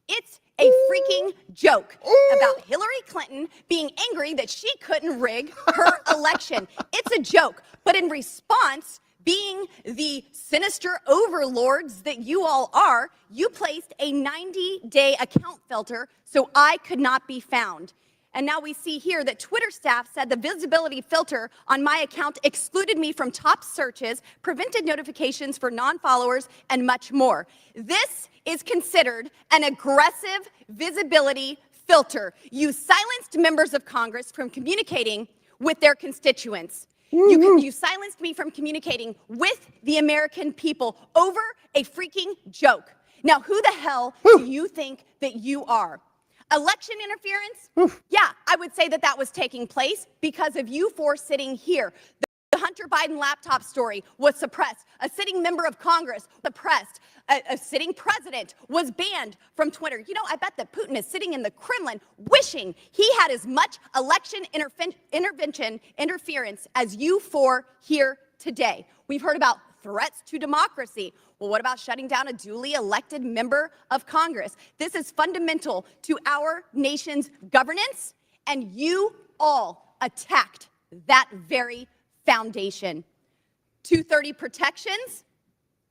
It's a freaking joke about Hillary Clinton being angry that she couldn't rig her election. It's a joke. But in response, being the sinister overlords that you all are, you placed a 90-day account filter so I could not be found. And now we see here that Twitter staff said the visibility filter on my account excluded me from top searches, prevented notifications for non-followers, and much more. This is considered an aggressive visibility filter. You silenced members of Congress from communicating with their constituents. You silenced me from communicating with the American people over a freaking joke. Now, who the hell do you think that you are? Election interference? Yeah, I would say that that was taking place because of you four sitting here. The Hunter Biden laptop story was suppressed. A sitting member of Congress suppressed. A sitting president was banned from Twitter. You know, I bet that Putin is sitting in the Kremlin wishing he had as much election interference as you four here today. We've heard about threats to democracy. Well, what about shutting down a duly elected member of Congress? This is fundamental to our nation's governance, and you all attacked that very foundation. 230 protections?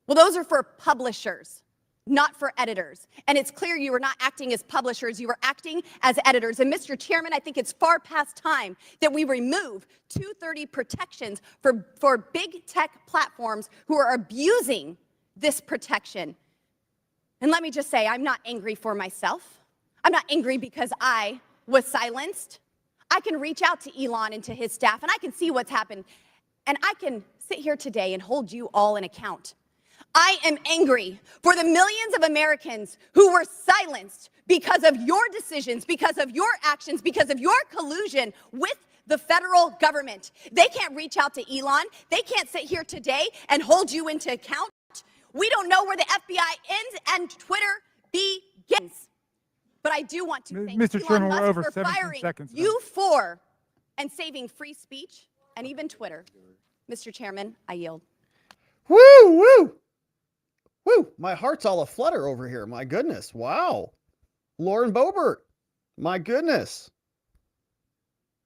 Well, those are for publishers, not for editors. And it's clear you were not acting as publishers, you were acting as editors. And Mr. Chairman, I think it's far past time that we remove 230 protections for big tech platforms who are abusing this protection. And let me just say, I'm not angry for myself. I'm not angry because I was silenced. I can reach out to Elon and to his staff, and I can see what's happened. And I can sit here today and hold you all in account. I am angry for the millions of Americans who were silenced because of your decisions, because of your actions, because of your collusion with the federal government. They can't reach out to Elon. They can't sit here today and hold you into account. We don't know where the FBI ends and Twitter begins. But I do want to thank Mr. Elon Chairman, we're Musk over for 17 firing seconds now. you four and saving free speech and even Twitter. Mr. Chairman, I yield. Woo, woo, woo. My heart's all aflutter over here. My goodness. Wow. Lauren Boebert. My goodness.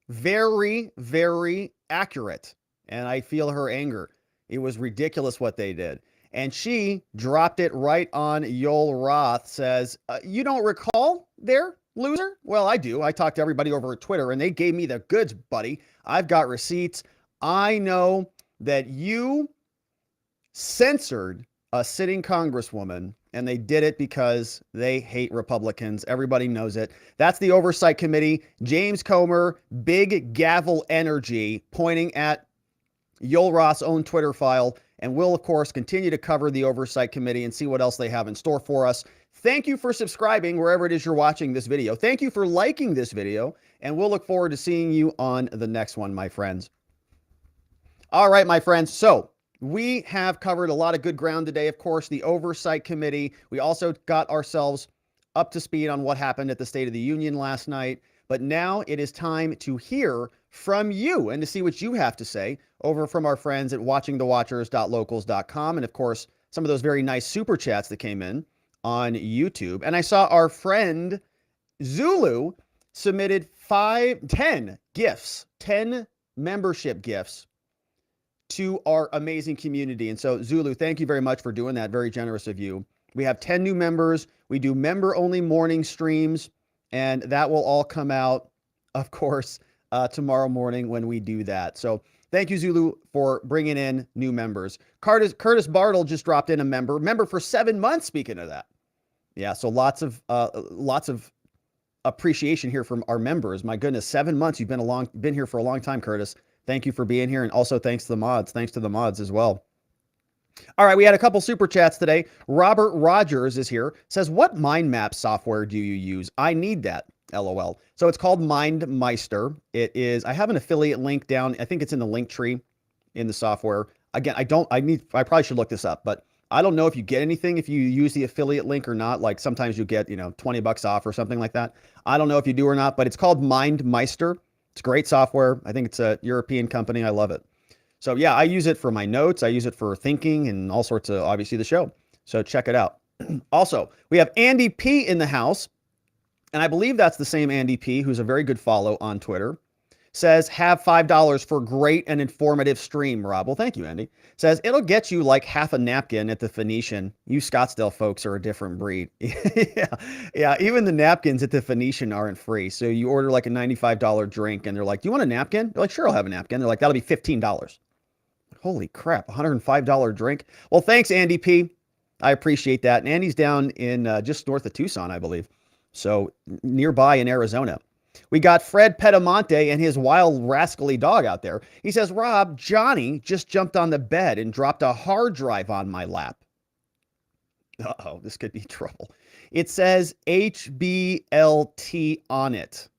Very, very accurate. And I feel her anger. It was ridiculous what they did. And she dropped it right on Yoel Roth, says, you don't recall there, loser? Well, I do. I talked to everybody over at Twitter, and they gave me the goods, buddy. I've got receipts. I know that you censored a sitting congresswoman, and they did it because they hate Republicans. Everybody knows it. That's the Oversight Committee. James Comer, big gavel energy, pointing at Yoel Roth's own Twitter file. And we'll, of course, continue to cover the Oversight Committee and see what else they have in store for us. Thank you for subscribing wherever it is you're watching this video. Thank you for liking this video, and we'll look forward to seeing you on the next one, my friends. All right, my friends. So we have covered a lot of good ground today. Of course, the Oversight Committee. We also got ourselves up to speed on what happened at the State of the Union last night. But now it is time to hear from you and to see what you have to say over from our friends at watchingthewatchers.locals.com. And of course, some of those very nice super chats that came in on YouTube. And I saw our friend Zulu submitted 10 gifts, 10 membership gifts to our amazing community. And so Zulu, thank you very much for doing that. Very generous of you. We have 10 new members. We do member only morning streams, and that will all come out, of course, tomorrow morning when we do that. So thank you, Zulu, for bringing in new members. Curtis Bartle just dropped in a member for 7 months. Speaking of that. Yeah. So lots of appreciation here from our members. My goodness, 7 months. You've been here for a long time, Curtis. Thank you for being here. And also thanks to the mods. Thanks to the mods as well. All right. We had a couple super chats today. Robert Rogers is here, says, what mind map software do you use? I need that. LOL. So it's called MindMeister. It is, I have an affiliate link down. I think it's in the link tree in the software. Again, I probably should look this up, but I don't know if you get anything if you use the affiliate link or not. Like sometimes you get, $20 off or something like that. I don't know if you do or not, but it's called MindMeister. It's great software. I think it's a European company. I love it. So yeah, I use it for my notes. I use it for thinking and all sorts of, obviously, the show. So check it out. Also, we have Andy P in the house. And I believe that's the same Andy P, who's a very good follow on Twitter. says, have $5 for great and informative stream, Rob. Well, thank you, Andy. Says, it'll get you like half a napkin at the Phoenician. You Scottsdale folks are a different breed. Yeah, even the napkins at the Phoenician aren't free. So you order like a $95 drink and they're like, do you want a napkin? You're like, sure, I'll have a napkin. They're like, that'll be $15. Holy crap, $105 drink. Well, thanks, Andy P. I appreciate that. And Andy's down in just north of Tucson, I believe. So nearby in Arizona. We got Fred Pedamonte and his wild rascally dog out there. He says, Rob, Johnny just jumped on the bed and dropped a hard drive on my lap. Uh-oh, this could be trouble. It says HBLT on it.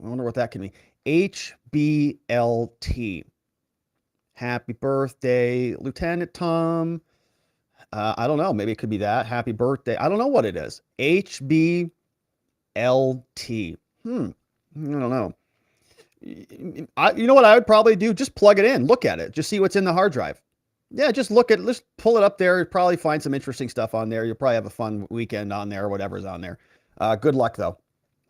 I wonder what that can mean. HBLT. Happy birthday, Lieutenant Tom. I don't know. Maybe it could be that. Happy birthday. I don't know what it is. HBLT. I don't know. You know what I would probably do? Just plug it in. Look at it. Just see what's in the hard drive. Yeah, just look at it. Just pull it up there. You'll probably find some interesting stuff on there. You'll probably have a fun weekend on there or whatever's on there. Good luck, though.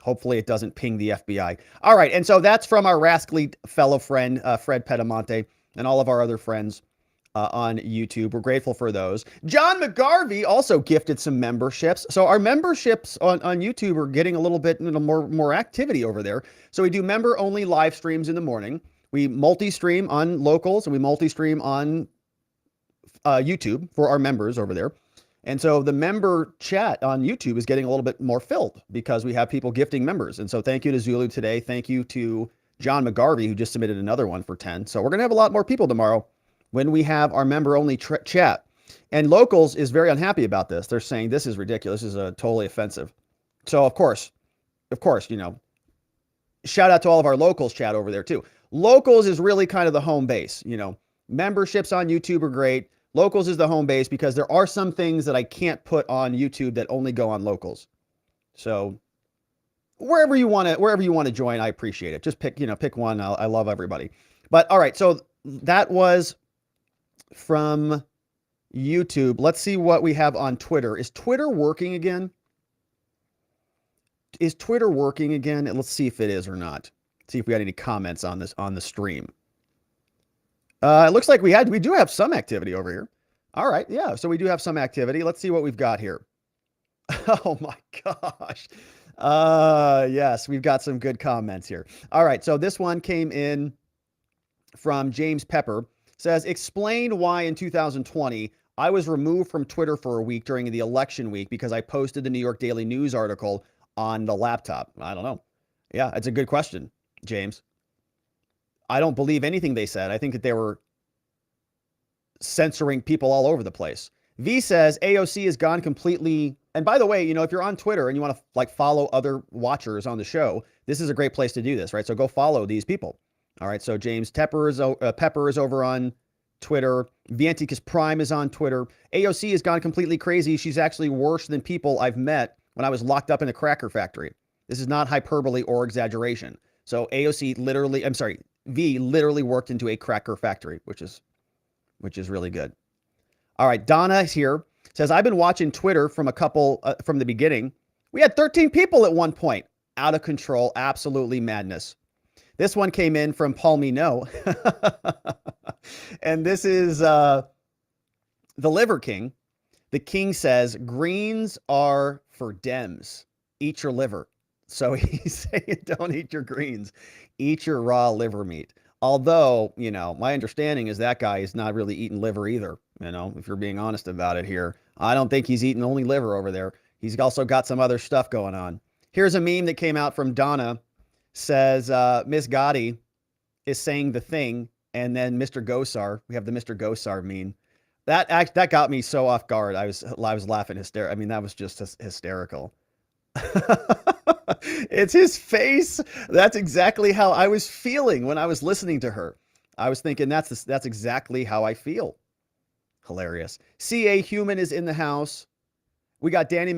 Hopefully it doesn't ping the FBI. All right, and so that's from our rascally fellow friend, Fred Pedamonte, and all of our other friends on YouTube. We're grateful for those. John McGarvey also gifted some memberships. So our memberships on YouTube are getting a little bit more activity over there. So we do member-only live streams in the morning. We multi-stream on locals, and we multi-stream on YouTube for our members over there. And so the member chat on YouTube is getting a little bit more filled because we have people gifting members. And so thank you to Zulu today. Thank you to John McGarvey, who just submitted another one for 10. So we're going to have a lot more people tomorrow when we have our member-only chat. And Locals is very unhappy about this. They're saying this is ridiculous. This is totally offensive. So, of course, you know, shout out to all of our Locals chat over there, too. Locals is really kind of the home base. You know, memberships on YouTube are great. Locals is the home base because there are some things that I can't put on YouTube that only go on Locals. So wherever you want to join, I appreciate it. Just pick one. I love everybody. But all right, so that was from YouTube. Let's see what we have on Twitter. Is Twitter working again? Let's see if it is or not. See if we got any comments on this on the stream. It looks like we do have some activity over here. All right, yeah. So we do have some activity. Let's see what we've got here. Oh my gosh. Yes, we've got some good comments here. All right, so this one came in from James Pepper. Says, explain why in 2020 I was removed from Twitter for a week during the election week because I posted the New York Daily News article on the laptop. I don't know. Yeah, it's a good question, James. I don't believe anything they said. I think that they were censoring people all over the place. V says AOC has gone completely. And by the way, you know, if you're on Twitter and you want to like follow other watchers on the show, this is a great place to do this, right? So go follow these people. All right. So James Pepper is over on Twitter. Vianticus Prime is on Twitter. AOC has gone completely crazy. She's actually worse than people I've met when I was locked up in a cracker factory. This is not hyperbole or exaggeration. So AOC V literally worked into a cracker factory, which is really good. All right, Donna is here. Says, I've been watching Twitter from from the beginning. We had 13 people at one point. Out of control, absolutely madness. This one came in from Paul Minot. And this is the Liver King. The King says, greens are for Dems. Eat your liver. So he's saying, don't eat your greens. Eat your raw liver meat. Although, you know, my understanding is that guy is not really eating liver either. You know, if you're being honest about it here, I don't think he's eating only liver over there. He's also got some other stuff going on. Here's a meme that came out from Donna. Says, Miss Gadde is saying the thing. And then Mr. Gosar, we have the Mr. Gosar meme. That got me so off guard. I was laughing hysterically. I mean, that was just hysterical. It's his face. That's exactly how I was feeling when I was listening to her. I was thinking that's exactly how I feel. Hilarious. CA Human is in the house. We got Danny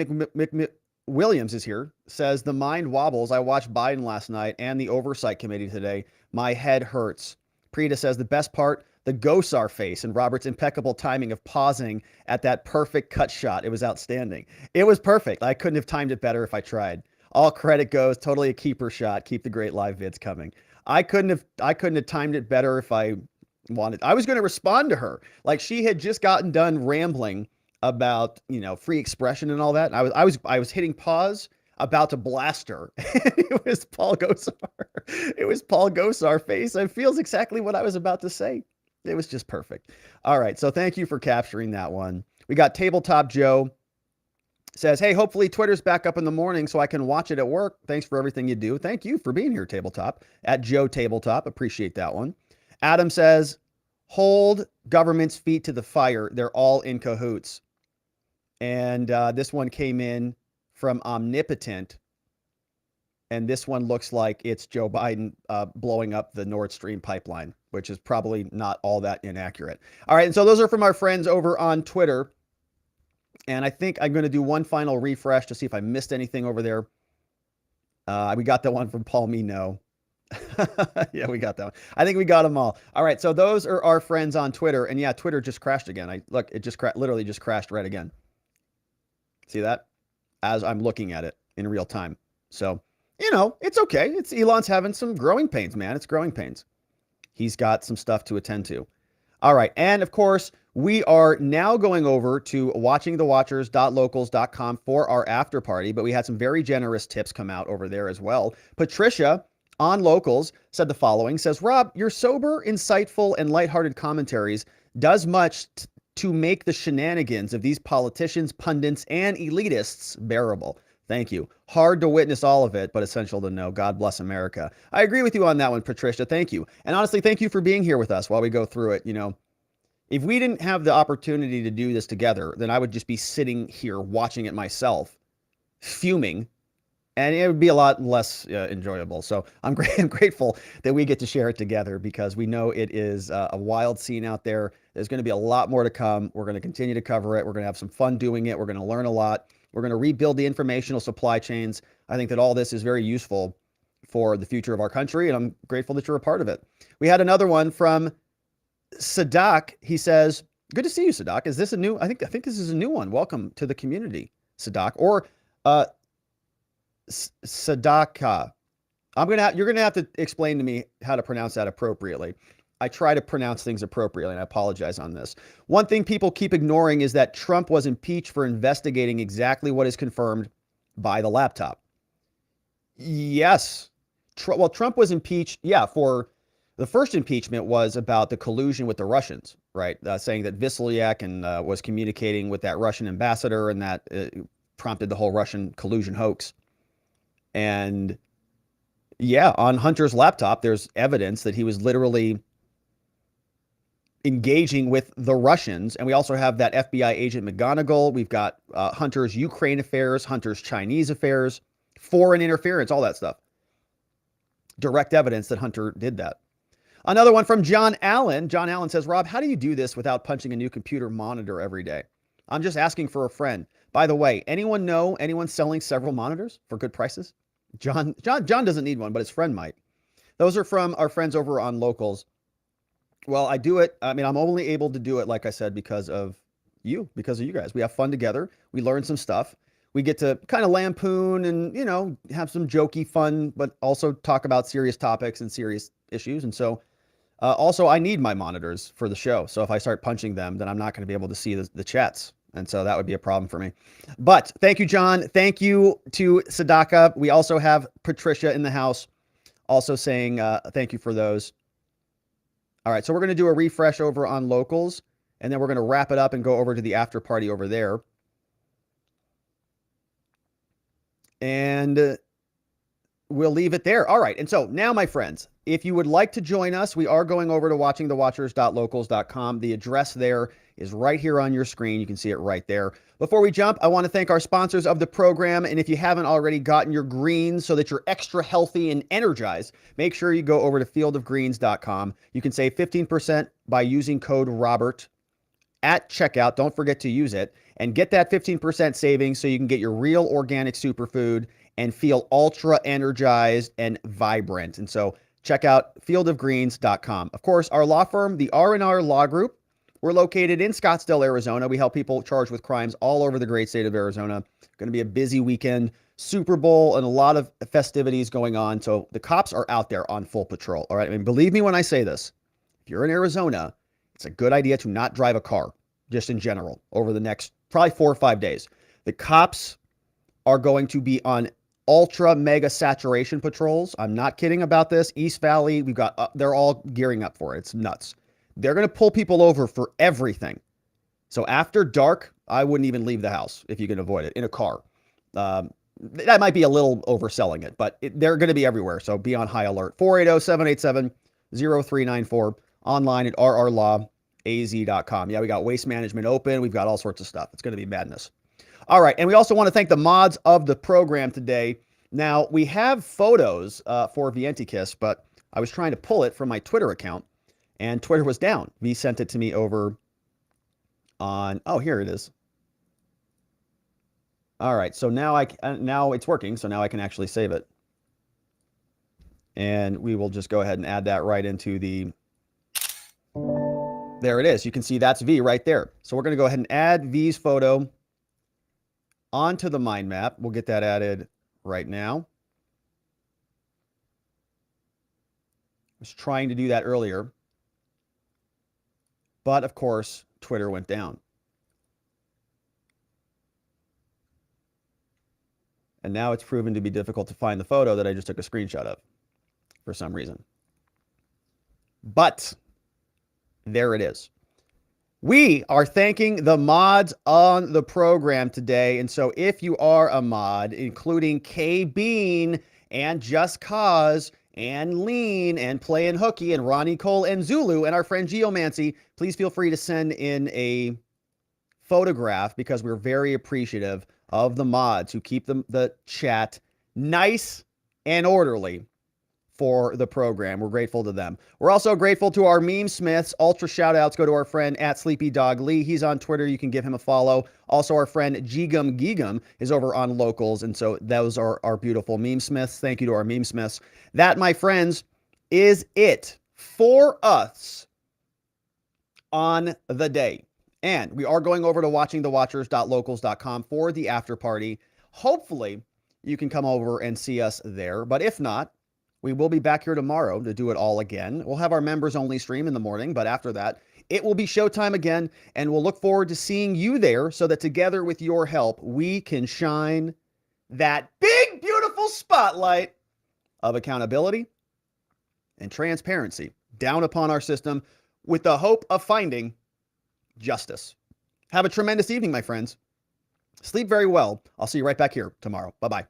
Williams is here. Says the mind wobbles. I watched Biden last night and the Oversight Committee today. My head hurts. Prita says the best part, the Gosar face and Robert's impeccable timing of pausing at that perfect cut shot. It was outstanding. It was perfect. I couldn't have timed it better if I tried. All credit goes. Totally a keeper shot. Keep the great live vids coming. I couldn't have timed it better if I wanted. I was going to respond to her. Like she had just gotten done rambling about, free expression and all that. And I was hitting pause, about to blast her. It was Paul Gosar. It was Paul Gosar face. It feels exactly what I was about to say. It was just perfect. All right. So thank you for capturing that one. We got Tabletop Joe. Says, hey, hopefully Twitter's back up in the morning so I can watch it at work. Thanks for everything you do. Thank you for being here, Tabletop. At Joe Tabletop. Appreciate that one. Adam says, hold government's feet to the fire. They're all in cahoots. And this one came in from Omnipotent. And this one looks like it's Joe Biden blowing up the Nord Stream pipeline, which is probably not all that inaccurate. All right. And so those are from our friends over on Twitter. And I think I'm going to do one final refresh to see if I missed anything over there. We got that one from Paul Mino. Yeah, we got that one. I think we got them all. All right, so those are our friends on Twitter. And yeah, Twitter just crashed again. Look, it just literally just crashed right again. See that? As I'm looking at it in real time. So, it's okay. It's Elon's having some growing pains, man. It's growing pains. He's got some stuff to attend to. All right, and of course, we are now going over to watchingthewatchers.locals.com for our after party, but we had some very generous tips come out over there as well. Patricia on Locals said the following, says, Rob, your sober, insightful, and lighthearted commentaries does much to make the shenanigans of these politicians, pundits, and elitists bearable. Thank you. Hard to witness all of it, but essential to know. God bless America. I agree with you on that one, Patricia. Thank you. And honestly, thank you for being here with us while we go through it. If we didn't have the opportunity to do this together, then I would just be sitting here watching it myself, fuming, and it would be a lot less enjoyable. So I'm grateful that we get to share it together because we know it is a wild scene out there. There's going to be a lot more to come. We're going to continue to cover it. We're going to have some fun doing it. We're going to learn a lot. We're going to rebuild the informational supply chains. I think that all this is very useful for the future of our country, and I'm grateful that you're a part of it. We had another one from Sadak. He says, good to see you, Sadak. Is this a new, I think this is a new one. Welcome to the community, Sadak, or Sadaka. You're going to have to explain to me how to pronounce that appropriately. I try to pronounce things appropriately, and I apologize on this. One thing people keep ignoring is that Trump was impeached for investigating exactly what is confirmed by the laptop. Yes. Trump was impeached, for the first impeachment was about the collusion with the Russians, right? Saying that Vislyak was communicating with that Russian ambassador, and that prompted the whole Russian collusion hoax. And on Hunter's laptop, there's evidence that he was literally engaging with the Russians. And we also have that FBI agent McGonigal. We've got Hunter's Ukraine affairs, Hunter's Chinese affairs, foreign interference, all that stuff. Direct evidence that Hunter did that. Another one from John Allen. John Allen says, Rob, how do you do this without punching a new computer monitor every day? I'm just asking for a friend. By the way, anyone selling several monitors for good prices? John doesn't need one, but his friend might. Those are from our friends over on Locals. Well, I do it. I mean, I'm only able to do it, like I said, because of you guys. We have fun together. We learn some stuff. We get to kind of lampoon and, have some jokey fun, but also talk about serious topics and serious issues. And so also I need my monitors for the show. So if I start punching them, then I'm not going to be able to see the chats. And so that would be a problem for me. But thank you, John. Thank you to Sadaka. We also have Patricia in the house also saying thank you for those. All right, so we're going to do a refresh over on Locals, and then we're going to wrap it up and go over to the after party over there. And we'll leave it there. All right, and so now, my friends, if you would like to join us, we are going over to watchingthewatchers.locals.com. The address there is right here on your screen. You can see it right there. Before we jump, I want to thank our sponsors of the program. And if you haven't already gotten your greens so that you're extra healthy and energized, make sure you go over to fieldofgreens.com. You can save 15% by using code Robert at checkout. Don't forget to use it and get that 15% savings so you can get your real organic superfood and feel ultra energized and vibrant. And so check out fieldofgreens.com. Of course, our law firm, the R&R Law Group, we're located in Scottsdale, Arizona. We help people charged with crimes all over the great state of Arizona. Going to be a busy weekend Super Bowl and a lot of festivities going on. So the cops are out there on full patrol. All right. I mean, believe me when I say this, if you're in Arizona, it's a good idea to not drive a car just in general over the next probably 4 or 5 days. The cops are going to be on ultra mega saturation patrols. I'm not kidding about this. East Valley, they're all gearing up for it. It's nuts. They're going to pull people over for everything. So after dark, I wouldn't even leave the house if you can avoid it in a car. That might be a little overselling it, but they're going to be everywhere. So be on high alert. 480-787-0394, online at rrlawaz.com. Yeah, we got waste management open. We've got all sorts of stuff. It's going to be madness. All right. And we also want to thank the mods of the program today. Now, we have photos for Vientikiss, but I was trying to pull it from my Twitter account, and Twitter was down. V sent it to me over on, oh, here it is. All right, so now now it's working, so now I can actually save it. And we will just go ahead and add that right into the, there it is. You can see that's V right there. So we're going to go ahead and add V's photo onto the mind map. We'll get that added right now. I was trying to do that earlier, but of course, Twitter went down. And now it's proven to be difficult to find the photo that I just took a screenshot of for some reason. But there it is. We are thanking the mods on the program today. And so if you are a mod, including K Bean and Just Cause and Lean and Playing Hooky and Ronnie Cole and Zulu and our friend Geomancy, please feel free to send in a photograph because we're very appreciative of the mods who keep the chat nice and orderly for the program. We're grateful to them. We're also grateful to our meme smiths. Ultra shout outs go to our friend at Sleepy Dog Lee. He's on Twitter. You can give him a follow. Also, our friend Gigum Gigum is over on Locals. And so those are our beautiful meme smiths. Thank you to our meme smiths. That, my friends, is it for us on the day. And we are going over to watchingthewatchers.locals.com for the after party. Hopefully, you can come over and see us there. But if not, we will be back here tomorrow to do it all again. We'll have our members-only stream in the morning, but after that, it will be showtime again, and we'll look forward to seeing you there so that together with your help, we can shine that big, beautiful spotlight of accountability and transparency down upon our system with the hope of finding justice. Have a tremendous evening, my friends. Sleep very well. I'll see you right back here tomorrow. Bye-bye.